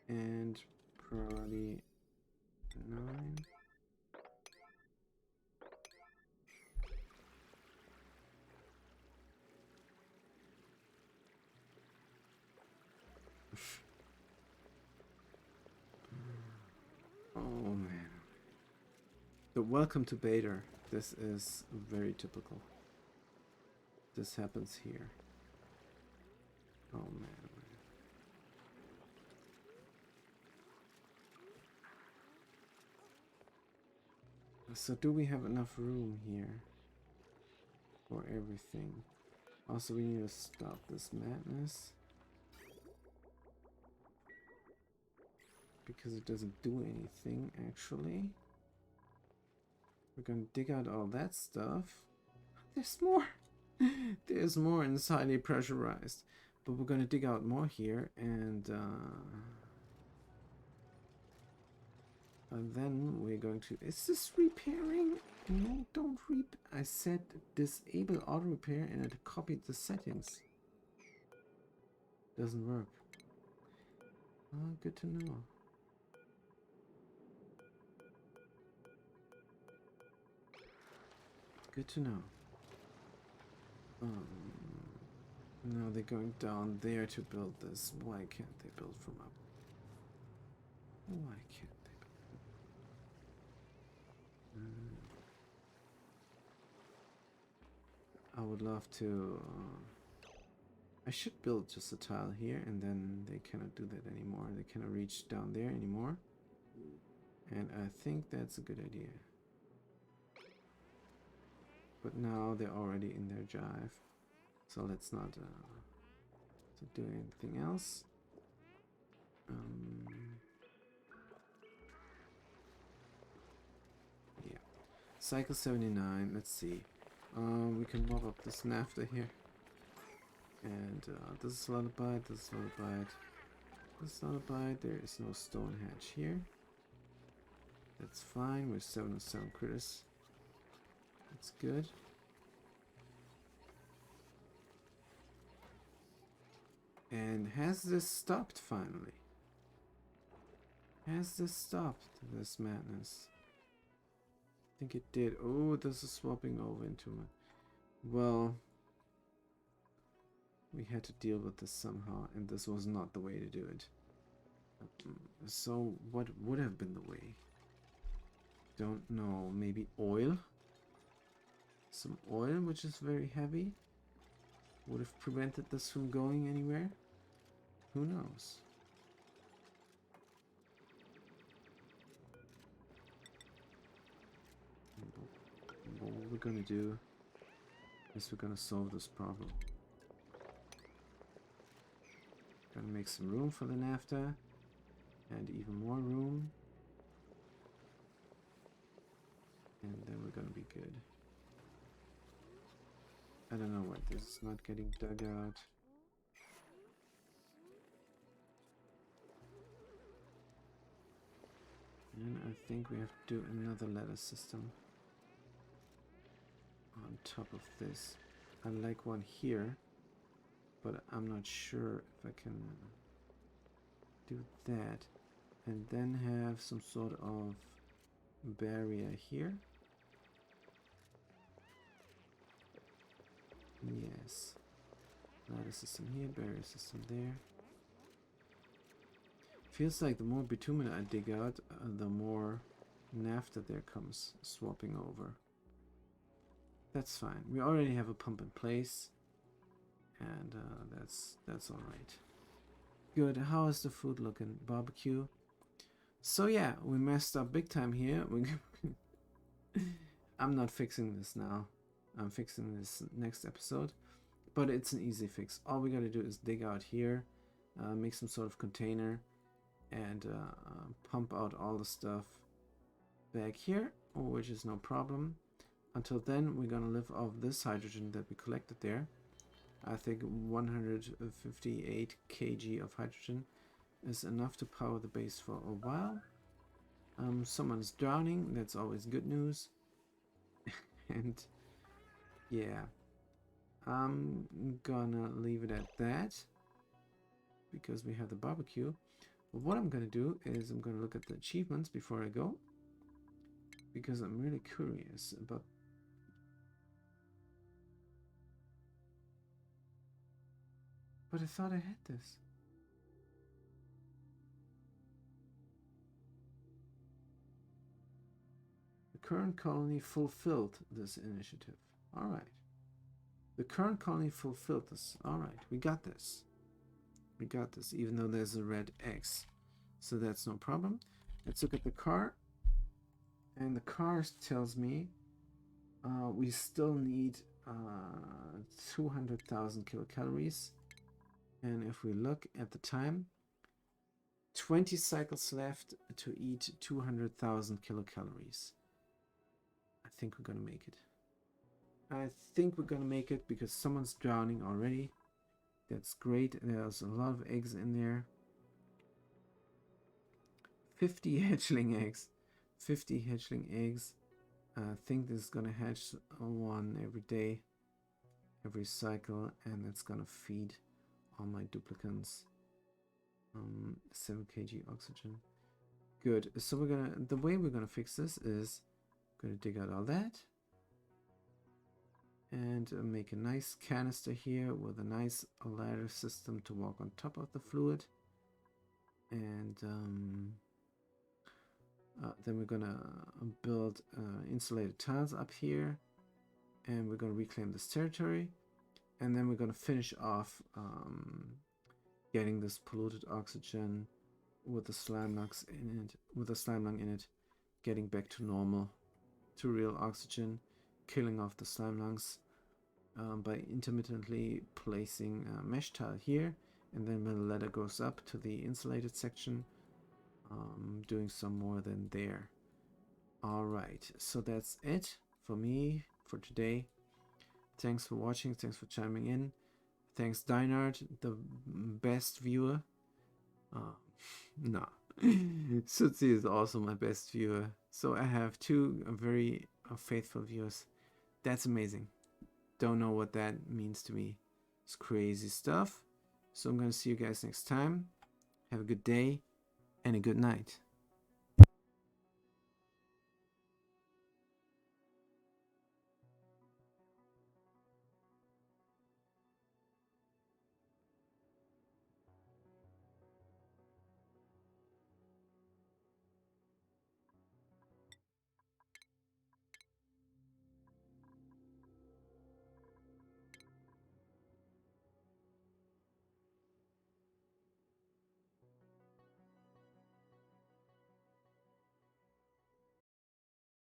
And priority 9. Oh man. So welcome to Bader. This is very typical. This happens here. Oh man. So do we have enough room here for everything? Also, we need to stop this madness. Because it doesn't do anything, actually. We're gonna dig out all that stuff. There's more! There's more and it's highly pressurized. But we're gonna dig out more here and then we're going to... Is this repairing? No, don't I said disable auto repair and it copied the settings. Doesn't work. Oh, good to know. Good to know. Now they're going down there to build this. Why can't they build from up? Why can't they build? I would love to... I should build just a tile here and then they cannot do that anymore. They cannot reach down there anymore. And I think that's a good idea. But now they're already in their jive. So let's not do anything else. Yeah. Cycle 79, let's see. We can mob up this NAFTA here. And this is lullaby, this is lullaby. This is lullaby, there is no stone hatch here. That's fine, we're 7 of 7 critters. That's good. And has this stopped finally? Has this stopped, this madness? I think it did. Oh, this is swapping over into my... Well, we had to deal with this somehow, and this was not the way to do it. So, what would have been the way? Don't know. Maybe oil? Some oil, which is very heavy. would have prevented this from going anywhere. Who knows? What we're gonna do is we're gonna solve this problem. Gonna make some room for the naphtha and even more room. And then we're gonna be good. I don't know why this is not getting dug out. And I think we have to do another ladder system on top of this. I like one here, but I'm not sure if I can do that and then have some sort of barrier here. Yes. Ladder system here, barrier system there. Feels like the more bitumen I dig out, the more naphtha there comes swapping over. That's fine. We already have a pump in place, and that's all right. Good. How is the food looking? Barbecue. So yeah, we messed up big time here. I'm not fixing this now. I'm fixing this next episode, but it's an easy fix. All we gotta do is dig out here, make some sort of container, and pump out all the stuff back here, which is no problem. Until then, we're gonna live off this hydrogen that we collected there. I think 158 kg of hydrogen is enough to power the base for a while. Someone's drowning, that's always good news. And yeah, I'm gonna leave it at that because we have the barbecue. But what I'm gonna do is I'm gonna look at the achievements before I go, because I'm really curious about. But I thought I had this. The current colony fulfilled this initiative. Alright. The current colony fulfilled this. Alright, we got this. We got this, even though there's a red X. So that's no problem. Let's look at the car. And the car tells me we still need 200,000 kilocalories. And if we look at the time, 20 cycles left to eat 200,000 kilocalories. I think we're gonna make it. I think we're gonna make it because someone's drowning already. That's great. There's a lot of eggs in there. 50 hatchling eggs. 50 hatchling eggs. I think this is gonna hatch one every day, every cycle, and it's gonna feed all my duplicants. 7 kg oxygen. Good. So the way we're gonna fix this is gonna dig out all that and make a nice canister here with a nice ladder system to walk on top of the fluid, and then we're gonna build insulated tiles up here, and we're gonna reclaim this territory, and then we're gonna finish off getting this polluted oxygen with the slime lungs in it, getting back to normal, to real oxygen, killing off the slime lungs by intermittently placing a mesh tile here, and then when the ladder goes up to the insulated section, doing some more than there. Alright, so that's it for me for today. Thanks for watching, thanks for chiming in. Thanks Dinard, the best viewer. No. Sutzi is also my best viewer. So I have two very faithful viewers. That's amazing. Don't know what that means to me. It's crazy stuff. So I'm going to see you guys next time. Have a good day and a good night.